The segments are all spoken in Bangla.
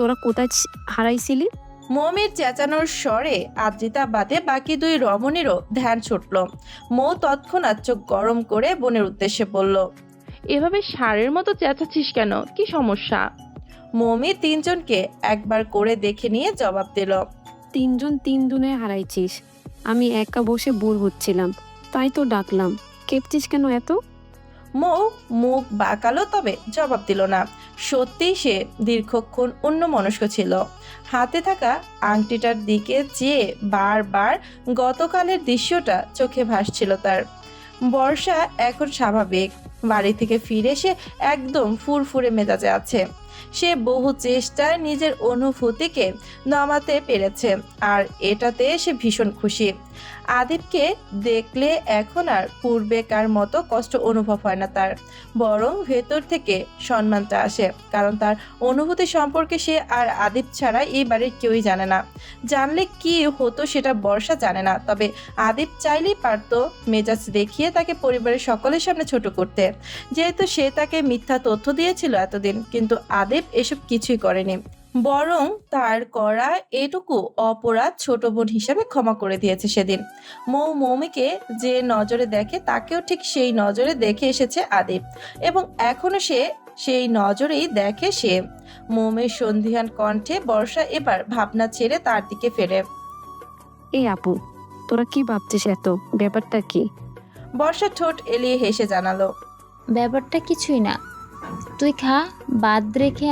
তোরা কোথায় হারাইছিলি? মৌমির চেঁচানোর স্বরে আদ্রিতা বাদে বাকি দুই রমণীরও ধ্যান ছুটল। মৌ তৎক্ষণাৎ চোখ গরম করে বোনের উদ্দেশ্যে বলল, এভাবে ষাঁড়ের মতো চেঁচাচ্ছিস কেন? কি সমস্যা? মৌমি তিনজনকে একবার করে দেখে নিয়ে জবাব দিল, তিনজন তিন দুনে হারাইছিস। আমি একা বসে বোর হচ্ছিলাম, তাই তো ডাকলাম। কেঁপছিস কেন এত? মৌ মুখ বাঁকালো, তবে জবাব দিল না। সত্যি সে দীর্ঘক্ষণ অন্যমনস্ক ছিল। হাতে থাকা আংটিটার দিকে চেয়ে বারবার গতকালের দৃশ্যটা চোখে ভাসছিল তার। বর্ষা এখন স্বাভাবিক। বাড়ি থেকে ফিরে সে একদম ফুরফুরে মেজাজে আছে। সে বহু চেষ্টায় নিজের অনুভূতিকে নামাতে পেরেছে, আর এটাতে সে ভীষণ খুশি। আদিবকে দেখলে এখন আর পূর্বেকার মতো কষ্ট অনুভব হয় না তার, বরং ভেতর থেকে সম্মানটা আসে। কারণ তার অনুভূতি সম্পর্কে সে আর আদিব ছাড়া এই বাড়ির কেউই জানে না। জানলে কি হতো সেটা বর্ষা জানে না, তবে আদিব চাইলেই পারতো মেজাজ দেখিয়ে তাকে পরিবারের সকলের সামনে ছোট করতে, যেহেতু সে তাকে মিথ্যা তথ্য দিয়েছিল এতদিন। কিন্তু আদিব এসব কিছুই করেনি, বরং তার করা এটুকু অপরাধ ছোট বোন হিসাবে ক্ষমা করে দিয়েছে সেদিন। মৌমিকে যে নজরে দেখে তাকেও ঠিক সেই নজরে দেখে এসেছে আদিব, এবং এখনো সে সেই নজরেই দেখে সে। মৌমের সন্ধিহান কণ্ঠে বর্ষা এবার ভাবনা ছেড়ে তার দিকে ফেরে। এই আপু, তোরা কি ভাবছিস এত? ব্যাপারটা কি? বর্ষা ঠোঁট এলিয়ে হেসে জানালো, ব্যাপারটা কিছুই না। তুই খা, বাদ রেখে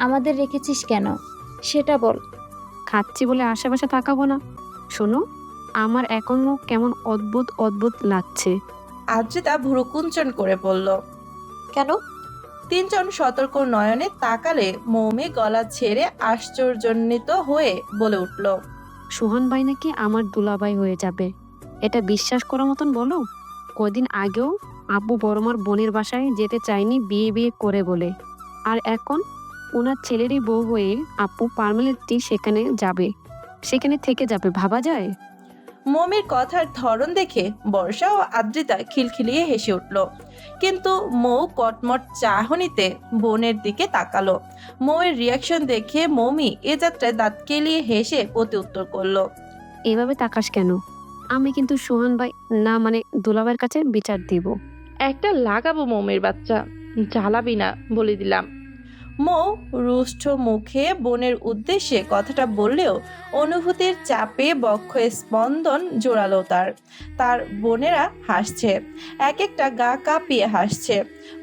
আমাদের রেখেছিস কেন সেটা বল। খাচ্ছি বলে আশেপাশে তাকাবো না? শোনো, আমার এখনো কেমন অদ্ভুত অদ্ভুত লাগছে। আদ্রিতা ভুরু কুঞ্চন করে বলল, কেন? তিনজন সতর্ক নয়নে তাকালে মৌমি গলা ছেড়ে আশ্চর্যান্বিত হয়ে বলে উঠল, সোহান ভাই নাকি আমার দুলাভাই হয়ে যাবে। এটা বিশ্বাস করার মতন বলো? কদিন আগেও আব্বু বড়মার বোনের বাসায় যেতে চায়নি বিয়ে বিয়ে করে বলে, আর এখন ওনার ছেলেরই বউ হয়ে আপু পার্মানেন্টলি সেখানে থেকে যাবে। ভাবা যায়? মৌমির কথার ধরন দেখে বর্ষা ও আদ্রিতা খিলখিলিয়ে হেসে উঠল। কিন্তু মৌ কটমট চাহনিতে বোনের দিকে তাকালো। মৌয়ের রিয়াকশন দেখে মৌমি এ যাত্রায় দাঁত কেলিয়ে হেসে প্রতি উত্তর করলো, এভাবে তাকাস কেন? আমি কিন্তু সোহান ভাই না মানে দুলাভাইয়ের কাছে বিচার দিব। একটা লাগাবো মৌমের বাচ্চা, জ্বালাবি না বলে দিলাম। মৌ রুষ্ট মুখে বোনের উদ্দেশ্যে কথাটা বললেও অনুভূতির চাপে বক্ষ স্পন্দন জোরালো তার। তার বোনেরা হাসছে, এক একটা গা কাঁপিয়ে হাসছে।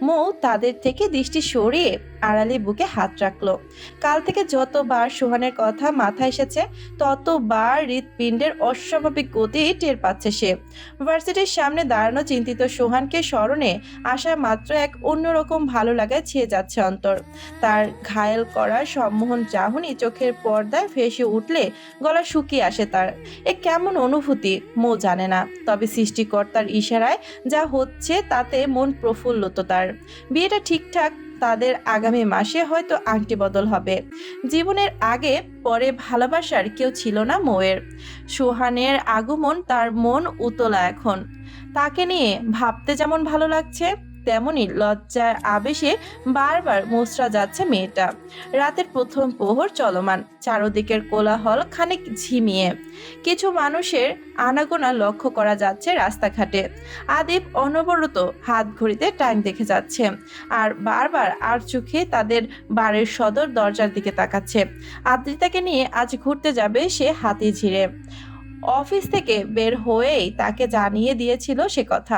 মৌ তাদের থেকে দৃষ্টি সরিয়ে আড়ালে বুকে হাত রাখলো। কাল থেকে যতবার সোহানের কথা মাথায় এসেছে ততবার হৃৎপিণ্ডের অস্বাভাবিক গতি টের পাচ্ছে সে। ভার্সিটির সামনে দাঁড়ানো চিন্তিত সোহানকে স্মরণে আসা মাত্র এক অন্যরকম ভালো লাগায় ছেয়ে যাচ্ছে অন্তর। তার ঘায়েল করার সম্মোহন চাহনি চোখের পর্দায় ভেসে উঠলে গলা শুকিয়ে আসে তার। এ কেমন অনুভূতি মৌ জানে না, তবে সৃষ্টিকর্তার ইশারায় যা হচ্ছে তাতে মন প্রফুল্লত তার। বিয়েটা ঠিকঠাক, তাদের আগামী মাসে হয়তো আংটি বদল হবে। জীবনের আগে পরে ভালোবাসার কেউ ছিল না মৌয়ের। সোহানের আগমন তার মন উতলা এখন। তাকে নিয়ে ভাবতে যেমন ভালো লাগছে, তেমনি লজ্জার আবেশে বারবার মুচড়া যাচ্ছে মেয়েটা। রাতের প্রথম প্রহর চলমান, চারদিকের কোলাহল খানিক ঝিমিয়ে। কিছু মানুষের আনাগোনা লক্ষ্য করা যাচ্ছে রাস্তাঘাটে। আদিব অনবরত হাত ঘড়িতে টাইম দেখে যাচ্ছে, আর বারবার আর চোখে তাদের বাড়ির সদর দরজার দিকে তাকাচ্ছে। আদ্রিতাকে নিয়ে আজ ঘুরতে যাবে সে হাতি ঝিরে। অফিস থেকে বের হয়েই তাকে জানিয়ে দিয়েছিল সে কথা।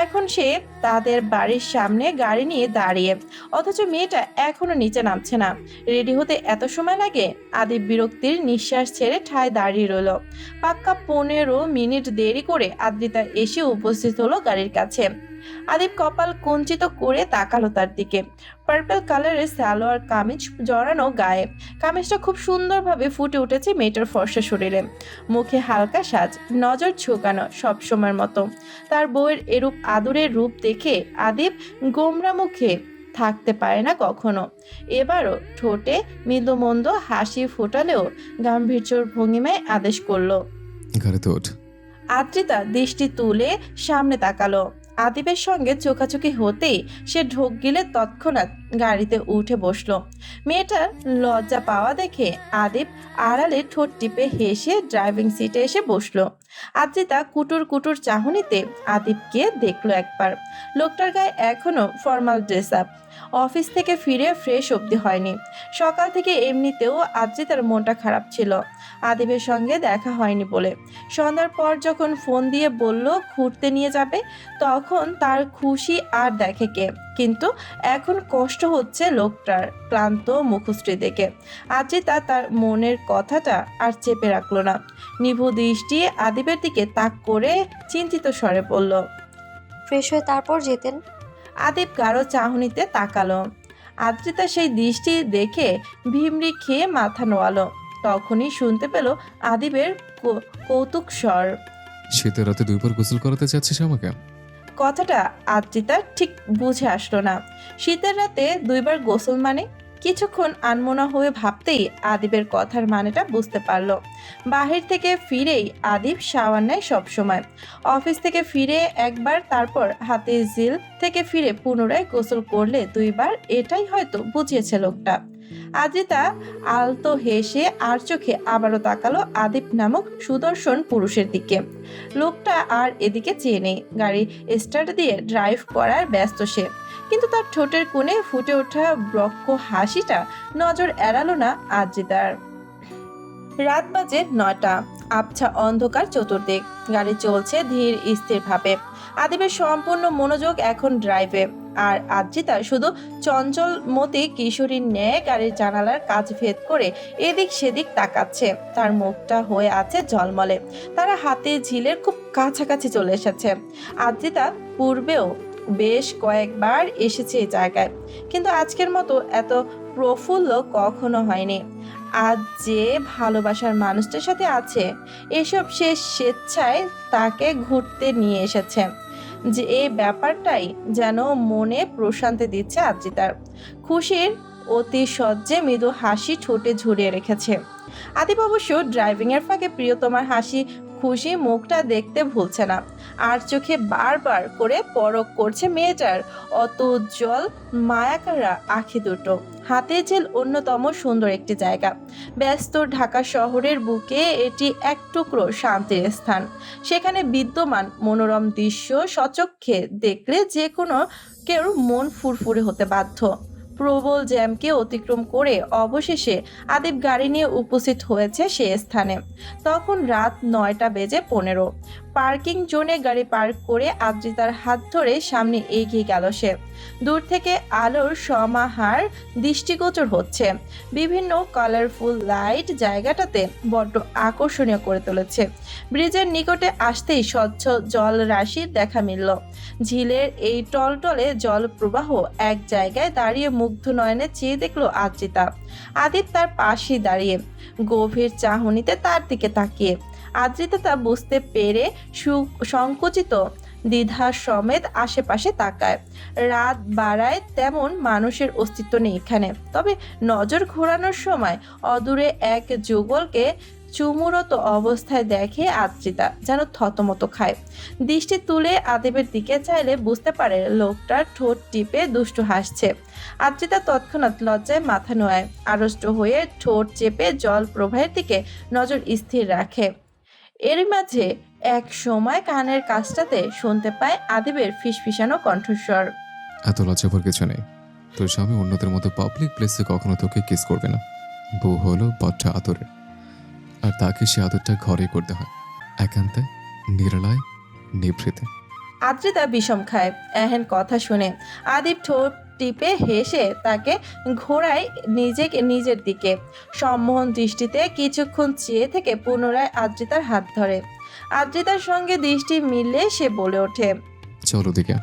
এখন সে তাদের বাড়ির সামনে গাড়ি নিয়ে দাঁড়িয়ে, অথচ মেয়েটা এখনো নিচে নামছে না। রেডি হতে এত সময় লাগে? আদিব বিরক্তির নিঃশ্বাস ছেড়ে ঠায় দাঁড়িয়ে রইল। পাক্কা 15 মিনিট দেরি করে আদ্রিতা এসে উপস্থিত হলো গাড়ির কাছে। আদিব কপাল কুঞ্চিত করে তাকালো তার দিকে। পার্পল কালারের সালোয়ার কামিজ জড়ানো গায়ে, কামিজটা খুব সুন্দরভাবে ফুটে উঠেছে মেয়েটার ফর্সা শরীরে। মুখে হালকা সাজ, নজর ঝোঁকানো সবসময়ের মতো। তার বউয়ের এরূপ আদরের রূপ দেখে আদিব গোমরা মুখে থাকতে পারে না কখনো। এবারও ঠোঁটে মৃদুমন্দ হাসি ফোটালেও গাম্ভীর্যর ভঙ্গিমায় আদেশ করলো, গাড়িতে ওঠ। আদ্রিতা দৃষ্টি তুলে সামনে তাকালো। আদিবের সঙ্গে চোখাচোখি হতেই সে ঢোক গিলে তৎক্ষণাৎ গাড়িতে উঠে বসলো। মেয়েটার লজ্জা পাওয়া দেখে আদিব আড়ালে ঠোঁট টিপে হেসে ড্রাইভিং সিটে এসে বসলো। আদ্রিতা কুটুর কুটুর চাহনিতে আদিবকে দেখলো একবার। লোকটার গায়ে এখনো ফর্মাল ড্রেস আপ। অফিস থেকে ফিরে ফ্রেশ অবধি হয়নি। সকাল থেকে এমনিতেও আদ্রিতার মনটা খারাপ ছিল আদিবের সঙ্গে দেখা হয়নি বলে। সন্ধ্যার পর যখন ফোন দিয়ে বলল ঘুরতে নিয়ে যাবে, তখন তার খুশি আর দেখে কে। কিন্তু এখন কষ্ট হচ্ছে লোকটার ক্লান্ত মুখশ্রী দেখে। আদ্রিতা তার মনের কথাটা আর চেপে রাখলো না। নিভু দৃষ্টি আদিবের দিকে তাক করে চিন্তিত স্বরে বলল, ফ্রেশ হয়ে তারপর যেতেন। আদিব গাঢ় চাহনিতে তাকালো। আদ্রিতা সেই দৃষ্টি দেখে ভিমড়ি খেয়ে মাথা নোয়ালো। তখনই শুনতে পেল আদিবের কৌতুক স্বর। শীতের রাতে 2 বার গোসল করাতে চাচ্ছিস আমাকে? কথাটা আদ্রিতার ঠিক বুঝে আসলো না। শীতের রাতে 2 বার গোসল মানে? কিছুক্ষণ আনমনা হয়ে ভাবতেই আদিবের কথার মানেটা বুঝতে পারলো। বাহির থেকে ফিরেই আদিব শাওয়ার নেয় সবসময়। অফিস থেকে ফিরে একবার, তারপর হাতে জিল থেকে ফিরে পুনরায় গোসল করলে 2 বার, এটাই হয়তো বুঝিয়েছে লোকটা। আদ্রিতা আলতো হেসে আর চোখে আবারও তাকালো আদিব নামক সুদর্শন পুরুষের দিকে। লোকটা আর এদিকে চেয়ে নেই। গাড়ি স্টার্ট দিয়ে ড্রাইভ করার ব্যস্ত সে। কিন্তু তার ঠোঁটের কোণে ফুটে ওঠা ব্রক্ষ হাসিটা নজর এড়ালো না আদ্রিতার। রাত বাজে 9টা। আবছা অন্ধকার চতুর্দিক। গাড়ি চলছে ধীর স্থির ভাবে। আদিবের সম্পূর্ণ মনোযোগ এখন ড্রাইভে। আর আদ্রিতা শুধু চঞ্চলমতি কিশোরীর ন্যায় গাড়ির জানালার কাচ ভেদ করে এদিক সেদিক তাকাচ্ছে। তার মুখটা হয়ে আছে ঝলমলে। তারা হাতে ঝিলের খুব কাছাকাছি চলে এসেছে। আদ্রিতা পূর্বেও বেশ কয়েকবার এসেছে এই জায়গায়, কিন্তু আজকের মতো এত প্রফুল্ল কখনো হয়নি। আজ যে ভালোবাসার মানুষটার সাথে আছে, এসব সে স্বেচ্ছায় তাকে ঘুরতে নিয়ে এসেছে, যে এই ব্যাপারটাই যেন মনে প্রশান্তি দিচ্ছে আদ্রিতার। খুশির অতি সহ্যে মৃদু হাসি ঠোঁটে ঝুরিয়ে রেখেছে। আদিব অবশ্য ড্রাইভিং এর ফাঁকে প্রিয়তমার হাসি খুশি মুখটা দেখতে ভুলছে না। আর চোখে বারবার করে পরখ করছে মেয়েটার অত উজ্জ্বল মায়াকারা আঁখি দুটো। হাতে ঝিল অন্যতম সুন্দর একটি জায়গা। ব্যস্ত ঢাকা শহরের বুকে এটি এক টুকরো শান্তির স্থান। সেখানে বিদ্যমান মনোরম দৃশ্য সচক্ষে দেখলে যে কোনো কেউ মন ফুরফুরে হতে বাধ্য। প্রবল জ্যামকে অতিক্রম করে অবশেষে আদিব গাড়ি নিয়ে উপস্থিত হয়েছে সে স্থানে। তখন রাত 9টা বেজে 15। পার্কিং জোনে গাড়ি পার্ক করে আদ্রিতার হাত ধরে সামনে এগিয়ে গেল সে। দূর থেকে আলোর সমাহার দৃষ্টিগোচর হচ্ছে। বিভিন্ন কালারফুল লাইট জায়গাটাতে বড্ড আকর্ষণীয় করে তুলেছে। ব্রিজের নিকটে আসতেই স্বচ্ছ জল রাশির দেখা মিলল। ঝিলের এই টলটলে জল প্রবাহ এক জায়গায় দাঁড়িয়ে মুগ্ধ নয়নে চেয়ে দেখলো আদ্রিতা। আদিব তার পাশেই দাঁড়িয়ে গভীর চাহনিতে তার দিকে তাকিয়ে। আদ্রিতা তা বুঝতে পেরে সংকুচিত দ্বিধা সমেত আশেপাশে তাকায়। রাত বাড়ায় তেমন মানুষের অস্তিত্ব নেই এখানে। তবে নজর ঘোরানোর সময় অদূরে এক যুগলকে চুমুরত অবস্থায় দেখে আদ্রিতা যেন থতমত খায়। দৃষ্টি তুলে আদিবের দিকে চাইলে বুঝতে পারে লোকটার ঠোঁট টিপে দুষ্টু হাসছে। আদ্রিতা তৎক্ষণাৎ লজ্জায় মাথা নোয়ায়। আড়ষ্ট হয়ে ঠোঁট চেপে জল প্রবাহের দিকে নজর স্থির রাখে। এরই মাঝে এক সময় কানের কাছটাতে শুনতে পায় আদিবের ফিসফিসানো কণ্ঠস্বর। এত লজ্জার কিছু নেই। তোর স্বামী অন্যদের মতো পাবলিক প্লেসে কখনো তোকে কিস করবে না। বউ হলো বড্ড আদরের, আর তাকে সে আদরটা ঘরে করতে হয়, একান্তে, নিরালায়, নিভৃতে। আদ্রিতা বিষম খায় এহেন কথা শুনে। আদিব ঠোঁট টিপে হেসে তাকে ঘোরায় নিজের দিকে। সম্মোহন দৃষ্টিতে কিছুক্ষণ চেয়ে থেকে পুনরায় আদ্রিতার হাত ধরে। আদ্রিতার সঙ্গে দৃষ্টি মিললে সে বলে ওঠে, চলো দিকে।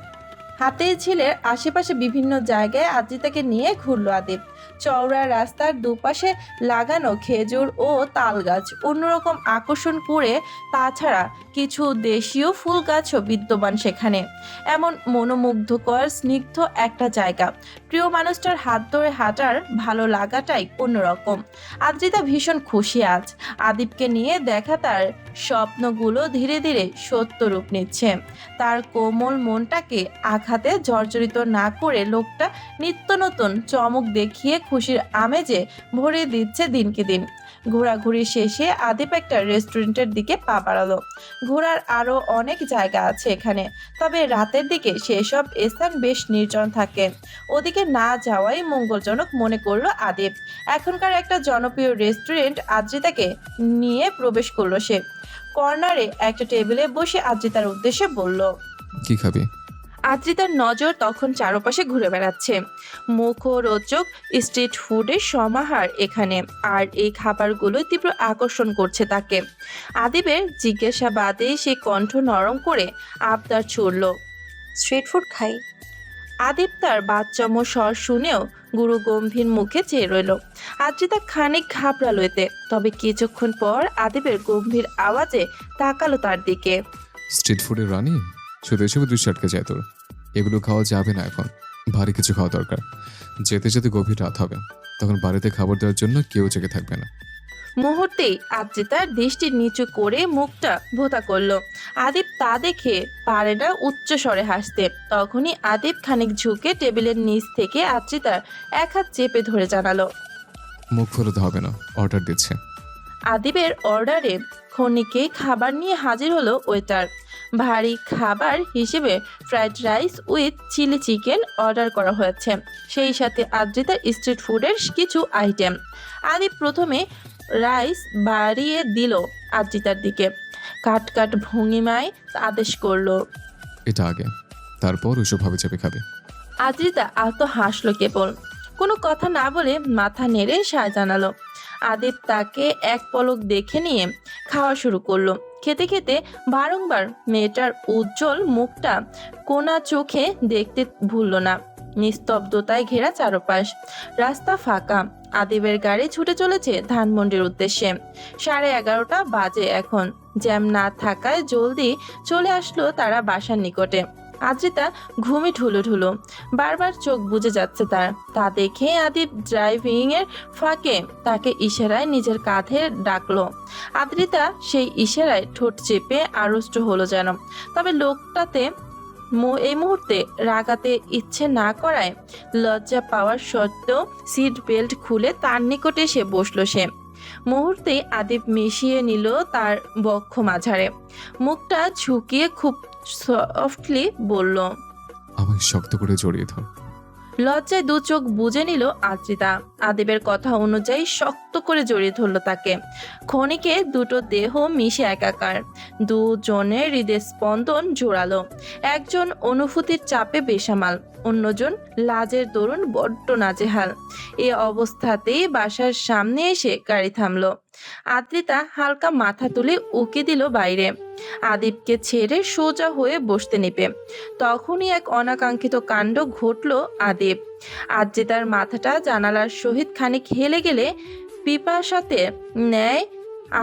হাতে ঝিলের আশেপাশে বিভিন্ন জায়গায় আদ্রিতাকে নিয়ে ঘুরলো আদিব। চওড়া রাস্তার দুপাশে লাগানো খেজুর ও তাল গাছ অন্যরকম আকর্ষণ করে, তাছাড়া কিছু দেশীয় ফুল গাছও বিদ্যমান সেখানে। এমন মনোমুগ্ধকর স্নিগ্ধ একটা জায়গা, প্রিয় মানুষটার হাত ধরে হাঁটার ভালো লাগাটাই অন্যরকম। আদ্রিতা ভীষণ খুশি আজ আদিবকে নিয়ে দেখা তার স্বপ্নগুলো ধীরে ধীরে সত্য রূপ নিচ্ছে। তার কোমল মনটাকে আঘাতে জর্জরিত না করে লোকটা নিত্য নতুন চমক দেখিয়ে খুশির আমেজে ভরে দিচ্ছে দিনকে দিন। ঘোরাঘুরি শেষে আদিপ একটা রেস্টুরেন্টের দিকে পা বাড়ালো। ঘোরার আরো অনেক জায়গা আছে এখানে, তবে রাতের দিকে সেসব স্থান বেশ নির্জন থাকে। ওদিকে না যাওয়াই মঙ্গলজনক মনে করলো আদিপ। এখনকার একটা জনপ্রিয় রেস্টুরেন্ট আদ্রিতাকে নিয়ে প্রবেশ করলো সে। কর্নারে একটা টেবিলে বসে আদ্রিতার উদ্দেশ্যে বলল। কি খাবি? আদ্রিতার নজর তখন চারপাশে ঘুরে বেড়াচ্ছে। মুখরোচক স্ট্রিট ফুডের সমাহার এখানে, আর এই খাবারগুলো তীব্র আকর্ষণ করছে তাকে। আদিবের জিজ্ঞাসাবাদে সে কণ্ঠ নরম করে আবদার ছুড়ল। স্ট্রিট ফুড খাই। আদিব তার বাচ্চামো স্বর শুনেও গুরু গম্ভীর মুখে চেয়ে রইল। আদ্রিতা খানিক ঘাবড়ালো এতে, তবে কিছুক্ষণ পর আদিবের গম্ভীর আওয়াজে তাকালো তার দিকে। স্ট্রিট ফুডের রানী, শুধু এসবে দৃষ্টি আটকে যায় তোর। এগুলো খাওয়া যাবে না এখন, ভারী কিছু খাওয়া দরকার। যেতে যেতে গভীর রাত হবে, তখন বাড়িতে খাবার দেওয়ার জন্য কেউ জেগে থাকবে না। মুহূর্তেই আদ্রিতার দৃষ্টি নিচু করে মুখটা ভোতা করলো। আদিব তা দেখে পারে না উচ্চ স্বরে হাসতে। তখনই আদিব খানিক ঝুঁকে টেবিলের নিচ থেকে আদ্রিতার এক হাত চেপে ধরে জানালো। মুখ ফোলাতে হবে না, অর্ডার দিচ্ছে। আদিবের অর্ডারে ক্ষণিকেই খাবার নিয়ে হাজির হলো ওয়েটার। ভারী খাবার হিসেবে fried rice with chilli chicken order করা হয়েছে, সেই সাথে আদ্রিতার স্ট্রিট ফুডের কিছু আইটেম। আদিব প্রথমে রাইস বাড়িয়ে দিল আদ্রিতার দিকে, কাট কাট ভঙ্গিমায় আদেশ করলো। এটা আগে, তারপর ওইসব ভাবে চাপে খাবে। আদ্রিতা আহত হাসলো কেবল, কোনো কথা না বলে মাথা নেড়ে সায় জানালো। আদিব তাকে এক পলক দেখে নিয়ে খাওয়া শুরু করলো। খেতে খেতে বারংবার মেয়েটার উজ্জ্বল মুখটা কোনা চোখে দেখতে ভুলল না। নিস্তব্ধতায় ঘেরা চারপাশ, রাস্তা ফাঁকা। আদিবের গাড়ি ছুটে চলেছে ধানমন্ডির উদ্দেশ্যে। 11:30 বাজে এখন। জ্যাম না থাকায় জলদি চলে আসলো তারা বাসার নিকটে। আদ্রিতা ঘুমে ঢুলো, বারবার চোখ বুজে যাচ্ছে তার। তা দেখে আদিব ড্রাইভিং এর ফাঁকে তাকে ইশারায় নিজের কাঁধে ডাকলো। আদ্রিতা সেই ইশারায় ঠোঁট চেপে আড়ষ্ট হলো যেন। তবে লোকটাতে এই মুহূর্তে রাগাতে ইচ্ছে না করায় লজ্জা পাওয়ার সত্ত্বেও সিট বেল্ট খুলে তার নিকটে এসে বসলো সে। মুহূর্তেই আদিব মিশিয়ে নিল তার বক্ষ মাঝারে, মুখটা ঝুঁকিয়ে খুব সফটলি বলল। আমায় শক্ত করে জড়িয়ে ধর। লজ্জায় দু চোখ বুজে নিল আদ্রিতা। আদিবের কথা অনুযায়ী শক্ত করে জড়িয়ে ধরলো তাকে। ক্ষণিকে দুটো দেহ মিশে একাকার, দুজনের হৃদয় স্পন্দন জোরালো। একজন অনুভূতির চাপে বেসামাল, অন্যজন লাজের দরুন বড্ড নাজেহাল। এ অবস্থাতেই বাসার সামনে এসে গাড়ি থামলো। আদ্রিতা হালকা মাথা তুলে উকি দিল বাইরে, আদিবকে ছেড়ে সোজা হয়ে বসতে নিবে। তখনই এক অনাকাঙ্ক্ষিত কাণ্ড ঘটল আদিব। আদ্রিতার মাথাটা জানালার সহিত খানিক হেলে গেলে পিপাসাতে ন্যায়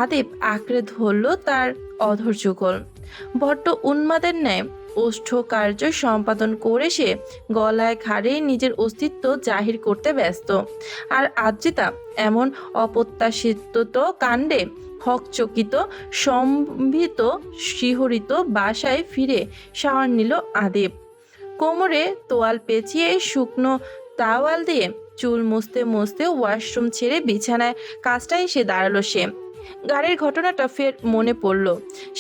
আদিব আঁকড়ে ধরল তার অধর যুগল। বড্ড উন্মাদের ন্যায় ওষ্ঠ কার্য সম্পাদন করে সে গলায় ঘাড়ে নিজের অস্তিত্ব জাহির করতে ব্যস্ত। আর আদ্রিতা এমন অপ্রত্যাশিত কাণ্ডে হকচকিত, সম্ভিত, শিহরিত বাসায় ফিরে শাওয়ার নিল আদিব। কোমরে তোয়াল পেঁচিয়ে শুকনো তাওয়াল দিয়ে চুল মুছতে মুছতে ওয়াশরুম ছেড়ে বিছানায় কাজটায় এসে দাঁড়ালো সে। গাড়ির ঘটনাটা ফের মনে পড়ল।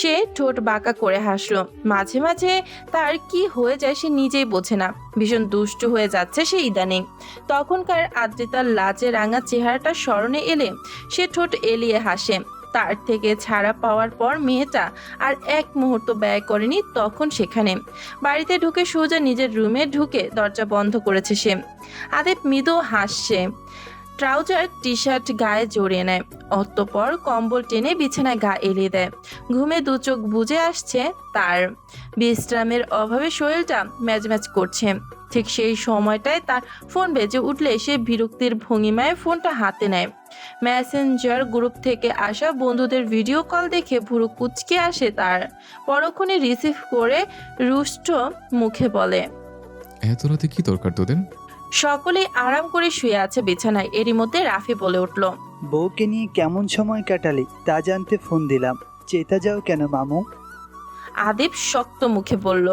সে ঠোঁট বাঁকা করে হাসলো। মাঝে মাঝে তার কি হয়ে যায় সে নিজেই বোঝে না। ভীষণ দুষ্টু হয়ে যাচ্ছে সে ইদানিং। তখনকার আদ্রিতার লাজে রাঙা চেহারাটা স্মরণে এলে সে ঠোঁট এলিয়ে হাসে। তার থেকে ছাড়া পাওয়ার পর মেয়েটা আর এক মুহূর্ত ব্যয় করেনি তখন সেখানে। বাড়িতে ঢুকে সোজা নিজের রুমে ঢুকে দরজা বন্ধ করেছে সে। আদিব মৃদু হাসছে, ট্রাউজার টি শার্ট গায়ে জড়িয়ে নেয়, অতঃপর কম্বল টেনে বিছানায় গা এলিয়ে দেয়। ঘুমে দু চোখ বুজে আসছে তার। বিশ্রামের অভাবে শরীরটা ম্যাজম্যাজ করছে। ঠিক সেই সময়টায় তার ফোন বেজে উঠলে সে বিরক্তির ভঙ্গিমায় ফোনটা হাতে নেয়। মেসেঞ্জার গ্রুপ থেকে আসা বন্ধুদের ভিডিও কল দেখে ভুরু কুঁচকে আসে তার। পরক্ষণে রিসিভ করে রুষ্ট মুখে বলে, এত রাতে কি দরকার তোদের? সকলেই আরাম করে শুয়ে আছে বিছানায়। এরই মধ্যে রাফি বলে উঠল, বউকে নিয়ে কেমন সময় কাটালি তা জানতে ফোন দিলাম। চেতা যাও কেন মামু? আদিব শক্ত মুখে বলল,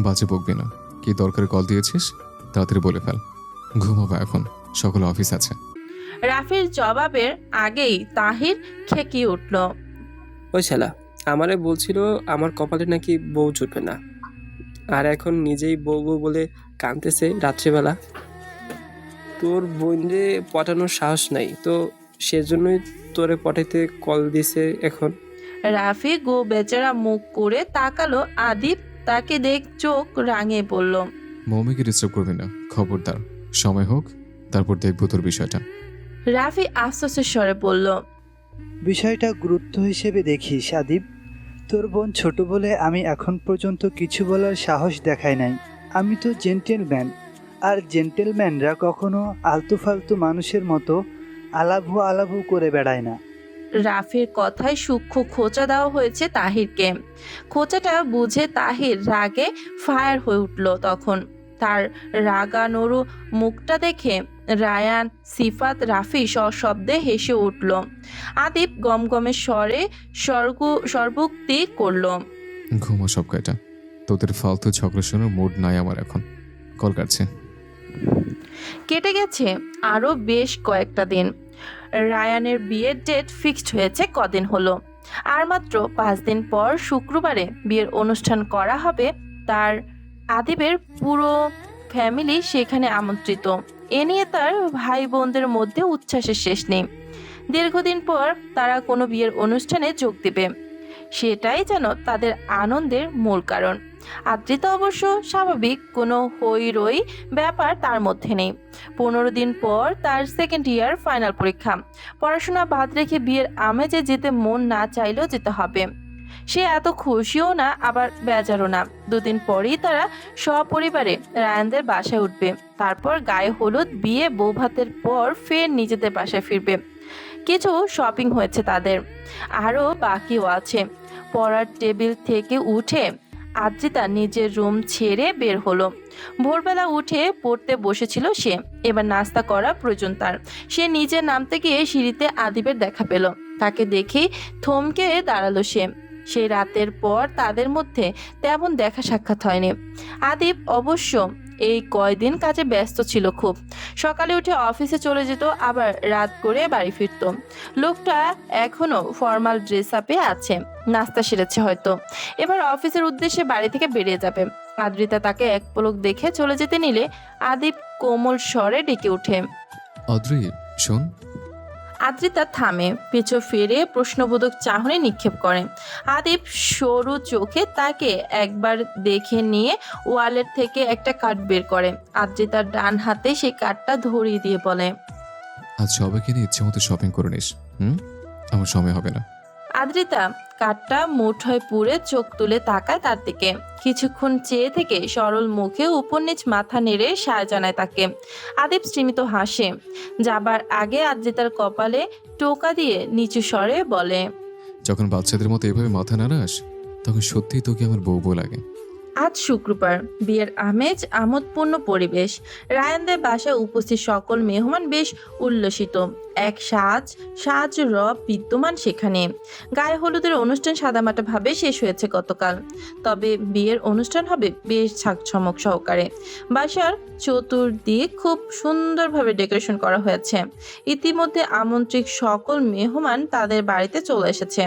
বাজে বকবি না। কি দরকারে কল দিয়েছিস তাড়াতাড়ি বলে ফেল। ঘুমাবো এখন, সকালে অফিস আছে। রাফির জবাবের আগেই তাহির খেকিয়ে উঠল। ওই শালা আমারে বলছিল আমার কপালে নাকি বউ জুটবে না, আর এখন নিজেই বউ বউ বলে কাঁদতেছে রাত্রিবেলা। তোর বোনরে পটানোর সাহস নাই তো, সেজন্যই তোরে পটাইতে কল দিছে এখন। রাফি গো বেচারা মুখ করে তাকালো। আদিব তাকে দেখ চোখ রাঙিয়ে পড়ল। মৌমিকে ডিস্টার্ব করবি না, খবরদার। সময় হোক তারপর দেখবো তোর বিষয়টা। রাফি আফসোসের স্বরে বলল, বিষয়টা গুরুত্ব হিসেবে দেখিস আদিব। তোর বোন ছোট বলে আমি এখন পর্যন্ত কিছু বলার সাহস দেখাই নাই। আমি তো জেন্টেলম্যান, আর জেন্টেলম্যানরা কখনো আলতু ফালতু মানুষের মতো আলাভু আলাভু করে বেড়ায় না। রাফির কথায় সূক্ষ্ম খোঁচা দেওয়া হয়েছে তাহিরকে। খোঁচাটা বুঝে তাহির রাগে ফায়ার হয়ে উঠল। তখন তার রাগানুরু মুখটা দেখে রায়ান, সিফাত, রাফি সশব্দে হেসে উঠল। আদিব গমগমের স্বরে সর্বোক্তি করল, ঘুমো সব কয়টা। তোদের ফালতু ঝগড়া শোনার মুড নাই আমার এখন। কল কাটছে। কেটে গেছে আরো বেশ কয়েকটা দিন। রায়ানের বিয়ের ডেট ফিক্সড হয়েছে কদিন হলো, আর মাত্র 5 দিন পর শুক্রবারে বিয়ের অনুষ্ঠান করা হবে। তার আদিবের পুরো ফ্যামিলি সেখানে আমন্ত্রিত। এ নিয়ে তার ভাই বোনদের মধ্যে উচ্ছ্বাসের শেষ নেই। দীর্ঘদিন পর তারা কোনো বিয়ের অনুষ্ঠানে যোগ দেবে, সেটাই যেন তাদের আনন্দের মূল কারণ। আদ্রিতা অবশ্য স্বাভাবিক, কোনো হই রই ব্যাপার তার মধ্যে নেই। 15 দিন পর তার সেকেন্ড ইয়ার ফাইনাল পরীক্ষা। পড়াশোনা বাদ রেখে বিয়ের আমেজে যেতে মন না চাইলেও যেতে হবে। সে এত খুশিও না আবার বেজারও না। 2 দিন পরেই তারা সপরিবারে রায়ানদের বাসায় উঠবে। তারপর গায়ে হলুদ, বিয়ে, বৌভাতের পর ফের নিজেদের বাসায় ফিরবে। কিছু শপিং হয়েছে তাদের, আরও বাকিও আছে। পড়ার টেবিল থেকে উঠে আদ্রিতা নিজের রুম ছেড়ে বের হলো। ভোরবেলা উঠে পড়তে বসেছিল সে, এবার নাস্তা করা প্রয়োজন তার। সে নিজে নামতে গিয়ে সিঁড়িতে আদিবের দেখা পেল। তাকে দেখেই থমকে দাঁড়ালো সে। সেই রাতের পর তাদের মধ্যে তেমন দেখা সাক্ষাৎ হয়নি। আদিব অবশ্য এই কয়দিন কাজে ব্যস্ত ছিল খুব। সকালে উঠে অফিসে চলে যেত, আবার রাত করে বাড়ি ফিরত। লোকটা এখনো ফর্মাল ড্রেস আপে আছে, নাস্তা সেরেছে হয়তো। এবার অফিসের উদ্দেশ্যে বাড়ি থেকে বেরিয়ে যাবে। আদ্রিতা তাকে এক পলক দেখে চলে যেতে নিলে আদিব কোমল স্বরে ডেকে ওঠে, অদ্রি শোন। আদ্রিতা থামে, পিছু ফিরে প্রশ্নবোধক চাহনি নিক্ষেপ করে। আদিব সরু চোখে তাকে একবার দেখে নিয়ে ওয়ালেট থেকে একটা কার্ড বের করে। আদ্রিতার ডান হাতে সেই কার্ডটা ধরিয়ে দিয়ে বলে, আজ সবাইকে নিয়ে ইচ্ছে মতো শপিং করে নিস। আমার সময় হবে না। আদ্রিতা কার্ডটা মুঠোয় পুরে চোখ তুলে তাকায় তার দিকে। কিছুক্ষণ চেয়ে থেকে সরল মুখে উপর নিচ মাথা নেড়ে সায় জানায় তাকে। আদিব স্মিত হাসে। যাবার আগে আদ্রিতার কপালে টোকা দিয়ে নিচু স্বরে বলে, যখন বাচ্চাদের মতো এভাবে মাথা নাড়াস তখন সত্যিই তোকে আমার বউ বউ লাগে। আজ শুক্রবার, বিয়ের আমেজ আমোদপূর্ণ পরিবেশ। রায়ানদের বাসায় উপস্থিত সকল মেহমান বেশ উল্লসিত। এক সাজ রব বিদ্যমান সেখানে। গায়ে হলুদের অনুষ্ঠান সাদামাটা ভাবে শেষ হয়েছে গতকাল, তবে বিয়ের অনুষ্ঠান হবে বেশ ঝাঁকঝমক সহকারে। বাসার চতুর্দিক খুব সুন্দরভাবে ডেকোরেশন করা হয়েছে। ইতিমধ্যে আমন্ত্রিত সকল মেহমান তাদের বাড়িতে চলে এসেছে।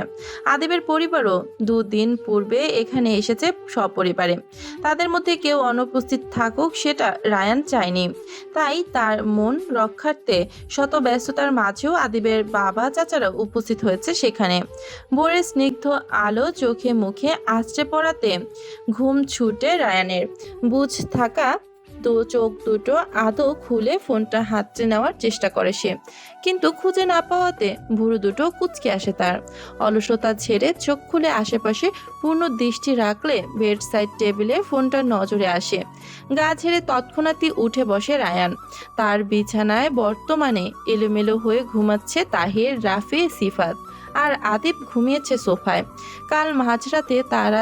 আদিবের পরিবারও 2 দিন পূর্বে এখানে এসেছে সপরিবারে। তাদের মধ্যে কেউ অনুপস্থিত থাকুক সেটা রায়ান চায়নি। তাই তার মন রক্ষার্থে শত ব্যস্ততার মাঝেও আদিবের বাবা চাচারা উপস্থিত হয়েছে সেখানে। ভোরের স্নিগ্ধ আলো চোখে মুখে আছড়ে পড়াতে ঘুম ছুটে রায়ানের। বুঝ থাকা তো চোখ দুটো আদৌ খুলে ফোনটা হাতড়ে নেওয়ার চেষ্টা করে সে, কিন্তু খুঁজে না পাওয়াতে ভুরু দুটো কুঁচকে আসে তার। অলসতা ছেড়ে চোখ খুলে আশেপাশে পূর্ণ দৃষ্টি রাখলে বেড সাইড টেবিলে ফোনটা নজরে আসে। গা ছেড়ে তৎক্ষণাৎই উঠে বসে রায়ান। তার বিছানায় বর্তমানে এলোমেলো হয়ে ঘুমাচ্ছে তাহির, রাফি, সিফাত আর আদিব ঘুমিয়েছে সোফায়। কাল মাঝরাতে তারা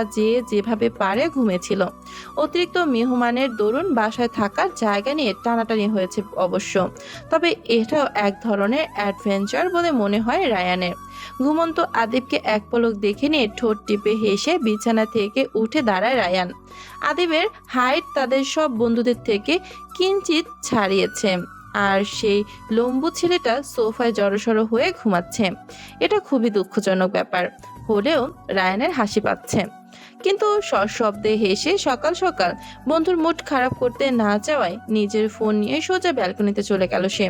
যেভাবে পারে ঘুমিয়েছিল। অতিরিক্ত মেহমানের দরুন বাসায় থাকার জায়গা নিয়ে টানাটানি হয়েছে অবশ্য, তবে এটাও এক ধরনের অ্যাডভেঞ্চার বলে মনে হয় রায়ানের। ঘুমন্ত আদিবকে এক পলক দেখে নিয়ে ঠোঁট টিপে হেসে বিছানা থেকে উঠে দাঁড়ায় রায়ান। আদিবের হাইট তাদের সব বন্ধুদের থেকে কিঞ্চিত ছাড়িয়েছে, আর সেই লম্বু ছেলেটা সোফায় জড়সড় হয়ে ঘুমাচ্ছে। এটা খুবই দুঃখজনক ব্যাপার হলেও রায়ানের হাসি পাচ্ছে, কিন্তু সশব্দে হেসে সকাল সকাল বন্ধুর মুড খারাপ করতে না চাওয়ায় নিজের ফোন নিয়ে সোজা ব্যালকনিতে চলে গেল সে।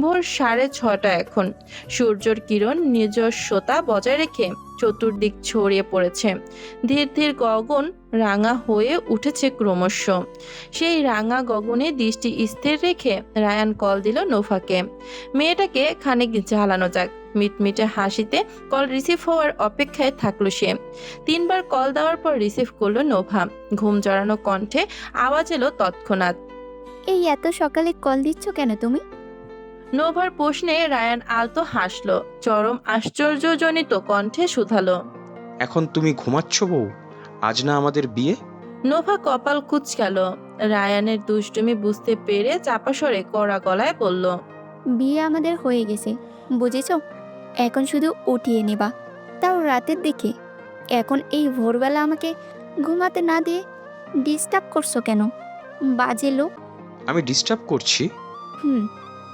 ভোর 6:30 এখন। সূর্যের কিরণ নিজস্বতা বজায় রেখে চতুর্দিক ছড়িয়ে পড়েছে। ধীর ধীর গগন রাঙা হয়ে উঠেছে ক্রমশ। সেই রাঙা গগনে দৃষ্টি স্থির রেখে রায়ান কল দিল নোভাকে। মেয়েটাকে খানিক জ্বালানো যাক। মিটমিটে হাসিতে কল রিসিভ হওয়ার অপেক্ষায় থাকলো সে। 3বার কল দেওয়ার পর রিসিভ করলো নোভা। ঘুম জড়ানো কণ্ঠে আওয়াজ এলো তৎক্ষণাৎ। এই এত সকালে কল দিচ্ছ কেন তুমি? নোভার প্রশ্নে রায়ান আলতো হাসলো, চরম আশ্চর্যজনিত কণ্ঠে শুধালো, এখন তুমি ঘুমাচ্ছ বউ? আজ না আমাদের বিয়ে? নোভা কপাল কুঁচকাল। রায়ানের দুষ্টুমি বুঝতে পেরে চাপা স্বরে কড়া গলায় বলল, বিয়ে আমাদের হয়ে গেছে, বুঝেছ? এখন শুধু উঠিয়ে নেবা, তাও রাতের দিকে। এখন এই ভোরবেলা আমাকে ঘুমাতে না দিয়ে ডিস্টার্ব করছো কেন? বাজে লোক। আমি ডিস্টার্ব করছি?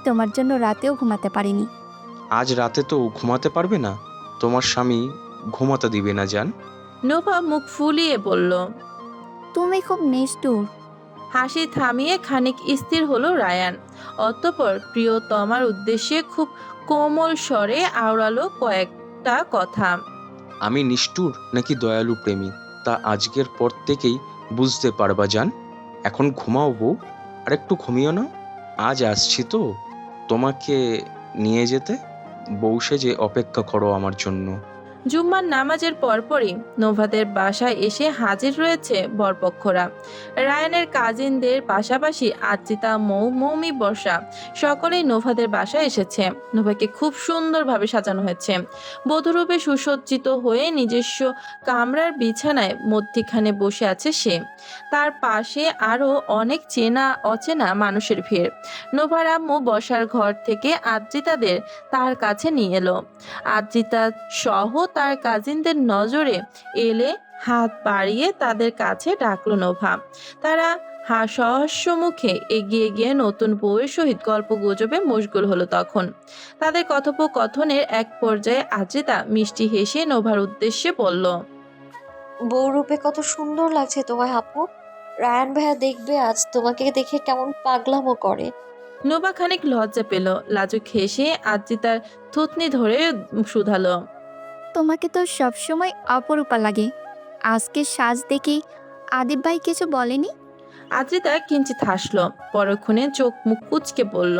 তোমার জন্য রাতেও ঘুমাতে পারিনি। আজ রাতে তো ঘুমাতে পারবে না, তোমার স্বামী ঘুমাতে দিবে না জান। নোভা মুখ ফুলিয়ে বলল। তুমি খুব নিষ্ঠুর। হাসি থামিয়ে খানিক স্থির হলো রায়ান। অতঃপর প্রিয়তমার উদ্দেশ্যে খুব কোমল স্বরে আওড়ালো কয়েকটা কথা। আমি নিষ্ঠুর নাকি দয়ালু প্রেমী তা আজকের পর থেকেই বুঝতে পারবা জান। এখন ঘুমাও বউ, আর একটু ঘুমিও না। আজ আসছি তো তোমাকে নিয়ে যেতে, বউ সেজে অপেক্ষা করো আমার জন্য। জুম্মার নামাজের পরপরই নোভাদের বাসায় এসে হাজির রয়েছে বরপক্ষরা। রায়ানের কাজিনদের পাশাপাশি আদ্রিতা, মৌমি, বর্ষা সকলেই নোভাদের বাসায় এসেছে। নোভাকে খুব সুন্দরভাবে সাজানো হয়েছে। বধূরূপে সুসজ্জিত হয়ে নিজস্ব কামরার বিছানায় মধ্যিখানে বসে আছে সে। তার পাশে আরও অনেক চেনা অচেনা মানুষের ভিড়। নোভার আম্মু বসার ঘর থেকে আদ্রিতাদের তার কাছে নিয়ে এলো। আদ্রিতা সহ তার কাজিনদের নজরে এলে হাত বাড়িয়ে তাদের কাছে ডাকলো নোভা। তারা সহস্য মুখে এগিয়ে গিয়ে নতুন বউয়ের সহিত গল্প গুজবে মশগুল হলো। তখন তাদের কথোপকথনের এক পর্যায়ে আদ্রিতা মিষ্টি হেসে নোভার উদ্দেশ্যে বলল, বউরূপে কত সুন্দর লাগছে তোমায় আপু। রায়ান ভাইয়া দেখবে আজ তোমাকে দেখে কেমন পাগলামো করে। নোভা খানিক লজ্জা পেল। লাজুক হেসে আদ্রিতার থুতনি ধরে শুধালো, তোমাকে তো সবসময় অপরূপা লাগে। আজকে সাজ দেখি আদিব ভাই কিছু বলেনি? আদ্রিতা কিঞ্চিত হাসলো, পরক্ষণে চোখ মুখ কুঁচকে বলল।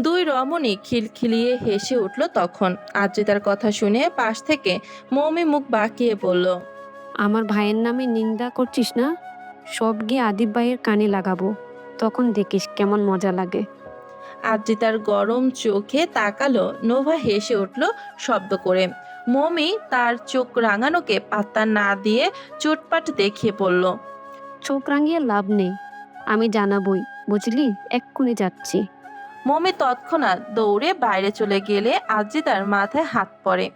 দুই রমণী খিলখিলিয়ে হেসে উঠল। তখন আদ্রিতার কথা শুনে পাশ থেকে মৌমি মুখ বাঁকিয়ে বলল, আমার ভাইয়ের নামে নিন্দা করছিস না? সব গিয়ে আদিব ভাইয়ের কানে লাগাবো, তখন দেখিস কেমন মজা লাগে। আদ্রিতার গরম চোখে তাকালো। নোভা হেসে উঠল শব্দ করে। মৌমি তার চোখ রাঙানোকে পাত্তা না দিয়ে চোটপাট দেখিয়ে পড়ল, চোখ রাঙিয়ে লাভ নেই, আমি জানাবই, বুঝলি? এক্ষুনি যাচ্ছি। মৌমি তৎক্ষণাৎ দৌড়ে বাইরে চলে গেলে আদ্রিতার মাথায় হাত পড়ে।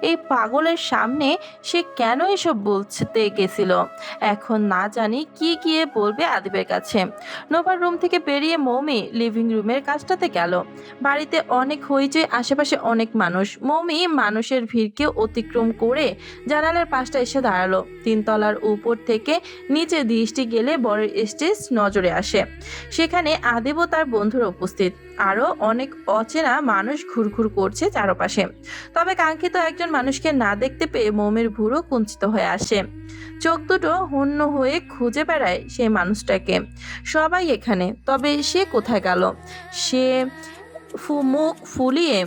এই পাগলের সামনে সে কেন এসব বলতে গেছিল? এখন না জানি কি গিয়ে বলবে আদিবের কাছে। নোভার রুম থেকে বেরিয়ে মৌমি লিভিং রুমের কাজটাতে গেল। বাড়িতে অনেক হইচই, আশেপাশে অনেক মানুষ। মৌমি মানুষের ভিড়কে অতিক্রম করে জানালার পাশটা এসে দাঁড়ালো। 3 তলার উপর থেকে নিচে দৃষ্টি গেলে বরের স্টেজ নজরে আসে। সেখানে আদিব ও তার বন্ধুরা উপস্থিত। আরও অনেক অচেনা মানুষ ঘুরঘুর করছে চারপাশে। তবে কাঙ্ক্ষিত একজন মানুষকে না দেখতে পেয়ে মৌমির ভুরু কুঞ্চিত হয়ে আসে। চোখ দুটো হন্য হয়ে খুঁজে বেড়ায় সেই মানুষটাকে। সবাই এখানে, তবে সে কোথায় গেল? সে মুখ ফুলিয়ে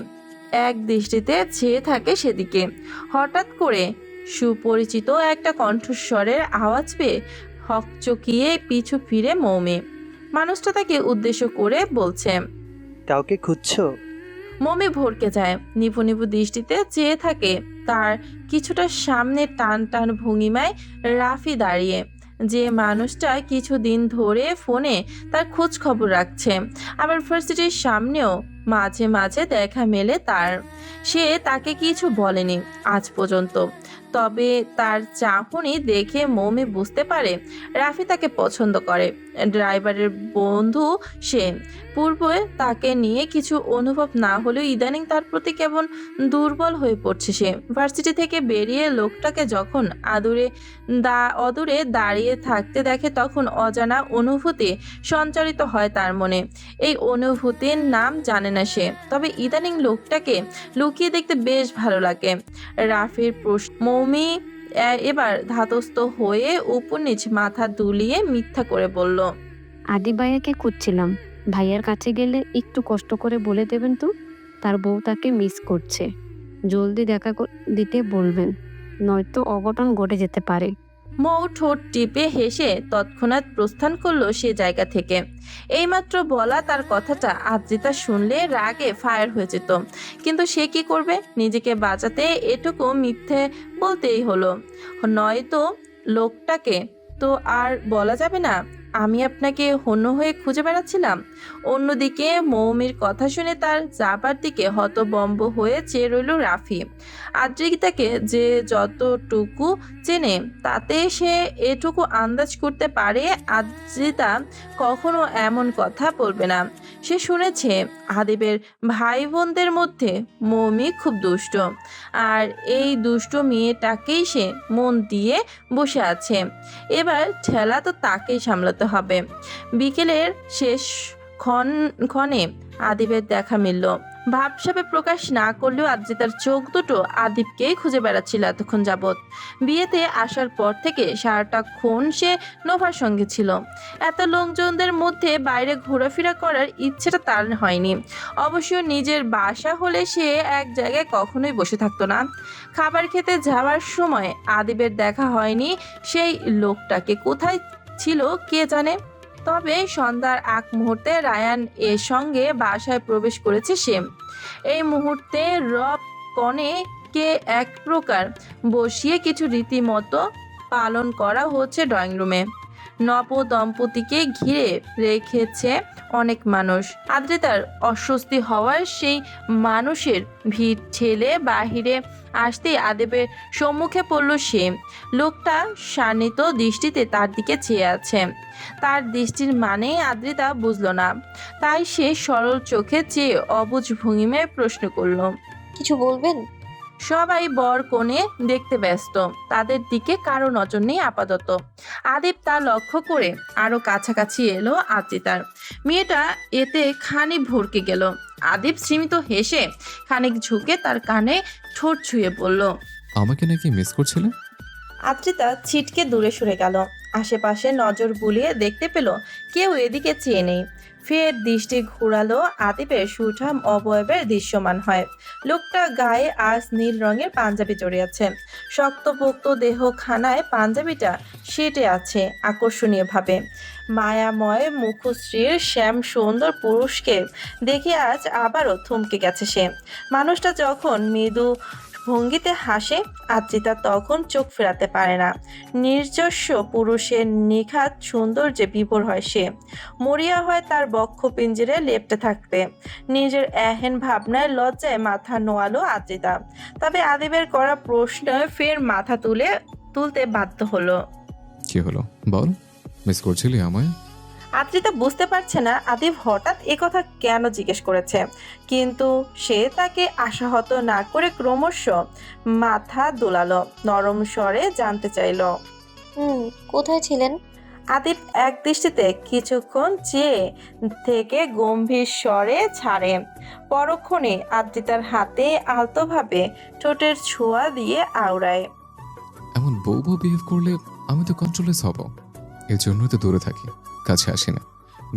এক দৃষ্টিতে চেয়ে থাকে সেদিকে। হঠাৎ করে সুপরিচিত একটা কণ্ঠস্বরের আওয়াজ পেয়ে হকচকিয়ে পিছু ফিরে মৌমি। মানুষটা তাকে উদ্দেশ্য করে বলছে। কাউকে খুঁজছো? মৌমি ভরকে যায়, নিভু নিভু দৃষ্টিতে চেয়ে থাকে। তার কিছুটা সামনে টান টান ভঙ্গিমায় রাফি দাঁড়িয়ে, যে মানুষটা কিছুদিন ধরে ফোনে তার খোঁজ খবর রাখছে। আবার ভার্সিটির সামনেও মাঝে মাঝে দেখা মেলে তার। সে তাকে কিছু বলেনি আজ পর্যন্ত, তবে তার চাহনি দেখে মৌমি বুঝতে পারে রাফি তাকে পছন্দ করে। ড্রাইভারের বন্ধু সে। পূর্বে তাকে নিয়ে কিছু অনুভব না হলেও ইদানিং তার প্রতি কেমন দুর্বল হয়ে পড়ছে সে। ভার্সিটি থেকে বেরিয়ে লোকটাকে যখন অদূরে দাঁড়িয়ে থাকতে দেখে, তখন অজানা অনুভূতি সঞ্চারিত হয় তার মনে। এই অনুভূতির নাম জানে না সে, তবে ইদানিং লোকটাকে লুকিয়ে দেখতে বেশ ভালো লাগে। রাফির প্রশ্ন মৌমি এবার ধাতস্থ হয়ে উপর নিচ মাথা দুলিয়ে মিথ্যা করে বলল। আদিব ভাইয়াকে খুঁজছিলাম। ভাইয়ার কাছে গেলে একটু কষ্ট করে বলে দেবেন তো, তার বউ তাকে মিস করছে। জলদি দেখা দিতে বলবেন, নয়তো অঘটন ঘটে যেতে পারে। মৌ ঠোঁট টিপে হেসে তৎক্ষণাৎ প্রস্থান করলো সে জায়গা থেকে। এইমাত্র বলা তার কথাটা আদ্রিতা শুনলে রাগে ফায়ার হয়ে যেত, কিন্তু সে কি করবে? নিজেকে বাঁচাতে এটুকু মিথ্যে বলতেই হলো। নয়তো লোকটাকে তো আর বলা যাবে না আমি আপনাকে হন্য হয়ে খুঁজে বেড়াচ্ছিলাম। অন্যদিকে মৌমির কথা শুনে তার যাবার দিকে হতবম্ব হয়ে চেয়ে রইল রাফি। আদ্রিতাকে যে যতটুকু চেনে তাতে সে এটুকু আন্দাজ করতে পারে আদ্রিতা কখনো এমন কথা বলবে না। সে শুনেছে আদিবের ভাই বোনদের মধ্যে মৌমি খুব দুষ্ট, আর এই দুষ্ট মেয়েটাকেই সে মন দিয়ে বসে আছে। এবার ঠেলা তো তাকেই সামলাতে হবে। বিকেলের শেষ ক্ষণে আদিবের দেখা মিলল। ভাবসাবে প্রকাশ না করলেও আদ্রিতার চোখ দুটো আদিবকেই খুঁজে বেড়াচ্ছিল এতক্ষণ যাবৎ। বিয়েতে আসার পর থেকে সারাটাক্ষণ সে নোভার সঙ্গে ছিল। এত লোকজনদের মধ্যে বাইরে ঘোরাফেরা করার ইচ্ছেটা তার হয়নি। অবশ্য নিজের বাসা হলে সে এক জায়গায় কখনোই বসে থাকতো না। খাবার খেতে যাওয়ার সময় আদিবের দেখা হয়নি। সেই লোকটাকে কোথায় ছিল কে জানে। তবে সন্ধ্যার আগ মুহূর্তে রায়ান এর সঙ্গে বাসায় প্রবেশ করেছে সে। এই মুহূর্তে রব কনেকে এক প্রকার বসিয়ে কিছু রীতিমতো পালন করা হচ্ছে ড্রয়িং রুমে। নব দম্পতিকে ঘিরে রেখেছে অনেক মানুষ। আদ্রিতার অস্বস্তি হওয়ার সেই মানুষের ভিড় ঠেলে বাহিরে আসতেই আদিবের সম্মুখে পড়ল সে। লোকটা শানিত দৃষ্টিতে তার দিকে চেয়ে আছে। তার দৃষ্টির মানে আদ্রিতা বুঝল না, তাই সে সরল চোখে চেয়ে অবুঝ ভঙ্গিমায় প্রশ্ন করল, কিছু বলবেন? সবাই বর কনে দেখতে ব্যস্ত, তাদের দিকে কারো নজর নেই আপাতত। আদিব তা লক্ষ্য করে আরো কাছাকাছি এলো আদ্রিতার। মেয়েটা এতে খানিক ভরকে গেল। আদিব সীমিত হেসে খানিক ঝুঁকে তার কানে ঠোঁট ছুঁয়ে বলল, আমাকে নাকি মিস করছিলে? আদ্রিতা ছিটকে দূরে সরে গেল। আশেপাশে নজর বুলিয়ে দেখতে পেল কেউ এদিকে চেয়ে নেই। ফের দৃষ্টি ঘোরালো আদিবের সুঠাম অবয়বের দৃশ্যমান হয়। লোকটা গায়ে আজ নীল রঙের পাঞ্জাবি জড়িয়েছে। শক্তপোক্ত দেহ খানায় পাঞ্জাবিটা সেটে আছে আকর্ষণীয় ভাবে। মায়াময় মুখশ্রীর শ্যাম সুন্দর পুরুষকে দেখে আজ আবারও থমকে গেছে সে। মানুষটা যখন মৃদু ভঙ্গিতে হাসে, আদ্রিতা তখন চোখ ফেরাতে পারে না। নিজস্ব পুরুষের নিখাত সৌন্দর্যে বিভোর হয় সে। মরিয়া হয় তার বক্ষ পিঞ্জরে লেপ্টে থাকতে। নিজের এহেন ভাবনায় লজ্জায় মাথা নোয়ালো আদ্রিতা। তবে আদিবের করা প্রশ্ন ফের মাথা তুলতে বাধ্য হলো। কি হলো বল, মিস করছিলি আমায়? আদ্রিতা বুঝতে পারছে না আদিব হঠাৎ একথা কেন জিজ্ঞেস করেছে, কিন্তু সে তাকে আশাহত না করে ক্রমশ মাথা দোলালো, নরম স্বরে জানতে চাইল, কোথায় ছিলেন? আদিব এক দৃষ্টিতে কিছুক্ষণ চেয়ে থেকে গম্ভীর স্বরে ছাড়ে। পরক্ষণে আদ্রিতার হাতে আলতোভাবে ঠোঁটের ছোঁয়া দিয়ে আওড়ায়। এমন বউ বউ বিহেভ করলে আমি তো কন্ট্রোলেস হব। এর জন্যই তো দূরে থাকি, কাছে আসি না।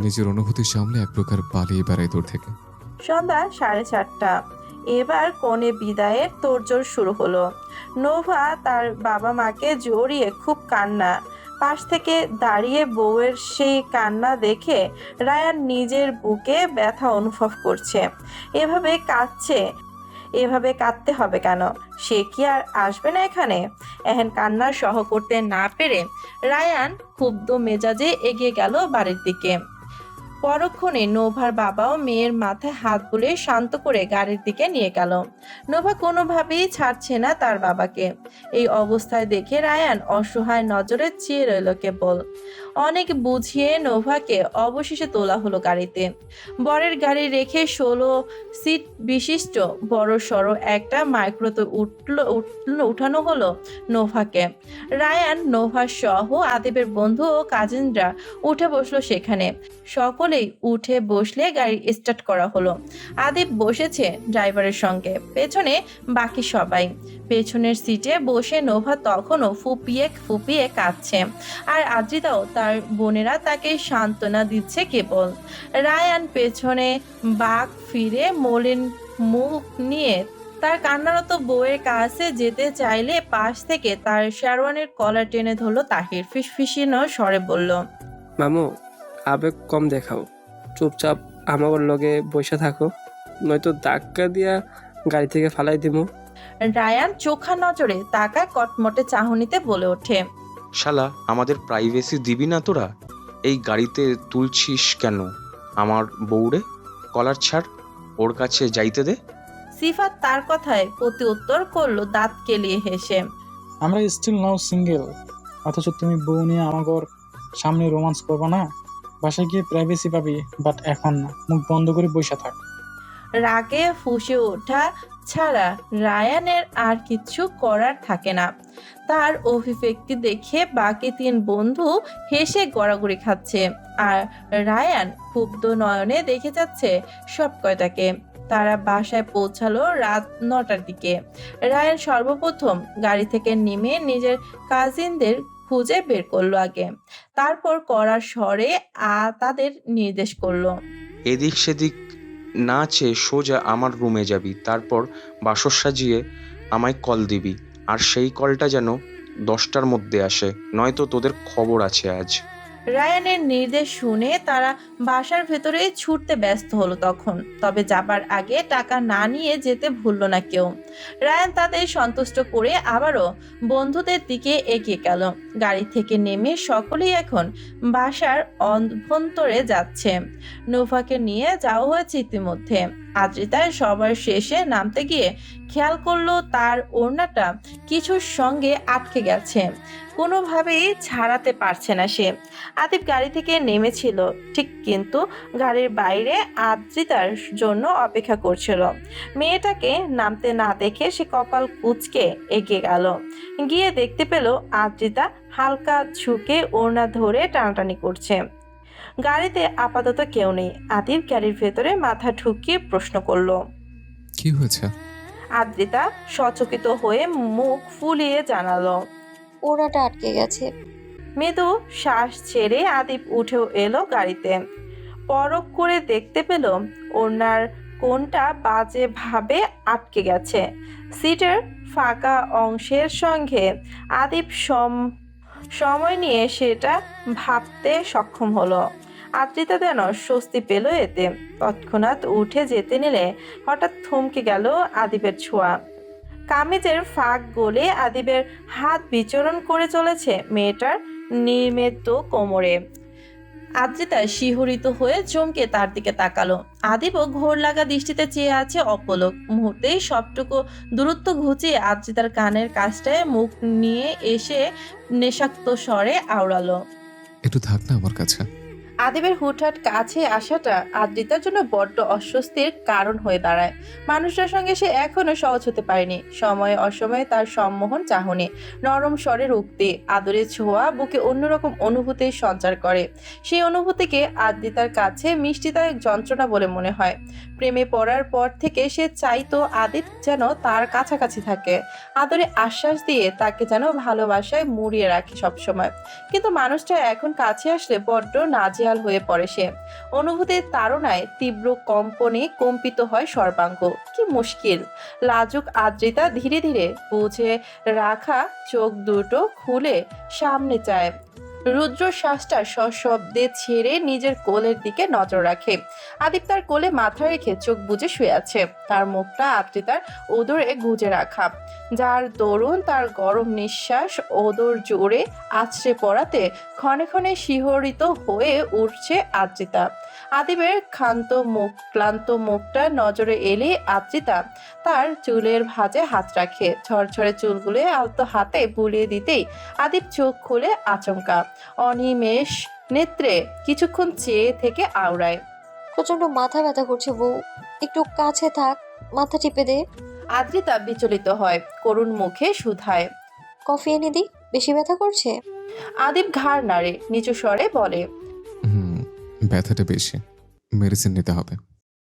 নিজের অনুভূতির সামনে এক প্রকার পালিয়ে বেড়াই দূর থেকে। সন্ধ্যা 4:30। এবার কনে বিদায়ের তোড়জোড় শুরু হলো। নোভা তার বাবা মাকে জড়িয়ে খুব কান্না। পাশ থেকে দাঁড়িয়ে বউয়ের সেই কান্না দেখে রায়ান নিজের বুকে ব্যথা অনুভব করছে। এভাবে কাঁদতে হবে কেন? সে কি আর আসবে না এখানে? এহেন কান্না সহ করতে না পেরে রায়ান ক্ষুব্ধ মেজাজে এগিয়ে গেল বাড়ির দিকে। পরক্ষণে নোভার বাবাও মেয়ের মাথায় হাত বুলিয়ে শান্ত করে গাড়ির দিকে নিয়ে গেল। নোভা কোনোভাবেই ছাড়ছে না তার বাবাকে। এই অবস্থায় দেখে রায়ান অসহায় নজরে চেয়ে রইল কেবল। অনেক বুঝিয়ে নোভাকে অবশেষে তোলা হলো গাড়িতে। বরের গাড়ি রেখে 16 সিট বিশিষ্ট বড় সড়ো একটা মাইক্রোতে উঠানো হলো নোভাকে। রায়ান, নোভা সহ আদিবের বন্ধু ও কাজিনরা উঠে বসলো সেখানে। সকলেই উঠে বসলে গাড়ি স্টার্ট করা হলো। আদিব বসেছে ড্রাইভারের সঙ্গে, পেছনে বাকি সবাই। পেছনের সিটে বসে নোভা তখনও ফুপিয়ে ফুপিয়ে কাঁদছে, আর আদ্রিতাও তার বোনেরা তাকে সান্ত্বনা দিচ্ছে কেবল। রায়ান পেছনে বাঁক ফিরে মলিন মুখ নিয়ে তার কান্নারত বউয়ের কাছে যেতে চাইলে পাশ থেকে তার শেরওয়ানের কলার টেনে ধরলো তাহির। ফিসফিসানো স্বরে বলল, মামু, আবেগ কম দেখাও, চুপচাপ আমার লগে বসে থাকো, নয়তো ধাক্কা দিয়া গাড়ি থেকে ফালাই দিমু। রায়ান চোখা নজরে তাকা কটমটে চাহনিতে বলে ওঠে, শালা, আমাদের প্রাইভেসি দিবি না তোরা? এই গাড়িতে তুলছিস কেন আমার বউরে? কলার ছাড়, ওর কাছে যাইতে দে। সিফাত তার কথায় প্রতি উত্তর করলো দাঁত কেলিয়ে হেসে, আমরা স্টিল নাও সিঙ্গেল, অথচ তুমি বউ নিয়ে আমাগর সামনে রোমান্স করবা না? বাসায় গিয়ে প্রাইভেসি পাবি, বাট এখন না, মুখ বন্ধ করে বসে থাক। রাগে ফুঁসে ওঠা ছাড়া রায়ানের আর কিছু করার থাকে না। তার অভিব্যক্তি দেখে বাকি 3 বন্ধু হেসে গড়াগড়ি খাচ্ছে, আর রায়ান ক্ষুব্ধ নয়নে দেখে যাচ্ছে সব কয়টাকে। তারা বাসায় পৌঁছালো রাত 9টার দিকে। রায়ান সর্বপ্রথম গাড়ি থেকে নেমে নিজের কাজিনদের খুঁজে বের করলো আগে, তারপর কড়া স্বরে তাদের নির্দেশ করলো, এদিক সেদিক না চেয়ে সোজা আমার রুমে যাবি, তারপর বাসর সাজিয়ে আমায় কল দিবি, আর সেই কলটা যেন 10টার মধ্যে আসে, নয়তো তোদের খবর আছে আজ। রায়ানের নির্দেশ শুনে তারা বাসার ভেতরে ছুটতে ব্যস্ত হলো তখন। তবে যাবার আগে টাকা না নিয়ে যেতে ভুললো না কেউ। রায়ান তাদের সন্তুষ্ট করে আবারও বন্ধুদের দিকে এগিয়ে গেল। গাড়ি থেকে নেমে সকলেই এখন বাসার অভ্যন্তরে যাচ্ছে। নোভাকে নিয়ে যাওয়া হয়েছে ইতিমধ্যে। আদ্রিতার সবার শেষে নামতে গিয়ে খেয়াল করলো তার ওড়নাটা কিছুর সঙ্গে আটকে গেছে, কোনোভাবেই ছাড়াতে পারছে না সে। আদিব গাড়ি থেকে নেমেছিল ঠিক, কিন্তু গাড়ির বাইরে আদ্রিতার জন্য অপেক্ষা করছিল। মেয়েটাকে নামতে না দেখে সে কপাল কুঁচকে এগিয়ে গেল। গিয়ে দেখতে পেল আদ্রিতা হালকা ঝুঁকে ওড়না ধরে টানাটানি করছে। গাড়িতে আপাতত কেউ নেই। আদিব গাড়ির ভেতরে মাথা ঢুকিয়ে প্রশ্ন করলো, কি হয়েছে? আদ্রিতা সচকিত হয়ে মুখ ফুলিয়ে জানালো, ওড়নাটা আটকে গেছে। মৃদু শ্বাস ছেড়ে আদিব উঠেও এলো গাড়িতে। পরখ করে দেখতে পেল ওনার কোনটা বাজে ভাবে আটকে গেছে। সিটের ফাঁকা অংশের সঙ্গে আদিব সময় নিয়ে সেটা ভাবতে সক্ষম হলো। আদ্রিতা যেন স্বস্তি পেল এতে। তৎক্ষণাৎ উঠে যেতে নিলে হঠাৎ থমকে গেল আদিবের ছোঁয়া। কামিজের ফাঁক গলে আদিবের হাত বিচরণ করে চলেছে মেয়েটার নির্মেদ কোমরে। আদ্রিতা শিহরিত হয়ে চমকে তার দিকে তাকালো। আদিবও ঘোর লাগা দৃষ্টিতে চেয়ে আছে অপলক। মুহূর্তেই সবটুকু দূরত্ব ঘুচিয়ে আদ্রিতার কানের কাছটায় মুখ নিয়ে এসে নেশাক্ত স্বরে আওড়ালো, একটু থাক না আমার কাছে। আদিবের হুটহাট কাছে আসাটা আদ্রিতার জন্য বড্ড অস্বস্তির কারণ হয়ে দাঁড়ায়। মানুষটার সঙ্গে সে এখনো সহজ হতে পারেনি। সময়ে অসময়ে তার সম্মোহন চাহনি, নরম স্বরের উক্তি, আদরের ছোঁয়া বুকে অন্যরকম অনুভূতির সঞ্চার করে। সেই অনুভূতিকে আদ্রিতার কাছে মিষ্টিদায়ক যন্ত্রণা বলে মনে হয়। প্রেমে পড়ার পর থেকে সে চাইতো আদিত যেন তার কাছাকাছি থাকে, আদরে আশ্বাস দিয়ে তাকে যেন ভালোবাসায় মুড়িয়ে রাখে সবসময়। কিন্তু মানুষটা এখন কাছে আসলে বড্ড নাজেহাল হয়ে পড়ে সে। অনুভূতির তাড়নায় তীব্র কম্পনে কম্পিত হয় সর্বাঙ্গ। কি মুশকিল! লাজুক আদ্রিতা ধীরে ধীরে বুঝে রাখা চোখ দুটো খুলে সামনে চায়। রুদ্রশ্বাসটা সশব্দে ছেড়ে নিজের কোলের দিকে নজর রাখে। আদিব তার কোলে মাথা রেখে চোখ বুজে শুয়ে আছে, তার মুখটা আদ্রিতার ওদরে গুজে রাখা, যার দরুন তার গরম নিঃশ্বাস ওদর জোরে আছড়ে পড়াতে ক্ষণে ক্ষণে শিহরিত হয়ে উঠছে আদ্রিতা। আদিবের ক্লান্ত মুখটা নজরে এলে আদ্রিতা তার চুলের ভাঁজে হাত রাখে। ঝরঝরে চুলগুলো আলতো হাতে বুলিয়ে দিতেই আদিব চোখ খুলে আচমকা অনিমেষ নেত্রে কিছুক্ষণ চেয়ে থেকে আওড়ায়। প্রচন্ড মাথা ব্যথা করছে বউ, একটু কাছে থাক, মাথা টিপে দে। আদ্রিতা বিচলিত হয়, করুণ মুখে শুধায়, কফি এনে দি, বেশি ব্যথা করছে? আদিব ঘাড় নাড়ে, নিচু স্বরে বলে, ব্যথাটা বেশি, মেডিসিন নিতে হবে।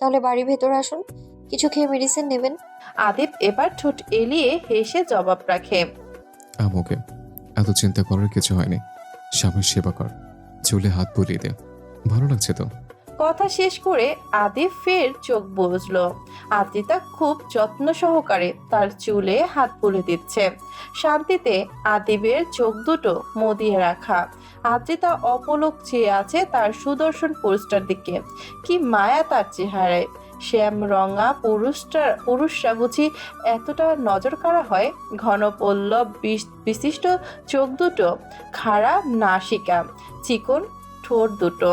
তাহলে বাড়ির ভেতরে আসুন, কিছু খেয়ে মেডিসিন নেবেন। আদিব এবার ঠোঁট এলিয়ে হেসে জবাব রাখে, ওকে, এত চিন্তা করার কিছু হয়নি। স্বামীর সেবা কর, চুলে হাত বুলিয়ে দে, ভালো লাগছে তো? কথা শেষ করে আদিব ফের চোখ বুজলো। আদ্রিতা খুব যত্ন সহকারে তার চুলে হাত বুলে দিচ্ছে। শান্তিতে আদিবের চোখ দুটো মদিয়ে রাখা। আদ্রিতা অপলক চেয়ে আছে তার সুদর্শন পুরুষটার দিকে। কি মায়া তার চেহারায়! শ্যাম রঙা পুরুষরা বুঝি এতটা নজর কাড়া হয়? ঘন পল্লব বিশিষ্ট চোখ দুটো, খাড়া নাসিকা, চিকন ঠোঁট দুটো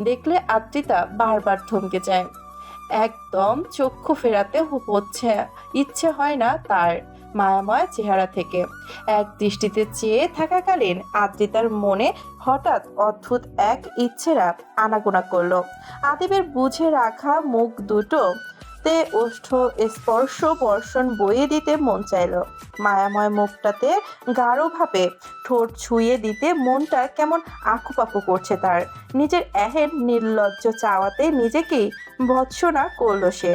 দেখলে আদ্রিতা বারবার থমকে যায়। একদম চক্ষু ফেরাতে হচ্ছে ইচ্ছে হয় না তার মায়াময় চেহারা থেকে। এক দৃষ্টিতে চেয়ে থাকাকালীন আদ্রিতার মনে হঠাৎ অদ্ভুত এক ইচ্ছেরা আনাগোনা করলো। আদিবের বুঝে রাখা মুখ দুটো তে ওষ্ঠ স্পর্শ বর্ষণ বইয়ে দিতে মন চাইল। মায়াময় মুখটাতে গাঢ়ভাবে ঠোঁট ছুঁয়ে দিতে মনটা কেমন আকুপাকু করছে তার। নিজের এহেন নির্লজ্জ চাওয়াতে নিজেকেই ভৎসনা করলো সে।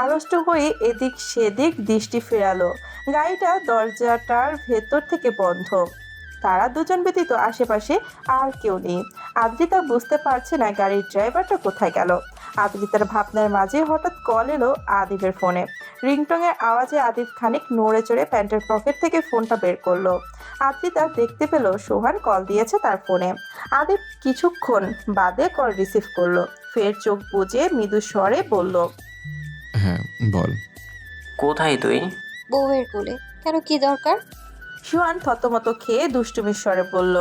আড়ষ্ট হয়ে এদিক সেদিক দৃষ্টি ফেরালো। গাড়িটা দরজাটার ভেতর থেকে বন্ধ। তারা দুজন ব্যতীত আশেপাশে আর কেউ নেই। আদ্রিতা বুঝতে পারছে না গাড়ির ড্রাইভারটা কোথায় গেল। আদ্রিতার ভাবনার মাঝে হঠাৎ কল এলো আদিবের ফোনে। রিংটংয়ের আওয়াজে আদিব খানিক নড়ে চড়ে প্যান্টের পকেট থেকে ফোনটা বের করলো। আদ্রিতা দেখতে পেল সোহান কল দিয়েছে তার ফোনে। আদিব কিছুক্ষণ বাদে কল রিসিভ করলো, ফের চোখ বুজে মৃদু স্বরে বলল, হ্যাঁ বল। কোথায় তুই? বউয়ের কোলে। কেন, কি দরকার? সোহান থতমত খেয়ে দুষ্টুমির স্বরে বলল,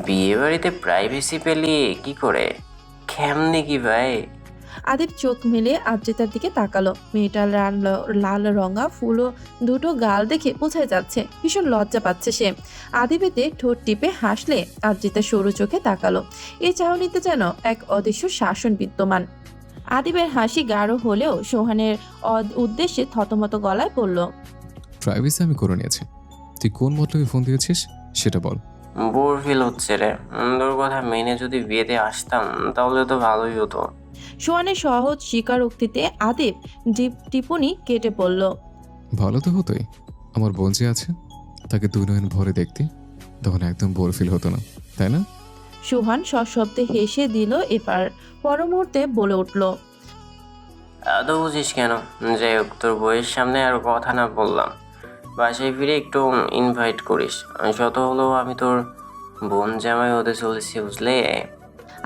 বিয়ে বাড়িতে প্রাইভেসি পেলি কি করে, কেমনে কি ভাই? আদিব চোখ মেলে আদ্রিতার দিকে তাকালো। মেয়েটার লাল রঙা ফুলো দুটো গাল দেখে বোঝাই যাচ্ছে ভীষণ লজ্জা পাচ্ছে সে। আদিবেতে ঠোঁট টিপে হাসলে আদ্রিতা সরু চোখে তাকালো। এই চাহনিতে যেন এক অদৃশ্য শাসন বিদ্যমান। আদিবের হাসি গাঢ় হলেও সোহানের উদ্দেশ্যে থতমত গলায় বলল, প্রাইভেসি আমি করে নিয়েছি, তুই কোন মতলবে ফোন দিয়েছিস সেটা বল। বোর ফিল হচ্ছে রে, তোর কথা মেনে যদি বিয়েতে আসতাম তাহলে তো ভালোই হতো। সোহানের সহজ স্বীকারোক্তিতে আদিব টিপুনি কেটে পড়ল। ভালো তো হতোই, আমার বোন যে আছে তাকে দুই নয়ন ভরে দেখতে, তখন একদম বোর ফিল হতো না, তাই না? সোহান সশব্দে হেসে দিল। এবার পর মুহূর্তে বলে উঠল, এত বুঝিস কেন? যাই হোক, তোর বইয়ের সামনে আর কথা না বললাম, বাসায় ফিরে একটু ইনভাইট করিস। শত হলেও আমি তোর বোন জামাই হতে চলেছি, বুঝলে?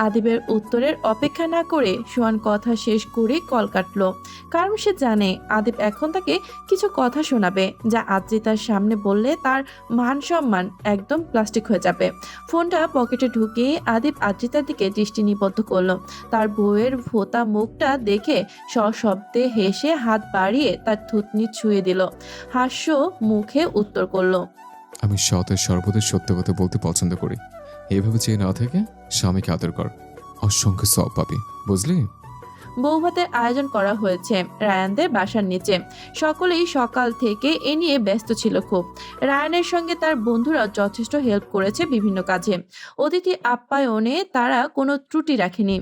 আদিবের উত্তরের অপেক্ষা না করে সোহান কথা শেষ করে কল কাটলো। কারণ সে জানে আদিব এখন তাকে কিছু কথা শোনাবে যা আদ্রিতার সামনে বললে তার মান সম্মান একদম প্লাস্টিক হয়ে যাবে। ফোনটা পকেটে ঢুকিয়ে আদিব আদ্রিতার দিকে দৃষ্টি নিবদ্ধ করলো। তার বউয়ের ভোতা মুখটা দেখে সশব্দে হেসে হাত বাড়িয়ে তার থুতনি ছুঁয়ে দিল। হাস্য মুখে উত্তর করলো, আমি সতের সর্বদা সত্য কথা বলতে পছন্দ করি। এভাবে চেয়ে না থেকে স্বামীকে আদর কর, অসংখ্য সব পাবি, বুঝলি? বৌভাতের আয়োজন করা হয়েছে রায়ানদের বাসার নিচে। সকলেই সকাল থেকে এ নিয়ে ব্যস্ত ছিল খুব। রায়ানের সঙ্গে তার বন্ধুরা যথেষ্ট হেল্প করেছে বিভিন্ন কাজে। অতিথি আপ্যায়নে তারা কোনো ত্রুটি রাখেনি।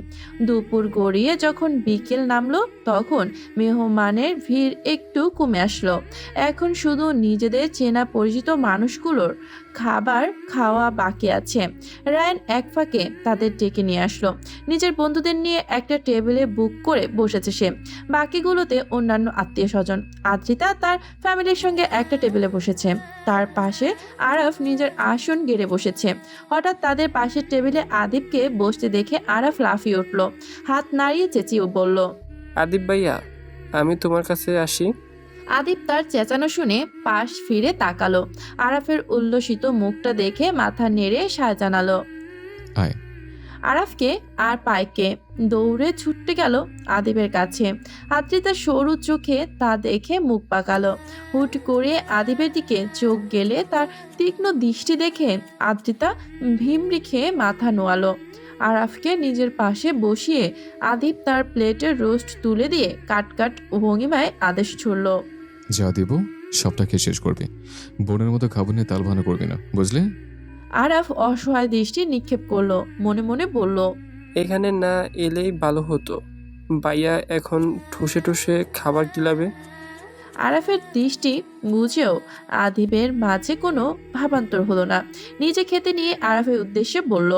দুপুর গড়িয়ে যখন বিকেল নামলো তখন মেহমানের ভিড় একটু কমে আসলো। এখন শুধু নিজেদের চেনা পরিচিত মানুষগুলোর খাবার খাওয়া বাকি আছে। রায়ান এক ফাঁকে তাদের ডেকে নিয়ে আসলো। নিজের বন্ধুদের নিয়ে একটা টেবিলে বুক করে বসেছে সে। বাকিগুলোতে অন্যান্য আত্মীয় স্বজন। আদ্রিতা তার ফ্যামিলির সঙ্গে একটা টেবিলে বসেছে। তার পাশে আরাফ নিজের আসন গেড়ে বসেছে। হঠাৎ তাদের পাশের টেবিলে আদিবকে বসতে দেখে আরাফ লাফিয়ে উঠল, হাত নাড়িয়ে চেঁচিয়ে বলল, আদিব ভাইয়া, আমি তোমার কাছে আসি। আদিব তার চেঁচানো শুনে পাশ ফিরে তাকালো। আরাফের উল্লসিত মুখটা দেখে মাথা নেড়ে সায় জানালো। আয়। আরাফকে আর পায়কে দৌড়ে ছুটতে গেল আদিবের কাছে। আদ্রিতা সরু চোখে তা দেখে মুখ পাকালো। হুট করে আদিবের দিকে চোখ গেলে তার তীক্ষ্ণ দৃষ্টি দেখে আদ্রিতা ভিমড়ি খেয়ে মাথা নোয়ালো। আরাফকে নিজের পাশে বসিয়ে আদিব তার প্লেটের রোস্ট তুলে দিয়ে কাট ভঙ্গিমায় আদেশ ছুড়ল, যা দিব সবটা খেয়ে শেষ করবি। বোনের মতো খাবার নিয়ে তালবানা করবি না, বুঝলি? আরাফ অসহায় দৃষ্টি নিক্ষেপ করলো, মনে মনে বলল, এখানে না এলেই ভালো হতো। ভাইয়া এখন ঠুসে ঠুসে খাবার গিলাবে। আরাফের দৃষ্টি বুঝেও আদিবের মাঝে কোনো ভাবান্তর হলো না। নিজে খেতে নিয়ে আরাফের উদ্দেশ্যে বলল,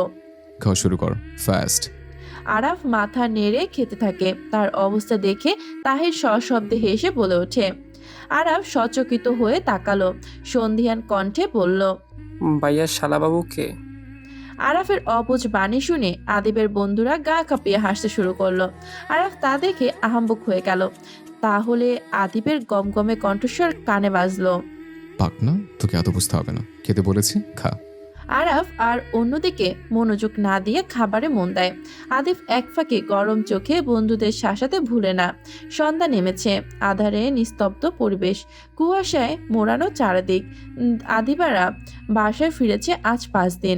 খাওয়া শুরু কর, ফাস্ট। আরাফ মাথা নেড়ে খেতে থাকে। তার অবস্থা দেখে তাহির সশব্দে হেসে বলে ওঠে। আরাফ সচকিত হয়ে তাকালো, সন্ধিয়ান কণ্ঠে বলল, ভাইয়া শালাবাবুকে। আরাফের অবুঝ বাণী শুনে আদিবের বন্ধুরা গা কাঁপিয়ে হাসতে শুরু করলো। আরাফ তা দেখে আহাম্বক হয়ে গেল। তাহলে আদিবের গমগমে কণ্ঠস্বর কানে বাজলো, পাক না, তোকে এত বুঝতে হবে না, খেতে বলেছি, খা। আরাফ আর অন্যদিকে মনোযোগ না দিয়ে খাবারে মন দেয়। আদিব এক ফাঁকে গরম চোখে বন্ধুদের শাসাতে ভুলে না। সন্ধ্যা নেমেছে, আধারে নিস্তব্ধ পরিবেশ, কুয়াশায় মোড়ানো চারিদিক। আদিবারা বাসায় ফিরেছে আজ 5 দিন।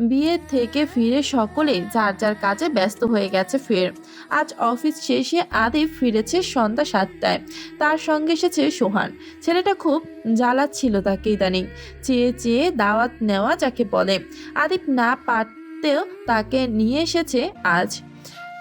বিয়ে থেকে ফিরে সকলেই যার যার কাজে ব্যস্ত হয়ে গেছে ফের। আজ অফিস শেষে আদিব ফিরেছে সন্ধ্যা 7টায়। তার সঙ্গে এসেছে সোহান। ছেলেটা খুব জ্বালাচ্ছিল তাকে ইদানিং। চেয়ে চেয়ে দাওয়াত নেওয়া যাকে বলে। আদিব না পারতেও তাকে নিয়ে এসেছে আজ।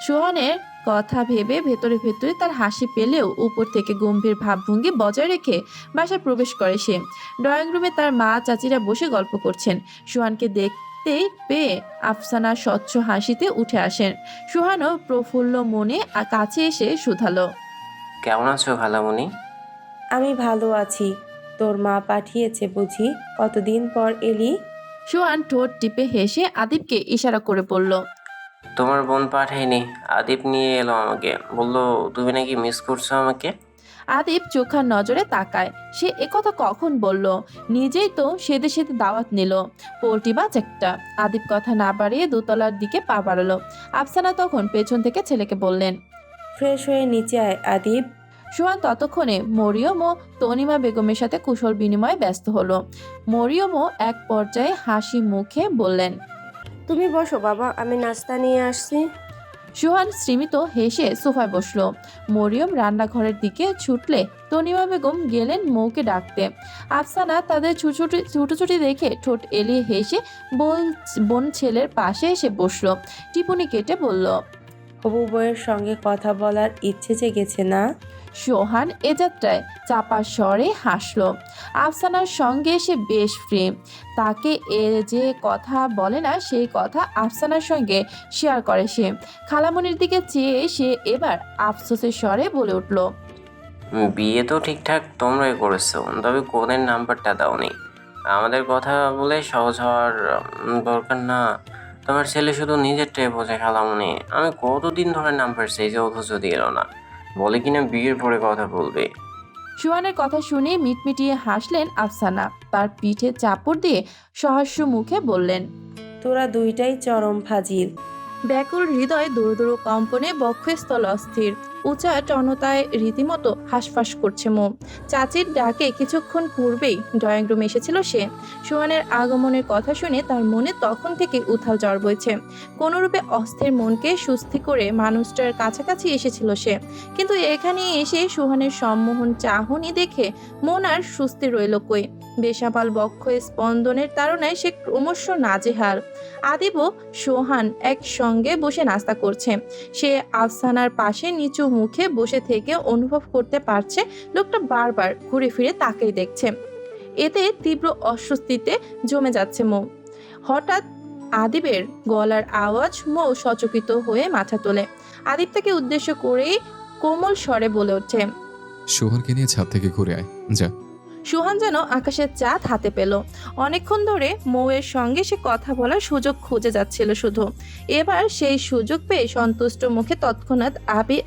সোহানের কথা ভেবে ভেতরে ভেতরে তার হাসি পেলেও উপর থেকে গম্ভীর ভাবভঙ্গি বজায় রেখে বাসায় প্রবেশ করে সে। ড্রয়িং রুমে তার মা চাচিরা বসে গল্প করছেন। সোহানকে দেখতেই পেয়ে আফসানা স্বচ্ছ হাসিতে উঠে আসেন। সোহানও প্রফুল্ল মনে কাছে এসে শুধালো, কেমন আছো খালামণি? আমি ভালো আছি। তোর মা পাঠিয়েছে বুঝি? কতদিন পর এলি? সোহান ঠোঁট টিপে হেসে আদিবকে ইশারা করে বলল, তোমার বোন পাঠায়নি, আদিপ নিয়ে এলো আমাকে। বললো তুমি নাকি মিস করছো আমাকে। আদিব চোখার নজরে তাকায়। সে একথা কখন বলল? নিজেই তো সেদে সেদে দাওয়াত নিল। পোল্টিবাজ একটা। আদিব কথা না বাড়িয়ে দোতলার দিকে পা বাড়ালো। আফসানা তখন পেছন থেকে ছেলেকে বললেন, ফ্রেশ হয়ে নিচে আয় আদিব। সোহান ততক্ষণে মরিয়ম ও তনিমা বেগমের সাথে কুশল বিনিময়ে ব্যস্ত হলো। মরিয়মও এক পর্যায়ে হাসি মুখে বললেন, তুমি বসো বাবা, আমি নাস্তা নিয়ে আসছি। সোহান স্ত্রীমিত হেসে সোফায় বসলো। মরিয়ম রান্নাঘরের দিকে ছুটলে তনিমা বেগম গেলেন মৌকে ডাকতে। আফসানা তাদের ছুটোছুটি দেখে ঠোঁট এলিয়ে হেসে বোন ছেলের পাশে এসে বসলো। টিপুনি কেটে বলল, হবু বউয়ের সঙ্গে কথা বলার ইচ্ছে জেগেছে না? সোহান এ যাত্রায় চাপা স্বরে হাসলো। আফসানার সঙ্গে সে বেশ ফ্রি। তাকে এ যে কথা বলে না সেই কথা আফসানার সঙ্গে শেয়ার করে সে। খালামণির দিকে চেয়ে সে এবার আফসোসের স্বরে বলে উঠল, বিয়ে তো ঠিকঠাক তোমরাই করেছো, তবে কোনের নাম্বারটা দাওনি। আমাদের কথা বলে সহজ হওয়ার দরকার না। তোমার ছেলে শুধু নিজেরটাই বোঝে খালামণি। আমি কতদিন ধরে নাম্বার চাইছি, অথচ দিল না। বলে কিনা বিয়ের পরে কথা বলবে। সোহানের কথা শুনে মিটমিটিয়ে হাসলেন আফসানা। তার পিঠে চাপড় দিয়ে সহাস্য মুখে বললেন, তোরা দুইটাই চরম ফাজিল। ব্যাকুল হৃদয় দূর কম্পনে বক্ষস্থল অস্থির, উঁচা টনতায় রীতিমতো হাঁসফাঁস করছে মো। চাচির ডাকে কিছুক্ষণ পূর্বেই ড্রয়িং রুমে এসেছিল সে। সোহানের আগমনের কথা শুনে তার মনে তখন থেকে উথাল জ্বর বইছে। কোনোরূপে অস্থির মনকে সুস্থি করে মানুষটার কাছাকাছি এসেছিল সে, কিন্তু এখানে এসে সোহানের সম্মোহন চাহনি দেখে মন আর সুস্থি রইল কই। বেসামাল বক্ষ স্পন্দনের তাড়নায় সে ক্রমশ নাজেহাল। আদিব ও সোহান একসঙ্গে বসে নাস্তা করছে। সে আফসানার পাশে নিচু মুখে বসে থেকে অনুভব করতে পারছে লোকটা বারবার ঘুরে ফিরে তাকেই দেখছে। এতে তীব্র অস্বস্তিতে জমে যাচ্ছে মৌ। হঠাৎ আদিবের গলার আওয়াজ মৌ সচকিত হয়ে মাথা তোলে। আদিব তাকে উদ্দেশ্য করেই কোমল স্বরে বলে ওঠে, সোহানকে নিয়ে ছাদ থেকে ঘুরে আয় যা। সোহান যেন আকাশের চাঁদ হাতে পেল। অনেকক্ষণ ধরে মৌয়ের সঙ্গে সে কথা বলার সুযোগ খুঁজে যাচ্ছিল শুধু। এবার সেই সুযোগ পেয়ে সন্তুষ্ট মুখে তৎক্ষণাৎ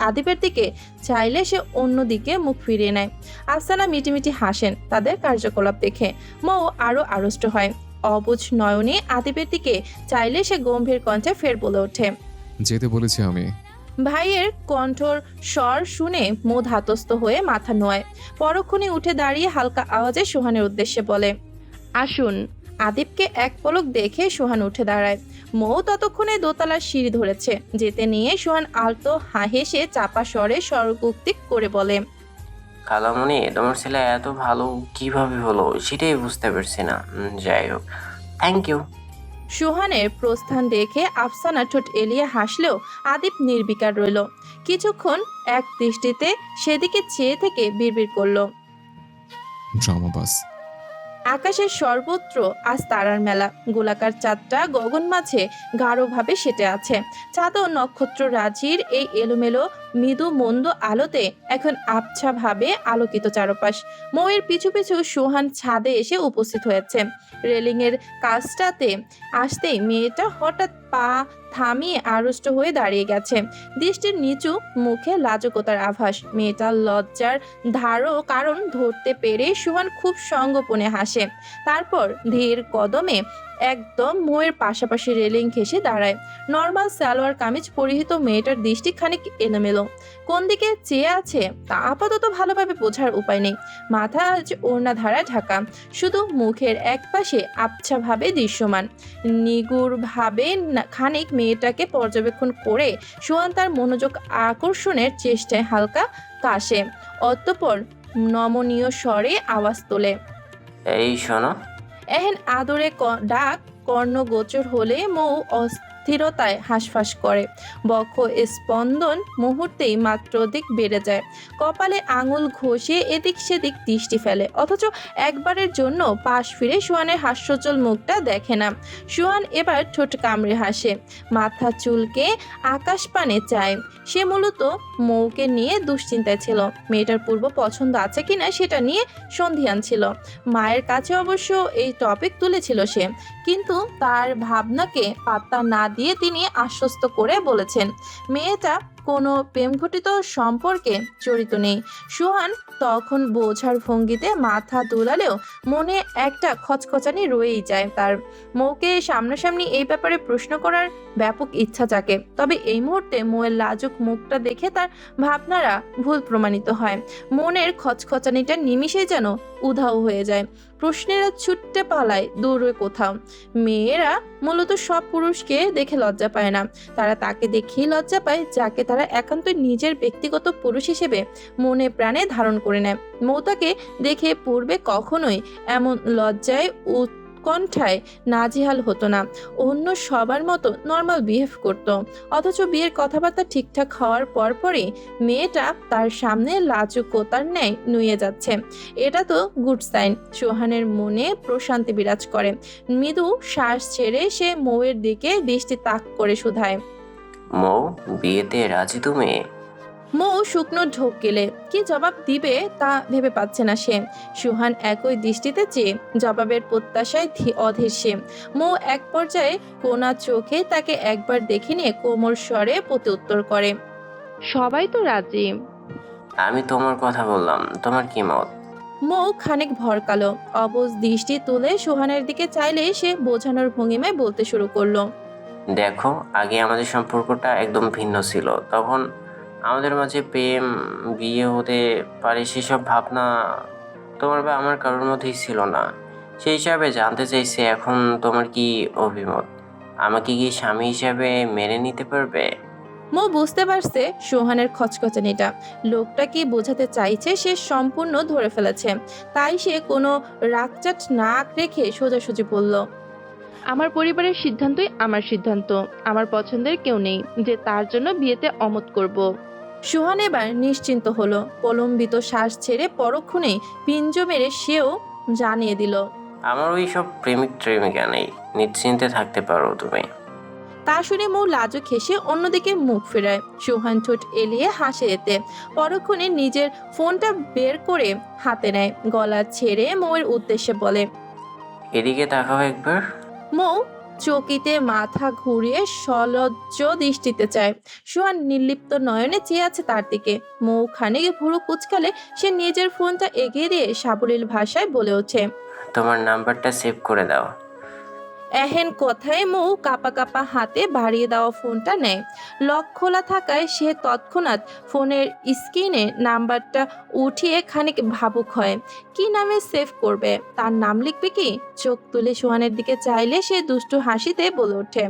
আদিবের দিকে চাইলে সে অন্যদিকে মুখ ফিরিয়ে নেয়। আফসানা মিটিমিটি হাসেন তাদের কার্যকলাপ দেখে। মৌ আরো আড়ষ্ট হয়। অবুঝ নয়নে আদিবের দিকে চাইলে সে গম্ভীর কণ্ঠে ফের বলে ওঠে, যেতে বলেছি আমি। ভাইয়ের কণ্ঠর স্বর শুনে মো ধাতস্থ হয়ে মাথা নোয়ায়। পরক্ষণে উঠে দাঁড়িয়ে হালকা আওয়াজে সোহানের উদ্দেশ্যে বলে, আসুন। আদিবকে এক পলক দেখে সোহান উঠে দাঁড়ায়। মৌ ততক্ষণে দোতলার সিঁড়ি ধরেছে। যেতে নিয়ে সোহান আলতো হেসে চাপা স্বরে স্বর্গোক্তি করে বলে, খালামণি, তোমার ছেলে এত ভালো কিভাবে হলো সেটাই বুঝতে পারছি না। যাই হোক, থ্যাংক ইউ। সোহানের প্রস্থান দেখে আফসানা ঠোঁট এলিয়ে হাসলেও আদিব নির্বিকার রইল। কিছুক্ষণ এক দৃষ্টিতে সেদিকে চেয়ে থেকে বিড়বিড় করলো, ড্রামাবাস। আকাশের সর্বত্র আজ তারার মেলা। গোলাকার চাঁদটা গগন মাঝে গাঢ়ভাবে সেটে আছে। চাঁদ ও নক্ষত্র রাজির এই এলোমেলো মৃদু মন্দ আলোতে এখন আবছাভাবে আলোকিত চারপাশ। মৌয়ের পিছু পিছু সোহান ছাদে এসে উপস্থিত হয়েছে। রেলিংয়ের কাজটাতে আসতেই মেয়েটা হঠাৎ পা থামিয়ে আড়ষ্ট হয়ে দাঁড়িয়ে গেছে। দৃষ্টির নিচু মুখে লাজকতার আভাস। মেয়েটার লজ্জার কারণ ধরতে পেরে সোহান খুব সঙ্গোপনে হাসে। তারপর ধীর কদমে একদম মৌয়ের পাশাপাশি রেলিং ঘেঁষে দাঁড়ায়। নর্মাল সালোয়ার কামিজ পরিহিত মেয়েটার দৃষ্টি খানিক এলোমেলো। কোন দিকে চেয়ে আছে তা আপাতত ভালোভাবে বোঝার উপায় নেই। মাথা আজ ওড়না ধারা ঢাকা, শুধু মুখের এক পাশে আবছাভাবে দৃশ্যমান। নিগুড়ভাবে খানিক মেয়েটাকে পর্যবেক্ষণ করে সোহান তার মনোযোগ আকর্ষণের চেষ্টায় হালকা কাশে। অতঃপর নমনীয় স্বরে আওয়াজ তোলে, এই শোনো। এহেন আদরে ডাক কর্ণগোচর হলে মৌ অস্থিরতায় হাঁসফাঁস করে। বক্ষ স্পন্দন মুহূর্তেই মাত্রাধিক বেড়ে যায়। কপালে আঙুল ঘষে এদিক সেদিক দৃষ্টি ফেলে, অথচ একবারের জন্য পাশ ফিরে সোহানের হাস্যজ্জ্বল মুখটা দেখে না। সোহান এবার ঠোঁট কামড়ে হাসে, মাথা চুলকে আকাশ পানে চায়। সে মূলত মৌকে নিয়ে দুশ্চিন্তায় ছিল। মেয়েটার পূর্ব পছন্দ আছে কিনা সেটা নিয়ে সন্ধিহান ছিল। মায়ের কাছে অবশ্য এই টপিক তুলেছিল সে, কিন্তু তার ভাবনাকে পাত্তা না দিয়ে তিনি আশ্বস্ত করে বলেছেন মেয়েটা কোনো প্রেমঘটিত সম্পর্কে জড়িত নেই। সোহান তখন বোঝার ভঙ্গিতে মাথা দুলালেও মনে একটা খচখচানি রয়েই যায় তার। মৌকে সামনাসামনি এই ব্যাপারে প্রশ্ন করার ব্যাপক ইচ্ছা জাগে, তবে এই মুহূর্তে মৌয়ের লাজুক মুখটা দেখে তার ভাবনারা ভুল প্রমাণিত হয়। মনের খচখচানিটা নিমিষে যেন উধাও হয়ে যায়। প্রশ্নেরা ছুটতে পালায় দূরে কোথাও। মেয়েরা মূলত সব পুরুষকে দেখে লজ্জা পায় না, তারা তাকে দেখেই লজ্জা পায় যাকে তারা একান্ত নিজের ব্যক্তিগত পুরুষ হিসেবে মনে প্রাণে ধারণ করে নেয়। মৌতাকে দেখে পূর্বে কখনোই এমন লজ্জায় উৎকণ্ঠায় নাজেহাল হতো না। অন্য সবার মতো নর্মাল বিহেভ করত, অথচ বিয়ের কথাবার্তা ঠিকঠাক হওয়ার পরপরই মেয়েটা তার সামনে লাজুকতার ন্যায় নুয়ে যাচ্ছে। এটা তো গুড সাইন। সোহানের মনে প্রশান্তি বিরাজ করে। মৃদু শ্বাস ছেড়ে সে মৌয়ের দিকে দৃষ্টি তাক করে শুধায়, মৌ, বিয়েতে রাজি তুমি? মৌ শুকনো ঢোক গেলে কি জবাব দিবে তা ভেবে পাচ্ছে না সে। সোহান একই দৃষ্টিতে চেয়ে জবাবের প্রত্যাশায় অধীর সে। মৌ এক পর্যায়ে কোনা চোখে তাকে একবার দেখে নিয়ে কোমল স্বরে প্রতি উত্তর করে, সবাই তো রাজি। আমি তোমার কথা বললাম, তোমার কি মত? মৌ খানিক ভরকালো। অবুঝ দৃষ্টি তুলে সোহানের দিকে চাইলে সে বোঝানোর ভঙ্গিমায় বলতে শুরু করলো, দেখো, আগে আমাদের সম্পর্কটা একদম ভিন্ন ছিল। তখন আমাদের মাঝে প্রেম, বিয়ে হতে পারে সেসব ভাবনা তোমার বা আমার কারোর মধ্যেই ছিল না। সেই হিসাবে জানতে চাইছে এখন তোমার কি অভিমত? আমাকে কি স্বামী হিসাবে মেনে নিতে পারবে? মৌ বুঝতে পারছে সোহানের খচখচানিটা। লোকটা কি বোঝাতে চাইছে সে সম্পূর্ণ ধরে ফেলেছে। তাই সে কোনো রাগচাট না রেখে সোজাসুজি বলল, আমার পরিবারের সিদ্ধান্তই আমার সিদ্ধান্ত। আমার পছন্দের কেউ নেই যে তার জন্য বিয়েতে অমত করব। সোহান এবার নিশ্চিন্ত হলো। প্রলম্বিত শ্বাস ছেড়ে পরক্ষণেই পিঞ্জ মেরে সেও জানিয়ে দিল। আমার ওই সব প্রেমিক প্রেমিকা নেই, নিশ্চিন্তে থাকতে পারো তুমি। তা শুনে মৌ লাজুক হেসে অন্যদিকে মুখ ফেরায়। সোহান ঠোঁট এলিয়ে হাসে এতে। পরক্ষণে নিজের ফোনটা বের করে হাতে নেয়, গলা ছেড়ে মৌয়ের উদ্দেশ্যে বলে, এদিকে তাকাও একবার। মৌ চকিতে মাথা ঘুরিয়ে সলজ্জ দৃষ্টিতে চায়। সোহান নির্লিপ্ত নয়নে চেয়ে আছে তার দিকে। মৌ খানিক ভুরু কুচকালে সে নিজের ফোনটা এগিয়ে দিয়ে সাবলীল ভাষায় বলে ওঠে, তোমার নাম্বারটা সেভ করে দাও। এহেন কথায় মৌ কাপা কাপা হাতে বাড়িয়ে দেওয়া ফোনটা নেয়। লক খোলা থাকায় সে তৎক্ষণাৎ ফোনের স্ক্রিনে নাম্বারটা উঠিয়ে খানিক ভাবুক হয়। কি নামে সেভ করবে, তার নাম লিখবে কি? চোখ তুলে সোহানের দিকে চাইলে সে দুষ্টু হাসিতে বলে ওঠে,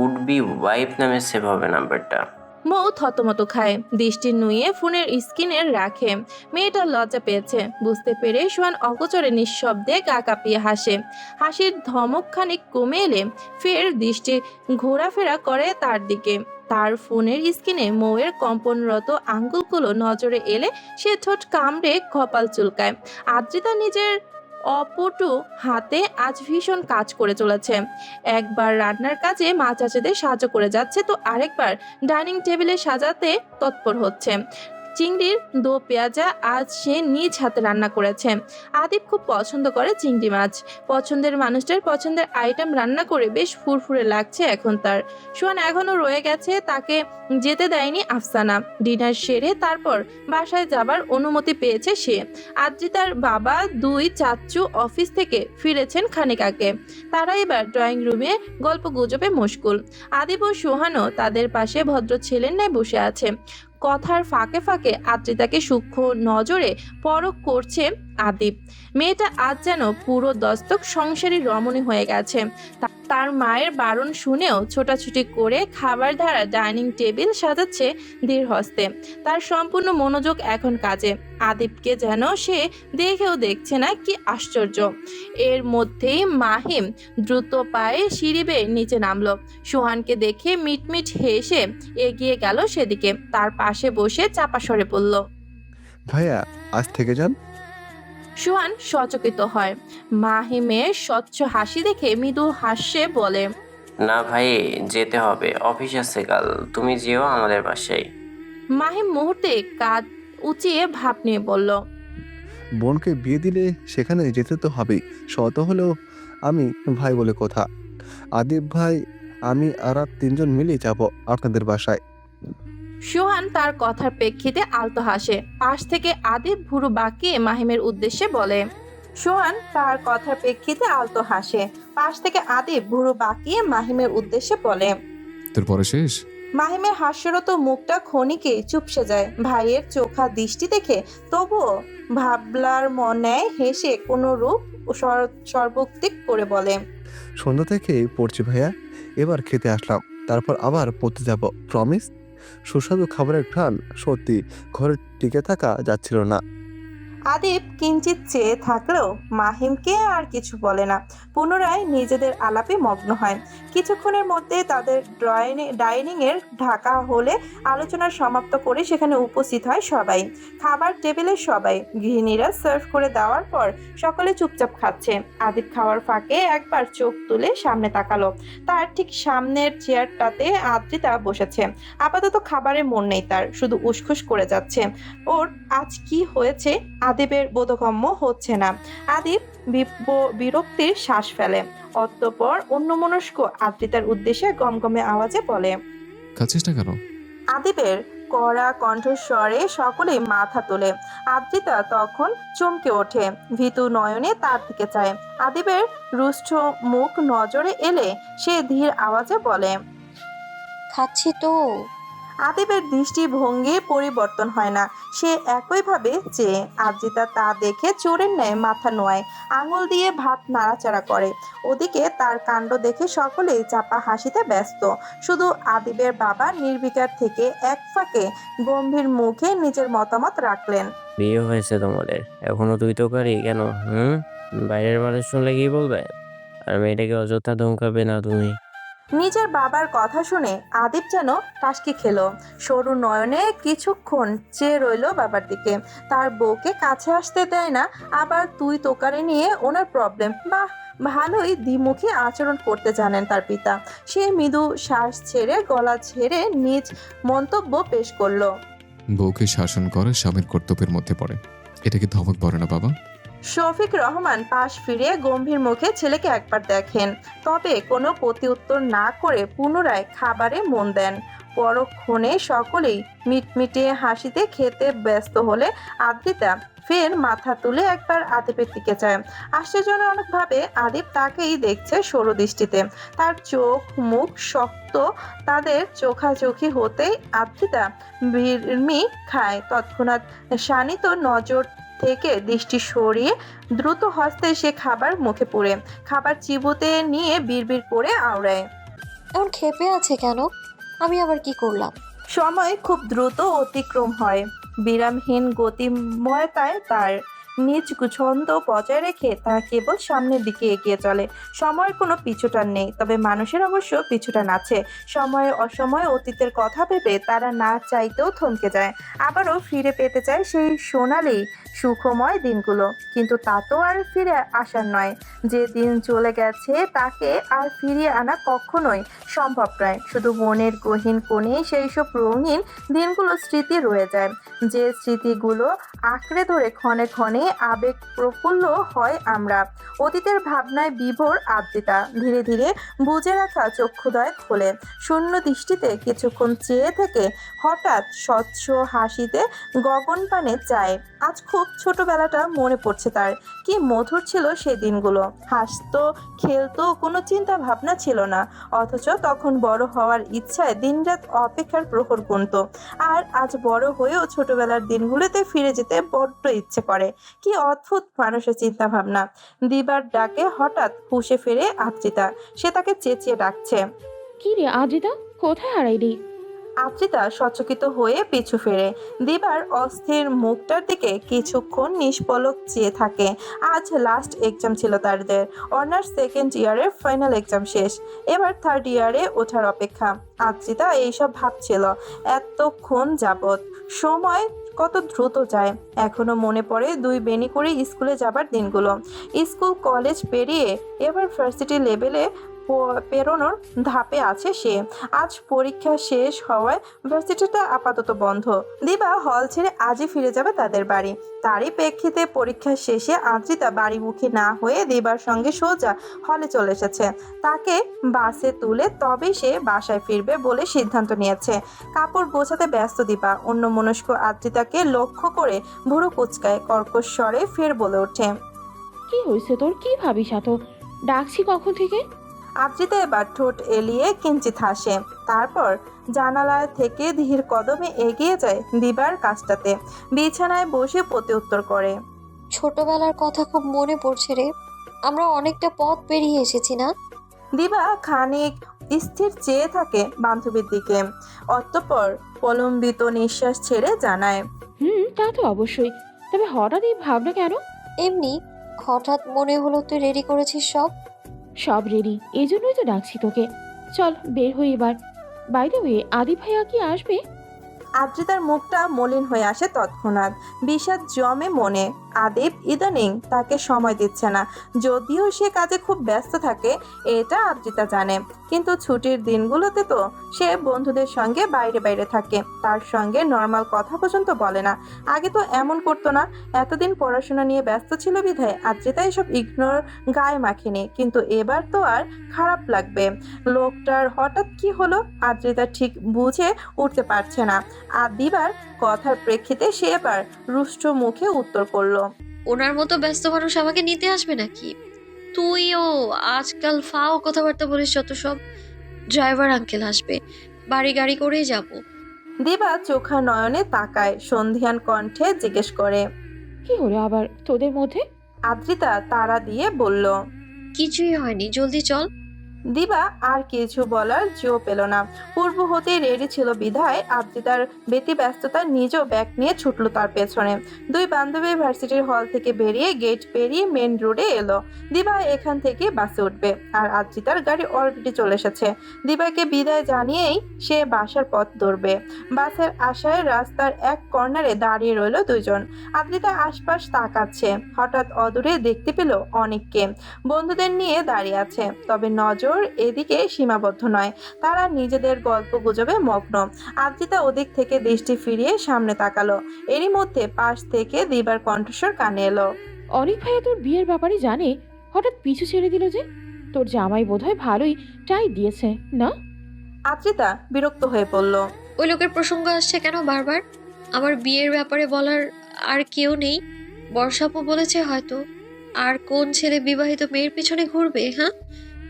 উড বি ওয়াইফ নামে সেভ হবে নাম্বারটা। মৌ থতমত খায়, দৃষ্টি নুয়ে ফোনের স্ক্রিনে রাখে। মেয়েটা লজ্জা পেয়েছে বুঝতে পেরে সোহান অগোচরে নিঃশব্দে গা কাঁপিয়ে হাসে। হাসির ধমক খানিক কমে এলে ফের দৃষ্টি ঘোরাফেরা করে তার দিকে। তার ফোনের স্ক্রিনে মৌয়ের কম্পনরত আঙ্গুলগুলো নজরে এলে সে ঠোঁট কামড়ে কপাল চুলকায়। আদ্রিতা নিজের অপটু হাতে আজ ভীষণ কাজ করে চলেছে। একবার রান্নার কাজে মা চাচাদের সাহায্য করে যাচ্ছে, তো আরেকবার ডাইনিং টেবিলে সাজাতে তৎপর হচ্ছে। চিংড়ির দো পেঁয়াজা আজ সে নিজ হাতে রান্না করেছে। আদিব খুব পছন্দ করে চিংড়ি মাছ। পছন্দের মানুষটার পছন্দের আইটেম রান্না করে বেশ ফুরফুরে লাগছে এখন তার। সোহান এখনো রয়ে গেছে, তাকে যেতে দেয়নি আফসানা। ডিনার সেরে তারপর বাসায় যাবার অনুমতি পেয়েছে সে। আদ্রিতার বাবা দুই চাচ্চু অফিস থেকে ফিরেছেন খানিক আগে। তারা এবার ড্রয়িং রুমে গল্প গুজবে মশগুল। আদিব ও সোহানও তাদের পাশে ভদ্র ছেলের ন্যায় বসে আছে। কথার ফাঁকে ফাঁকে আদ্রিতাকে সূক্ষ্ম নজরে পরখ করছে আদিব। মেয়েটা আজ যেন পুরো দস্তক সংসারী রমণী হয়ে গেছে। তার মায়ের বারণ শুনেও ছোটাছুটি করে খাবার ধারা ডাইনিং টেবিল সাজাচ্ছে ধীর হস্তে। তার সম্পূর্ণ মনোযোগ এখন কাজে। আদিবকে যেন সে দেখেও দেখছে না, কি আশ্চর্য। এর মধ্যেই মাহিম দ্রুত পায়ে সিঁড়ি বেয়ে নিচে নামলো। সোহানকে দেখে মিটমিট হেসে এগিয়ে গেল সেদিকে। তার পাশে বসে চাপা স্বরে বলল, ভাইয়া আজ থেকে যান। সোহান সচকিত হয়। মাহিমের স্বচ্ছ হাসি দেখে মৃদু হাস্যে বলে, না ভাই, যেতে হবে, অফিস আছে কাল। তুমি যেও আমাদের বাসায়। মাহিম মুহূর্তে কাঁধ উঁচিয়ে ভাব নিয়ে বলল, বোনকে বিয়ে দিলে সেখানে যেতে তো হবেই, শত হলেও আমি ভাই বলে কথা। আদিব ভাই, আমি আর তিনজন মিলেই যাব আপনাদের বাসায়। সোহান তার কথার প্রেক্ষিতে আলতো হাসে। পাশ থেকে আদিব ভুরু বাঁকিয়ে মাহিমের উদ্দেশ্যে বলে, সোহান তার কথার প্রেক্ষিতে আলতো হাসে। পাশ থেকে আদিব ভুরু বাঁকিয়ে মাহিমের উদ্দেশ্যে বলে, তোর পরে শেষ? মাহিমের হাস্যরত মুখটা ক্ষণিকে চুপসে যায় ভাইয়ের চোখা দৃষ্টি দেখে। তবুও ভাবলার মনে হেসে কোনো রূপ সর্বক্তিক করে বলে, সন্ধ্যা থেকে পড়ছি ভাইয়া, এবার খেতে আসলাম, তারপর আবার পড়তে যাব, প্রমিস। সুস্বাদু খাবারের ঘ্রাণ সত্যি ঘরে টিকে থাকা যাচ্ছিল না। আদিব কিঞ্চিত চেয়ে থাকলেও মাহিমকে আর কিছু বলে না। পুনরায় নিজেদের আলাপে মগ্ন হয়। কিছুক্ষণের মধ্যে তাদের ডাইনিং এর ঢাকা হলে আলোচনা সমাপ্ত করে সেখানে উপস্থিত হয় সবাই। খাবার টেবিলে সবাই। গৃহিণীরা সার্ভ করে দেওয়ার পর সকলে চুপচাপ খাচ্ছে। আদিব খাওয়ার ফাঁকে একবার চোখ তুলে সামনে তাকালো। তার ঠিক সামনের চেয়ারটাতে আদ্রিতা বসেছে। আপাতত খাবারে মন নেই তার, শুধু উসখুস করে যাচ্ছে। ওর আজ কি হয়েছে আদিবের বোধগম্য হচ্ছে না। আদিব বিরক্তির শ্বাস ফেলে। অতঃপর অন্যমনস্ক আদ্রিতার উদ্দেশ্যে গমগমে আওয়াজে বলে, খাচ্ছিস না কেন? আদিবের কড়া কণ্ঠস্বরে সকলেই মাথা তোলে। আদ্রিতা তখন চমকে ওঠে, ভীতু নয়নে তার দিকে চায়। আদিবের রুষ্ট মুখ নজরে এলে সে ধীর আওয়াজে বলে, খাচ্ছি তো। আদিবের দৃষ্টিভঙ্গি পরিবর্তন হয় না, সে একইভাবে চেয়ে। আদ্রিতা তা দেখে চোরের ন্যায় মাথা নোয়ায়, আঙুল দিয়ে ভাত নাড়াচাড়া করে। ওদিকে তার কাণ্ড দেখে সকলেই চাপা হাসিতে ব্যস্ত। শুধু আদিবের বাবা নির্বিকার থেকে এক ফাঁকে গম্ভীর মুখে নিজের মতামত রাখলেন। বিয়ে হয়েছে তোমাদের, এখনো তুই তো করি কেন? বাইরের মানুষ শুনলে কি বলবে? আর মেয়েটাকে অযথা ধমকাবে না তুমি। নিজের বাবার কথা শুনে আদিব যেন টাসকি খেলো। সরু নয়নে কিছুক্ষণ চেয়ে রইল বাবার দিকে। তার বউকে কাছে আসতে দেয় না, আবার তুই তোকারি নিয়ে ওনার প্রবলেম। বাহ, ভালোই দ্বিমুখী আচরণ করতে জানেন তার পিতা। সে মৃদু শ্বাস ছেড়ে গলা ছেড়ে নিজ মন্তব্য পেশ করলো। বউকে শাসন করা স্বামীর কর্তব্যের মধ্যে পড়ে। এটা কি ধমক পড়ে না বাবা? শফিক রহমান পাশ ফিরে গম্ভীর মুখে ছেলেকে একবার দেখেন, তবে কোনো প্রতিউত্তর না করে পুনরায় খাবারে মন দেন। পরক্ষণে সকলেই মিটমিটিয়ে হাসিতে খেতে ব্যস্ত হলে আদ্রিতা ফের মাথা তুলে একবার আদিবের দিকে চায়। আশ্চর্যজনকভাবে আদিব তাকেই দেখছে সরু দৃষ্টিতে। তার চোখ মুখ শক্ত, তাদের চোখাচোখি হতেই আদ্রিতা বিড়মি খায়। তৎক্ষণাৎ শানিত নজর থেকে দৃষ্টি সরিয়ে দ্রুত হস্তে সে খাবার মুখে পুরে খাবার চিবোতে নিয়ে বিড়বিড় করে আওড়ায়। এমন ক্ষেপে আছে কেন? আমি আবার কি করলাম? সময় খুব দ্রুত অতিক্রম হয়, বিরামহীন গতিময়তায় তার নিজ ছন্দ বজায় রেখে তা কেবল সামনের দিকে এগিয়ে চলে। সময়ের কোনো পিছুটান নেই, তবে মানুষের অবশ্য পিছুটান আছে। সময়ে অসময়ে অতীতের কথা ভেবে তারা না চাইতেও থমকে যায়, আবারও ফিরে পেতে চায় সেই সোনালি সুখময় দিনগুলো। কিন্তু তা তো আর ফিরে আসার নয়। যে দিন চলে গেছে তাকে আর ফিরিয়ে আনা কখনোই সম্ভব নয়। শুধু মনের গহীন কোণে সেই সব রঙিন দিনগুলো স্মৃতি রয়ে যায়, যে স্মৃতিগুলো আঁকড়ে ধরে ক্ষণে ক্ষণে আবেগ প্রফুল্ল হয় আমরা। অতীতের ভাবনায় বিভোর আদ্রিতা ধীরে ধীরে বুঝে রাখা চক্ষুদয় খোলে। শূন্য দৃষ্টিতে কিছুক্ষণ চেয়ে থেকে হঠাৎ স্বচ্ছ হাসিতে গগন পানে চায়। আজ খুব ছোটবেলাটা মনে পড়ছে তার। কি মধুর ছিল সেই দিনগুলো। হাসতো, খেলতো, কোনো চিন্তা ভাবনা ছিল না। অথচ তখন বড় হওয়ার ইচ্ছায় দিনরাত অপেক্ষার প্রহর গুনতো। আর আজ বড় হয়েও ছোটবেলার দিনগুলোতে ফিরে যেতে বড্ড ইচ্ছে করে। কি অদ্ভুত মানুষের চিন্তা ভাবনা। দিবার ডাকে হঠাৎ হুঁশে ফেরে আদ্রিতা। সে তাকে চেঁচিয়ে ডাকছে। কি রে আদ্রিতা, কোথায় হারাইলি? আদ্রিতা সচকিত হয়ে পিছু ফেরে। দিবার অস্থির মুখটার দিকে কিছুক্ষণ নিষ্পলক চেয়ে থাকে। আজ লাস্ট এক্সাম ছিল তাদের। অনার্স সেকেন্ড ইয়ারের ফাইনাল এক্সাম শেষ, এবার থার্ড ইয়ারে ওঠার অপেক্ষা। আদ্রিতা এইসব ভাবছিল এতক্ষণ যাবৎ। সময় কত দ্রুত যায়। এখনো মনে পড়ে দুই বেনি করে স্কুলে যাবার দিনগুলো। স্কুল কলেজ পেরিয়ে এবার ভার্সিটি লেভেলে পেরোনোর ধাপে আছে সে। আজ পরীক্ষা শেষ হওয়ায় ভার্সিটিটা আপাতত বন্ধ। দিবা হল ছেড়ে আজই ফিরে যাবে তাদের বাড়ি। তারই প্রেক্ষিতে পরীক্ষা শেষে আদ্রিতা বাড়িমুখী না হয়ে দিবার সঙ্গে সোজা হলে চলে এসেছে। তাকে বাসে তুলে তবেই সে বাসায় ফিরবে বলে সিদ্ধান্ত নিয়েছে। কাপড় গোছাতে ব্যস্ত দিবা অন্যমনস্ক আদ্রিতাকে লক্ষ্য করে ভুরু কুচকায়, কর্কশ স্বরে ফের বলে ওঠে। কি হয়েছে তোর? কি ভাবিস এত? ডাকছি কখন থেকে? আদ্রিতা এবার ঠোঁট এলিয়ে কিঞ্চিত হাসে, তারপর জানালায় থেকে ধীর কদমে এগিয়ে যায় দিবার কাছটাতে। বিছানায় বসে প্রত্যুত্তর করে। ছোটবেলার কথা খুব মনে পড়ছে রে। আমরা অনেকটা পথ পেরিয়ে এসেছি না? দিবা খানিক স্থির চেয়ে থাকে বান্ধবীর দিকে, অতঃপর প্রলম্বিত নিঃশ্বাস ছেড়ে জানায়। তা তো অবশ্যই, তবে হঠাৎ এই ভাবনা কেন? এমনি হঠাৎ মনে হলো তুই রেডি করেছিস সব। সব রেডি, এই জন্যই তো ডাকছি তোকে। চল বের হই এবার। বাই দ্য ওয়ে, আদি ভাইয়া কি আসবে? আদ্রিতার মুখটা মলিন হয়ে আসে তৎক্ষণাৎ। বিষাদ জমে মনে। আদিব ইদানিং তাকে সময় দিচ্ছে না। যদিও সে কাজে খুব ব্যস্ত থাকে, এটা আদ্রিতা জানে। কিন্তু ছুটির দিনগুলোতে তো সে বন্ধুদের সঙ্গে বাইরে বাইরে থাকে, তার সঙ্গে নর্মাল কথা পর্যন্ত বলে না। আগে তো এমন করতো না। এতদিন পড়াশোনা নিয়ে ব্যস্ত ছিল বিধায় আদ্রিতা এসব ইগনোর গায়ে মাখিনি। কিন্তু এবার তো আর খারাপ লাগবে। লোকটার হঠাৎ কি হলো আদ্রিতা ঠিক বুঝে উঠতে পারছে না। দিবার কথার প্রেক্ষিতে সে এবার রুষ্ট মুখে উত্তর করলো। ওনার মতো ব্যস্ত মানুষ আমাকে নিতে আসবে নাকি? তুইও আজকাল ফাও কথাবার্তা বলিস, যত সব ড্রাইভার আঙ্কেল আসবে। বাড়ি গাড়ি করেই যাব। দিবা চোখা নয়নে তাকায়, সন্ধিয়ান কণ্ঠে জিজ্ঞেস করে। কি হলো আবার তোদের মধ্যে? আদ্রিতা তাড়া দিয়ে বলল। কিছুই হয়নি, জলদি চল। দিবা আর কিছু বলার জো পেল না। পূর্ব হতেই রেডি ছিল বিধায় আদ্রিতার ব্যতিব্যস্ততা নিজেও ব্যাগ নিয়ে ছুটলো তার পেছনে। দুই বান্ধবী ভার্সিটির হল থেকে বেরিয়ে গেট পেরিয়ে মেন রোডে এলো। দিবা এখান থেকে বাসে উঠবে, আর আদ্রিতার গাড়ি অলরেডি চলে এসেছে। দিবাকে বিদায় জানিয়েই সে বাসার পথ ধরবে। বাসের আশায় রাস্তার এক কর্নারে দাঁড়িয়ে রইল দুইজন। আদ্রিতা আশপাশ তাকাচ্ছে, হঠাৎ অদূরে দেখতে পেল অনেককে বন্ধুদের নিয়ে দাঁড়িয়ে আছে। তবে নজর এদিকে সীমাবদ্ধ নয়, তারা নিজেদের গল্প গুজবে মগ্ন। আদ্রিতা ওদিক থেকে দৃষ্টি ফিরিয়ে সামনে তাকালো। এরই মধ্যে পাশ থেকে দিবার কণ্ঠস্বর কানে এলো। অনেক ভাইয়া তোর বিয়ের ব্যাপারে জানে, হঠাৎ পিছু ছেড়ে দিল যে? তোর জামাই বোধহয় ভালোই টাই দিয়েছে না? আদ্রিতা বিরক্ত হয়ে পড়ল। ওই লোকের প্রসঙ্গ আসছে কেন বারবার? আমার বিয়ের ব্যাপারে বলার আর কেউ নেই? বর্ষাপু বলেছে হয়তো। আর কোন ছেলে বিবাহিত মেয়ের পিছনে ঘুরবে? হ্যাঁ,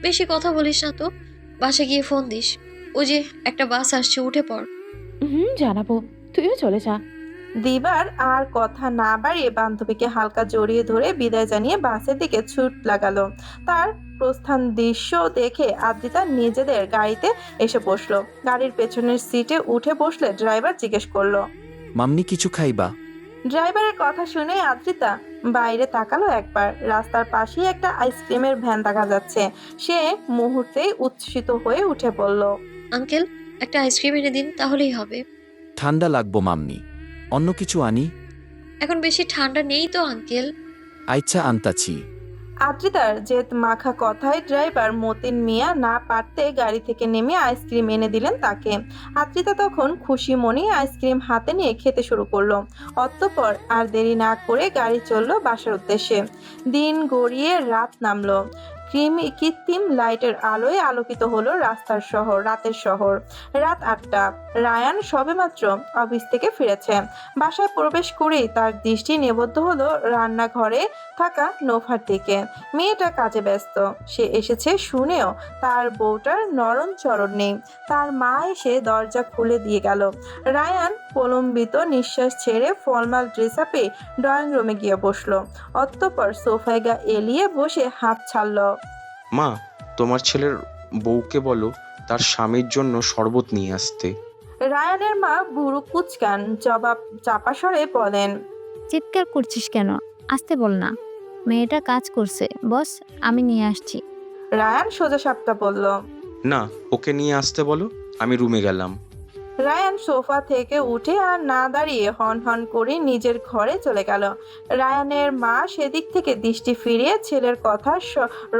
বেশি কথা বলিস না তো। বাসে গিয়ে ফোন দিস। ওই যে একটা বাস আসছে, উঠে পড়। জানাবো, তুইও চলে যা। দিবার আর কথা না বাড়িয়ে বান্ধবীকে হালকা জড়িয়ে ধরে বিদায় জানিয়ে বাসের দিকে ছুট লাগালো। তার প্রস্থান দৃশ্য দেখে আদ্রিতা নিজেদের গাড়িতে এসে বসলো। গাড়ির পেছনের সিটে উঠে বসলে ড্রাইভার জিজ্ঞেস করলো, মাম্নি কিছু খাইবা? ড্রাইভারের কথা শুনে আদ্রিতা বাইরে তাকালো একবার। রাস্তার পাশেই একটা আইসক্রিমের ভ্যান দেখা যাচ্ছে। সে মুহূর্তেই উচ্ছ্বসিত হয়ে উঠে পড়ল। আঙ্কেল, একটা আইসক্রিম এনে দিন, তাহলেই হবে। ঠান্ডা লাগবো মাম্নি, অন্য কিছু আনি? এখন বেশি ঠান্ডা নেই তো আঙ্কেল। আচ্ছা আনতাছি। আদ্রিতার জেদ মাখা কথায় ড্রাইভার মতিন মিয়া না পারতে গাড়ি থেকে নেমে আইসক্রিম এনে দিলেন তাকে। আদ্রিতা তখন খুশি মনে আইসক্রিম হাতে নিয়ে খেতে শুরু করলো। অতঃপর আর দেরি না করে গাড়ি চলল বাসার উদ্দেশ্যে। দিন গড়িয়ে রাত নামলো। কৃত্রিম লাইটের আলোয় আলোকিত হলো রাতের শহর। রাত 8টা। রায়ান সবেমাত্র অফিস থেকে ফিরেছে। বাসায় প্রবেশ করেই তার দৃষ্টি নিবদ্ধ হলো রান্নাঘরে থাকা নোভার দিকে। মেয়েটা কাজে ব্যস্ত। সে এসেছে শুনেও তার বউটার নরম চরণ নেই। তার মা এসে দরজা খুলে দিয়ে গেল। রায়ান প্রলম্বিত নিঃশ্বাস ছেড়ে ফর্মাল ড্রেস আপে ড্রয়িং রুমে গিয়ে বসলো। অতঃপর সোফায় গা এলিয়ে বসে হাত ছাড়ল। মা, তোমার ছেলের বউকে বলো তার স্বামীর জন্য শরবত নিয়ে আসতে। রায়ানের মা বুড়ো কুচকান জবাব চাপা স্বরে বলেন, চিৎকার করছিস কেন? আসতে বল না, মেয়েটা কাজ করছে। বস, আমি নিয়ে আসছি। রায়ান সোজা সাপটা বলল। না, ওকে নিয়ে আসতে বলো, আমি রুমে গেলাম। রায়ান সোফা থেকে উঠে আর না দাঁড়িয়ে হন হন করে নিজের ঘরে চলে গেল। রায়ানের মা সেদিক থেকে দৃষ্টি ফিরিয়ে ছেলের কথা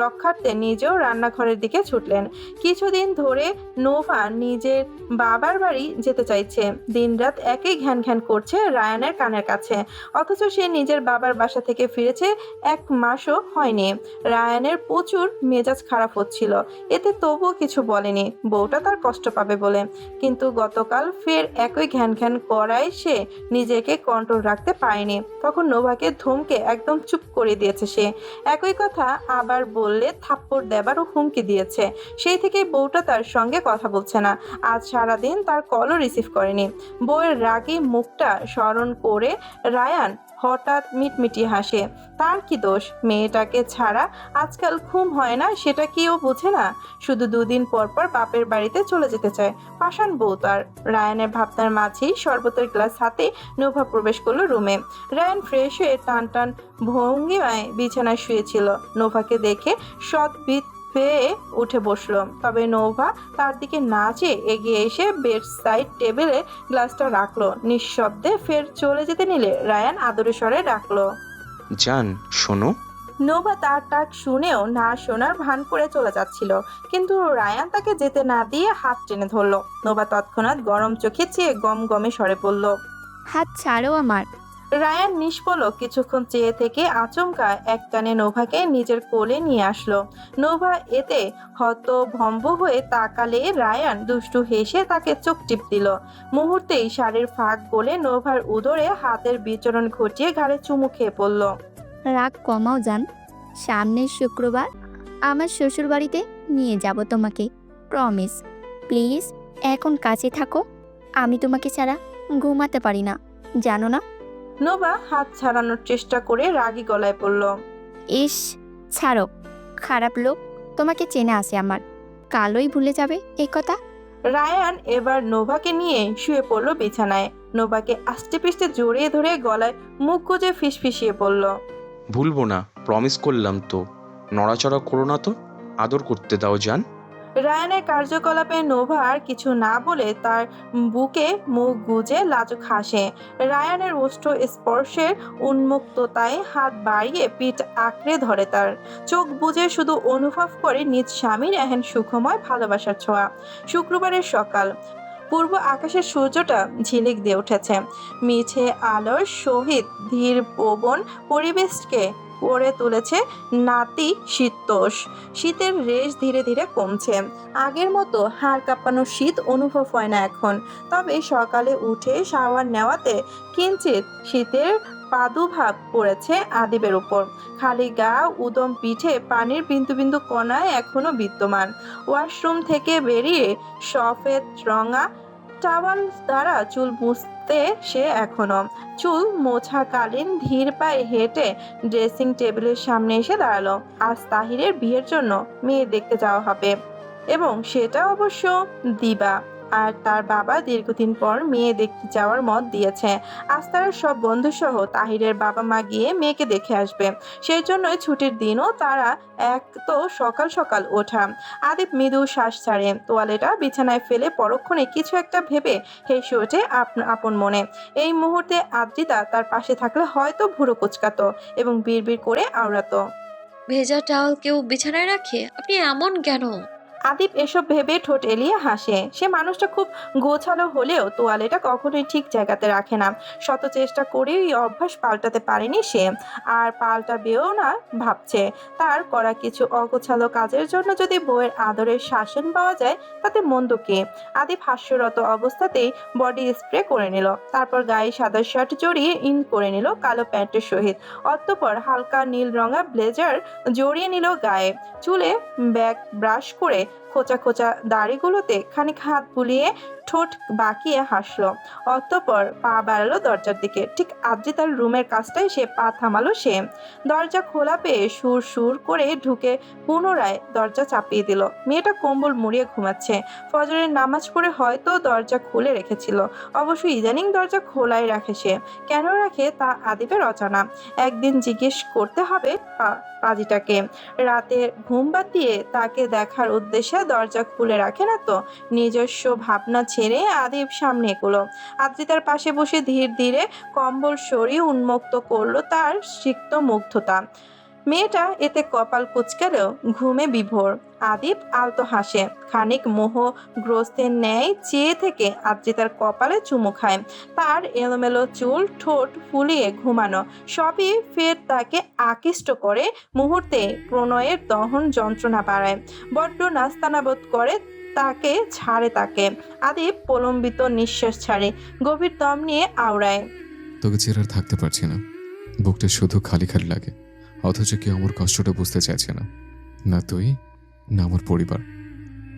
রক্ষার্থে নিজেও রান্নাঘরের দিকে ছুটলেন। কিছুদিন ধরে নোভা নিজের বাবার বাড়ি যেতে চাইছে। দিনরাত একই ঘ্যান ঘ্যান করছে রায়ানের কানের কাছে। অথচ সে নিজের বাবার বাসা থেকে ফিরেছে 1 মাসও হয়নি। রায়ানের প্রচুর মেজাজ খারাপ হচ্ছিল। এতে তবুও কিছু বলেনি, বউটা তার কষ্ট পাবে বলে। কিন্তু গতকাল ফের একই ঘ্যান ঘ্যান করায় সে নিজেকে কন্ট্রোল রাখতে পারেনি। তখন নোভাকে ধমকে একদম চুপ করে দিয়েছে সে। একই কথা আবার বললে থাপ্পড় দেবারও হুমকি দিয়েছে। সেই থেকে বউটা তার সঙ্গে কথা বলছে না। আজ সারাদিন তার কলও রিসিভ করেনি। বউয়ের রাগী মুখটা স্মরণ করে রায়ান হঠাৎ মিটমিটি হাসে। তার কি দোষ? মেয়েটাকে ছাড়া আজকাল ঘুম হয় না, সেটা কি ও বোঝে না? শুধু 2 দিন পর পর বাপের বাড়িতে চলে যেতে চায়। পাষাণ বউ তার। রায়ানের ভাবনার মাঝেই শরবতের গ্লাস হাতে নোভা প্রবেশ করলো রুমে। রায়ান ফ্রেশ হয়ে টান টান ভঙ্গিমায় বিছানায় শুয়েছিল। নোভাকে দেখে সদ্ভিত পেয়ে উঠে বসলো। তবে নোভা তার দিকে না চেয়ে এগিয়ে এসে বেড সাইড টেবিলে গ্লাসটা রাখলো। নিঃশব্দে ফের চলে যেতে নিলে রায়ান আদরে স্বরে ডাকলো, জান শোনো। নোভা তার ডাক শুনেও না শোনার ভান করে চলে যাচ্ছিল, কিন্তু রায়ান তাকে যেতে না দিয়ে হাত টেনে ধরলো। নোভা তৎক্ষণাৎ গরম চোখে চেয়ে গমগমে স্বরে বলল, হাত ছাড়ো আমার। রায়ান নিষ্পলক কিছুক্ষণ চেয়ে থেকে আচমকা এক টানে নোভাকে নিজের কোলে নিয়ে আসলো। নোভা এতে হতভম্ব হয়ে তাকালে রায়ান দুষ্টু হেসে তাকে চোখ টিপ দিল। মুহূর্তেই শাড়ির ফাঁক গলে নোভার উদরে হাতের বিচরণ ঘটিয়ে ঘাড়ে চুমু খেয়ে পড়ল। রাগ কমাও যান, সামনের শুক্রবার আমার শ্বশুর বাড়িতে নিয়ে যাব তোমাকে, প্রমিস। প্লিজ এখন কাছে থাকো, আমি তোমাকে ছাড়া ঘুমাতে পারি না, জানো না? নোভা হাত ছাড়ানোর চেষ্টা করে রাগী গলায় বলল, ইস, ছাড়ো, খারাপ লোক, তোমাকে চেনা আছে আমার, কালই ভুলে যাবে এই কথা। রায়ান এবার নোভাকে নিয়ে শুয়ে পড়ল বিছানায়। নোভাকে আস্তে পিস্তে জড়িয়ে ধরে গলায় মুখ গুজে ফিসফিসিয়ে বলল, ভুলবো না, প্রমিস করলাম তো। নড়াচড়া করো না তো, আদর করতে দাও জান। রায়ানের কার্যকলাপে নোভা আর কিছু না বলে তার বুকে মুখ গুজে লাজুক হাসে। রায়ানের ওষ্ঠ স্পর্শের উন্মুক্ততায় হাত বাড়িয়ে পিঠ আঁকড়ে ধরে তার। চোখ বুজে শুধু অনুভব করে নিজ স্বামীর এহেন সুখময় ভালোবাসার ছোঁয়া। শুক্রবারের সকাল, পূর্ব আকাশের সূর্যটা ঝিলিক দিয়ে উঠেছে। মিঠে আলোর সহিত ধীর পবন পরিবেশকে করে তুলেছে নাতি শীতোষ। শীতের রেশ ধীরে ধীরে কমছে। আগের মতো হাড় কাঁপানো শীত অনুভব হয় না এখন। তবে সকালে উঠে শাওয়ার নেওয়াতে কিঞ্চিত শীতের প্রাদুর্ভাব পড়েছে আদিবের উপর। খালি গা, উদম পিঠে পানির বিন্দু বিন্দু কণায় এখনো বিদ্যমান। ওয়াশরুম থেকে বেরিয়ে সফেদ রঙা টাওয়াল দ্বারা চুল মুছতে সে এখনো। চুল মোছাকালীন ধীর পায়ে হেঁটে ড্রেসিং টেবিলের সামনে এসে দাঁড়ালো। আজ তাহিরের বিয়ের জন্য মেয়ে দেখতে যাওয়া হবে, এবং সেটা অবশ্য দিবা। আর তার বাবা দীর্ঘদিন পর মেয়ে দেখতে যাওয়ার মত দিয়েছে। আজ তারা সব বন্ধুসহ তাহিরের বাবা মা গিয়ে মেয়েকে দেখে আসবে। সেই জন্যই ছুটির দিনও তারা এক তো সকাল সকাল ওঠা। আদিব মৃদু শ্বাস ছাড়ে, তোয়ালেটা বিছানায় ফেলে পরক্ষণে কিছু একটা ভেবে হেসে ওঠে আপন মনে। এই মুহূর্তে আদ্রিতা তার পাশে থাকলে হয়তো ভুরু কুচকাতো এবং বিড়বিড় করে আওড়াতো, ভেজা টাওয়াল কেউ বিছানায় রাখে? আপনি এমন কেন? আদিব এসব ভেবে ঠোঁট এলিয়ে হাসে। সে মানুষটা খুব গোছালো হলেও তোয়ালেটা কখনোই ঠিক জায়গাতে রাখে না। শত চেষ্টা করেও এই অভ্যাস পাল্টাতে পারেনি সে, আর পাল্টাবেও না ভাবছে। তার করা কিছু অগোছালো কাজের জন্য যদি বউয়ের আদরের শাসন পাওয়া যায় তাতে মন্দ কি? আদিব হাস্যরত অবস্থাতেই বডি স্প্রে করে নিল, তারপর গায়ে সাদা শার্ট জড়িয়ে ইন করে নিল কালো প্যান্টের সহিত। অতঃপর হালকা নীল রঙা ব্লেজার জড়িয়ে নিল গায়ে। চুলে ব্যাক ব্রাশ করে খোঁচা খোঁচা দাড়িগুলোতে খানিক হাত বুলিয়ে ঠোঁট বাঁকিয়ে হাসলো। অতঃপর পা বাড়ালো দরজার দিকে। ঠিক আদ্রিতার রুমের কাছটায় সে পা থামালো সে। দরজা খোলা পেয়ে সুর সুর করে ঢুকে পুনরায় দরজা চাপিয়ে দিল। মেয়েটা কম্বল মুড়িয়ে ঘুমাচ্ছে। ফজরের নামাজ পড়ে হয়তো দরজা খুলে রেখেছিল। অবশ্য ইদানিং দরজা খোলাই রাখে সে। কেন রাখে তা আদিবের অজানা। একদিন জিজ্ঞেস করতে হবে পাজিটাকে। রাতে ঘুম বাদ দিয়ে তাকে দেখার উদ্দেশ্যে দরজা খুলে রাখে না তো। নিজস্ব ভাবনা ছেড়ে আদিব সামনে এগোলো। আদ্রিতার পাশে বসে ধীরে ধীরে কম্বল সরিয়ে উন্মুক্ত করলো তার সিক্ত মুগ্ধতা। মেয়েটা এতে কপাল কুঁচকালেও ঘুমে বিভোর। আদিব আলতো হাসে, খানিক মোহগ্রস্তের ন্যায় চেয়ে থেকে আদ্রিতার কপালে চুমু খায়। তার এলোমেলো চুল, ঠোঁট ফুলিয়ে ঘুমানো সবই ফের তাকে আকৃষ্ট করে। মুহূর্তে প্রণয়ের দহন যন্ত্রণা বাড়ায়, বড্ড নাস্তানাবোধ করে তাকে ছাড়ে। তাকে আদিব প্রলম্বিত নিঃশ্বাস ছাড়ে, গভীর দম নিয়ে আওড়ায়, তোকে ছেড়ে আর থাকতে পারছি না। বুকটা শুধু খালি খালি লাগে, অথচ কেউ আমার কষ্টটা বুঝতে চাইছে না, না তুই না আমার পরিবার।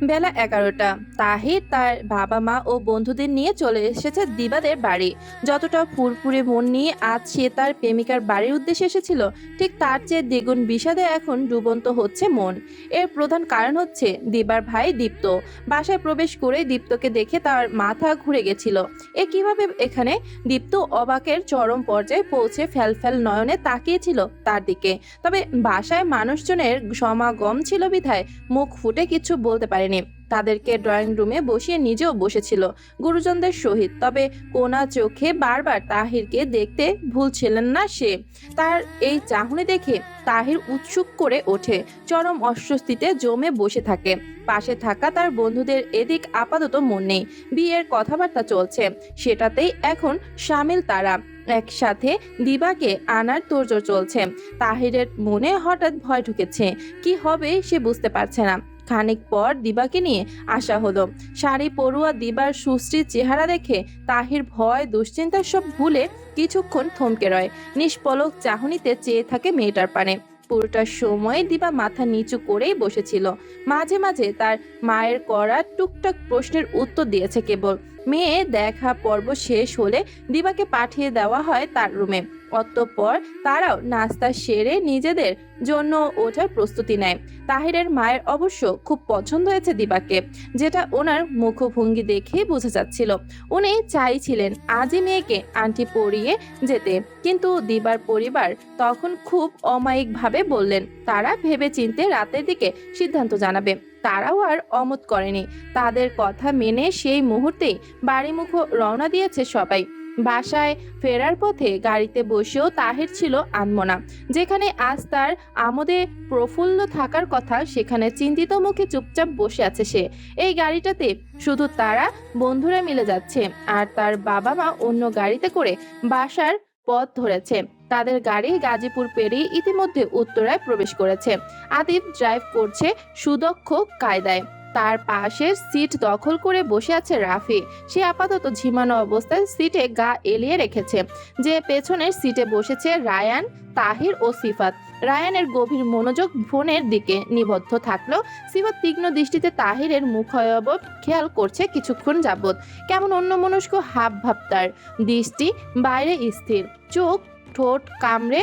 বেলা 11টা। তাহির তার বাবা মা ও বন্ধুদের নিয়ে চলে এসেছে দিবাদের বাড়ি। যতটা ফুরফুরে মন নিয়ে আজ সে তার প্রেমিকার বাড়ির উদ্দেশ্যে এসেছিল, ঠিক তার চেয়ে দ্বিগুণ বিষাদে এখন ডুবন্ত হচ্ছে মন। এর প্রধান কারণ হচ্ছে দিবার ভাই দীপ্ত। বাসায় প্রবেশ করে দীপ্তকে দেখে তার মাথা ঘুরে গেছিল। এ কিভাবে এখানে? দীপ্ত অবাকের চরম পর্যায়ে পৌঁছে ফ্যালফ্যাল নয়নে তাকিয়েছিল তার দিকে। তবে বাসায় মানুষজনের সমাগম ছিল বিধায় মুখ ফুটে কিছু বলতে পারে। তাদেরকে ড্রয়িং রুমে বসিয়ে নিজেও বসেছিল গুরুজনদের সহিত। তবে কোনা চোখে বারবার তাহিরকে দেখতে ভুলছিলেন না সে। তার এই চাহনি দেখে তাহির উৎসুক করে ওঠে, চরম অস্বস্তিতে জমে বসে থাকে। পাশে থাকা তার বন্ধুদের এদিক আপাতত মন নেই। বিয়ের কথাবার্তা চলছে, সেটাতেই এখন সামিল তারা। একসাথে দিবাকে আনার তোড়জোড় চলছে। তাহিরের মনে হঠাৎ ভয় ঢুকেছে। কি হবে সে বুঝতে পারছে না। খানিক পর দিবাকে নিয়ে আসা হলো। শাড়ি পরুয়া দিবার সুশ্রী চেহারা দেখে তাহির ভয় দুশ্চিন্তার সব ভুলে কিছুক্ষণ থমকে রয়। নিষ্পলক চাহনিতে চেয়ে থাকে মেয়েটার পানে। পুরোটা সময় দিবা মাথা নিচু করেই বসেছিল। মাঝে মাঝে তার মায়ের করা টুকটাক প্রশ্নের উত্তর দিয়েছে কেবল। মেয়ে দেখা পর্ব শেষ হলে দিবাকে পাঠিয়ে দেওয়া হয় তার রুমে। অতঃপর তারাও নাস্তা সেরে নিজেদের জন্য ওঠার প্রস্তুতি নেয়। তাহিরের মায়ের অবশ্য খুব পছন্দ হয়েছে দিবাকে, যেটা ওনার মুখভঙ্গি দেখেই বোঝা যাচ্ছিল। উনি চাইছিলেন আজই মেয়েকে আন্টি পরিয়ে যেতে, কিন্তু দিবার পরিবার তখন খুব অমায়িকভাবে বললেন তারা ভেবেচিন্তে রাতের দিকে সিদ্ধান্ত জানাবে। তারাও আর অমত করেনি। তাদের কথা মেনে সেই মুহূর্তেই বাড়িমুখ রওনা দিয়েছে সবাই। বাসায় ফেরার পথে গাড়িতে বসেও তাহির ছিল আনমনা। যেখানে আজ তার আমোদে প্রফুল্ল থাকার কথা, সেখানে চিন্তিত মুখে চুপচাপ বসে আছে সে। এই গাড়িটাতে শুধু তারা বন্ধুরা মিলে যাচ্ছে, আর তার বাবা মা অন্য গাড়িতে করে বাসার পথ ধরেছে। তাদের গাড়ি গাজীপুর পেরিয়ে ইতিমধ্যে উত্তরায় প্রবেশ করেছে। আদিব ড্রাইভ করছে সুদক্ষ কায়দায়। তার পাশের সিট দখল করে বসে আছে রাফি। সে আপাতত ঝিমানো অবস্থায় সিটে গা এলিয়ে রেখেছে। যে পেছনের সিটে বসেছে রায়ান, তাহির ও সিফাত। রায়ানের গভীর মনোযোগ ফোনের দিকে নিবদ্ধ থাকলেও সিফাত তীক্ষ্ণ দৃষ্টিতে তাহিরের মুখাবয়ব খেয়াল করছে কিছুক্ষণ যাবৎ। কেমন অন্যমনস্ক হাব ভাব তার, দৃষ্টি বাইরে স্থির, চোখ ঠোঁট কামড়ে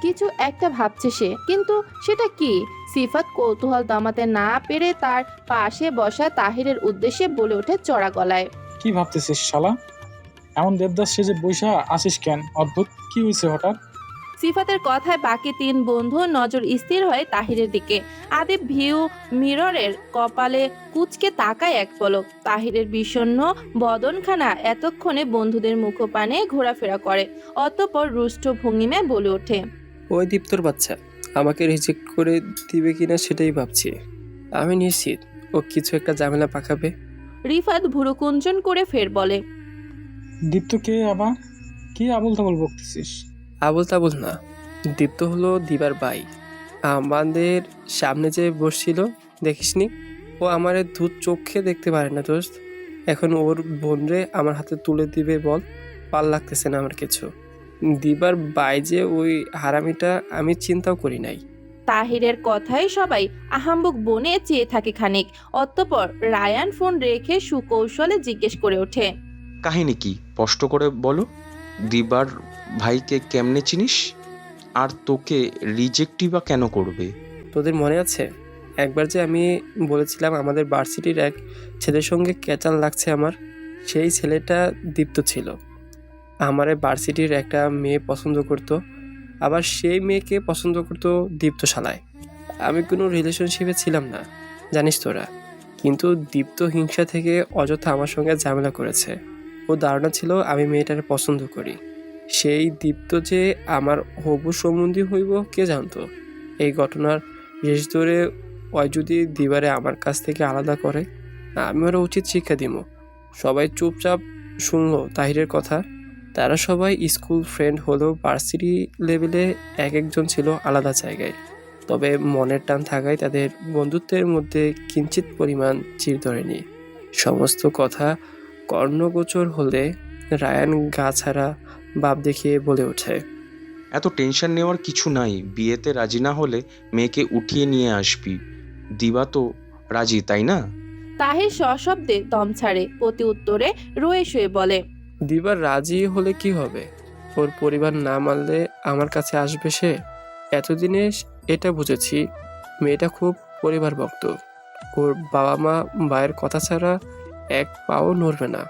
কিছু একটা ভাবছে সে, কিন্তু সেটা কি? সিফাত কৌতূহল দমাতে না পেরে তার পাশে বসা তাহিরের উদ্দেশ্যে বলে ওঠে চড়া গলায়, কি ভাবতেছিস শালা? এমন দেবদাস সেজে বৈশা আসিস কেন? অদ্ভুত, কি হয়েছে হঠাৎ? সিফাতের কথায় বাকি তিন বন্ধু নজর স্থির হয় তাহিরের দিকে। আদিব ভিউ মিররের কপালে কুচকে তাকায় এক পলক। তাহিরের বিষণ্ণ বদনখানা এতক্ষণে বন্ধুদের মুখপানে ঘোরাফেরা করে। অতঃপর রুষ্ট ভঙ্গিমায় বলে ওঠে, ওই দীপ্তর বাচ্চা আমাকে রিজেক্ট করে দিবে কিনা সেটাই ভাবছি। আমি নিশ্চিত ও কিছু একটা ঝামেলা পাকাবে। রিফাত ভুরুকুঞ্চন করে ফের বলে, দীপ্ত কে আবার? কি আবল তাবল বকতেছিস? আবল তাবল না, দীপ্ত হলো দিবার ভাই। আমাদের সামনে যে বসছিল দেখিসনি? ও আমার দুধ চোখে দেখতে পারে না দোস্ত। এখন ওর বোনরে আমার হাতে তুলে দিবে বল? পাল লাগতেছে না আমার কিছু। দিবার ভাই যে ওই হারামিটা আমি চিন্তাও করি নাই। তাহিরের কথায় সবাই আহাম্বক বনে চেয়ে থাকে খানিক। অতঃপর রায়ান ফোন রেখে সুকৌশলে জিজ্ঞেস করে ওঠে, কাহিনী কি? স্পষ্ট করে বলো। দিবার ভাইকে কেমনে চিনিস? আর তোকে রিজেক্টই বা কেন করবে? তোদের মনে আছে একবার যে আমি বলেছিলাম আমাদের ভার্সিটির এক ছেলের সঙ্গে ক্যাচাল লাগছে আমার? সেই ছেলেটা দীপ্ত ছিল। আমার ভার্সিটির একটা মেয়ে পছন্দ করতো, আবার সেই মেয়েকে পছন্দ করতো দীপ্ত শালায়। আমি কোনো রিলেশনশিপে ছিলাম না, জানিস তোরা। কিন্তু দীপ্ত হিংসা থেকে অযথা আমার সঙ্গে ঝামেলা করেছে। ও ধারণা ছিল আমি মেয়েটাকে পছন্দ করি। সেই দীপ্ত যে আমার হবু সম্বন্ধী হইব কে জানতো? এই ঘটনার শেষ ধরে ওই যদি দিবারে আমার কাছ থেকে আলাদা করে, আমি ওরা উচিত শিক্ষা দিব। সবাই চুপচাপ শুনলো তাহিরের কথা। তারা সবাই স্কুল ফ্রেন্ড হলেও ভার্সিটি লেভেলে এক একজন ছিল আলাদা জায়গায়। তবে মনের টান থাকায় তাদের বন্ধুত্বের মধ্যে কিঞ্চিত পরিমাণ চির ধরেনি। সমস্ত কথা কর্ণগোচর হলে রায়ান গা ছাড়া ভাব দেখিয়ে বলে ওঠে, এত টেনশন নেওয়ার কিছু নাই। বিয়েতে রাজি না হলে মেয়েকে উঠিয়ে নিয়ে আসবি। দিবা তো রাজি, তাই না? তাহির সশব্দে দম ছাড়ে। প্রতি উত্তরে রয়ে শুয়ে বলে, দিবার রাজি হলে কি হবে? ওর পরিবার না মানলে আমার কাছে আসবে সে। এতদিনে এটা বুঝেছি মেয়েটা খুব পরিবার ভক্ত। ওর বাবা মা ভাইয়ের কথা ছাড়া এক পাও নড়বে না।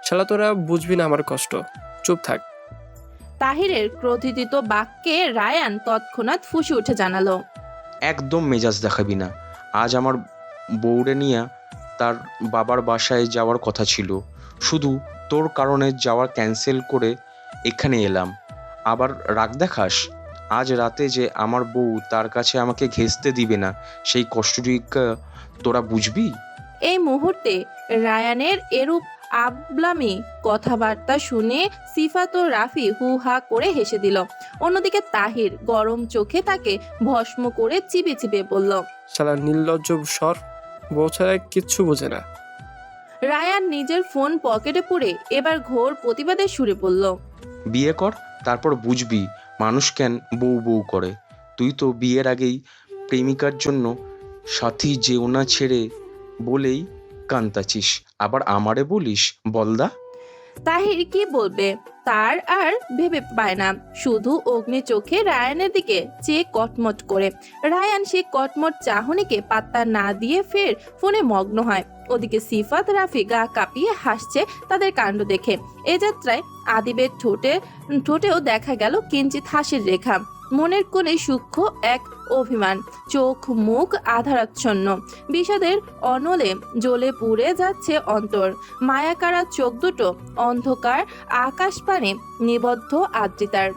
শালা তোরা বুঝবি না আমার কষ্ট, চুপ থাক। তাহিরের ক্রোধিত বাক্যে রায়ান তৎক্ষণাৎ ফুঁসে উঠে জানালো, একদম মেজাজ দেখাবি না। আজ আমার বউরে নিয়ে তার বাবার বাসায় যাওয়ার কথা ছিল, শুধু তোর কারণে যাওয়ার ক্যান্সেল করে এখানে এলাম। আবার রাগ দেখাস? আজ রাতে যে আমার বউ তার কাছে আমাকে ঘেঁষতে দিবে না, সেই কষ্টটিকে তোরা বুঝবি? এই মুহূর্তে রায়ানের এরূপ আবলামি কথাবার্তা শুনে সিফাত ও রাফি হু হা করে হেসে দিল। অন্যদিকে তাহির গরম চোখে তাকে ভস্ম করে চিপে চিপে বলল, শালা নির্লজ্জ সর, বউ ছাড়া কিচ্ছু বোঝে না। রায়ান নিজের ফোন পকেটে পুরে এবার ঘোর প্রতিবাদের সুরে বলল, বিয়ে কর, তারপর বুঝবি মানুষ কেন বউ বউ করে। তুই তো বিয়ের আগেই প্রেমিকার জন্য সাথী যেও না ছেড়ে বলেই কান্তাছিস, আবার আমারে বলিস বলদা। তাহির কি বলবে, তার আর ভেবে পায় না, শুধু অগ্নি চোখে রায়ানের দিকে চেয়ে কটমট করে। রায়ান সে কটমট চাহনিকে পাত্তা না দিয়ে ফের ফোনে মগ্ন হয়। ওদিকে সিফাত রাফি গা কাঁপিয়ে হাসছে তাদের কাণ্ড দেখে। এ যাত্রায় আদিবের ঠোঁটেও দেখা গেল কিঞ্চিত হাসির রেখা, মনের কোণে সূক্ষ্ম এক অভিমান, চোখ মুখ আধারাচ্ছন্ন, বিষাদের অনলে জ্বলে পুড়ে যাচ্ছে অন্তর। মায়াকারা চোখ দুটো অন্ধকার আকাশ পানে নিবদ্ধ আদ্রিতার।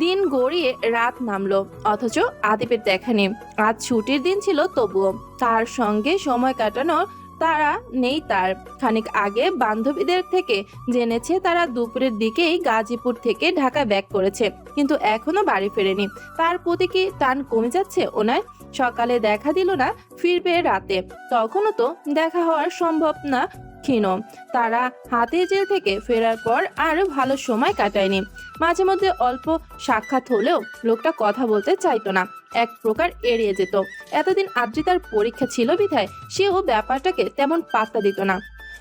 দিন গড়িয়ে রাত নামলো, অথচ আদিবের দেখা নেই। আজ ছুটির দিন ছিল, তবুও তার সঙ্গে সময় কাটানোর তারা নেই তার। খানিক আগে বান্ধবীদের থেকে জেনেছে তারা দুপুরের দিকেই গাজীপুর থেকে ঢাকা ব্যাক করেছে, কিন্তু এখনো বাড়ি ফেরেনি। তার প্রতি কি টান কমে যাচ্ছে ওনার? সকালে দেখা দিল না, ফিরবে রাতে, তখনও তো দেখা হওয়ার সম্ভব না। ক্ষীণ তারা হাতে জেল থেকে ফেরার পর আর ভালো সময় কাটায়নি। মাঝে মধ্যে অল্প সাক্ষাৎ হলেও লোকটা কথা বলতে চাইতো না, এক প্রকার এড়িয়ে যেত। এতদিন আদ্রিতার পরীক্ষা ছিল বিধায় সেও ব্যাপারটাকে তেমন পাত্তা দিত না।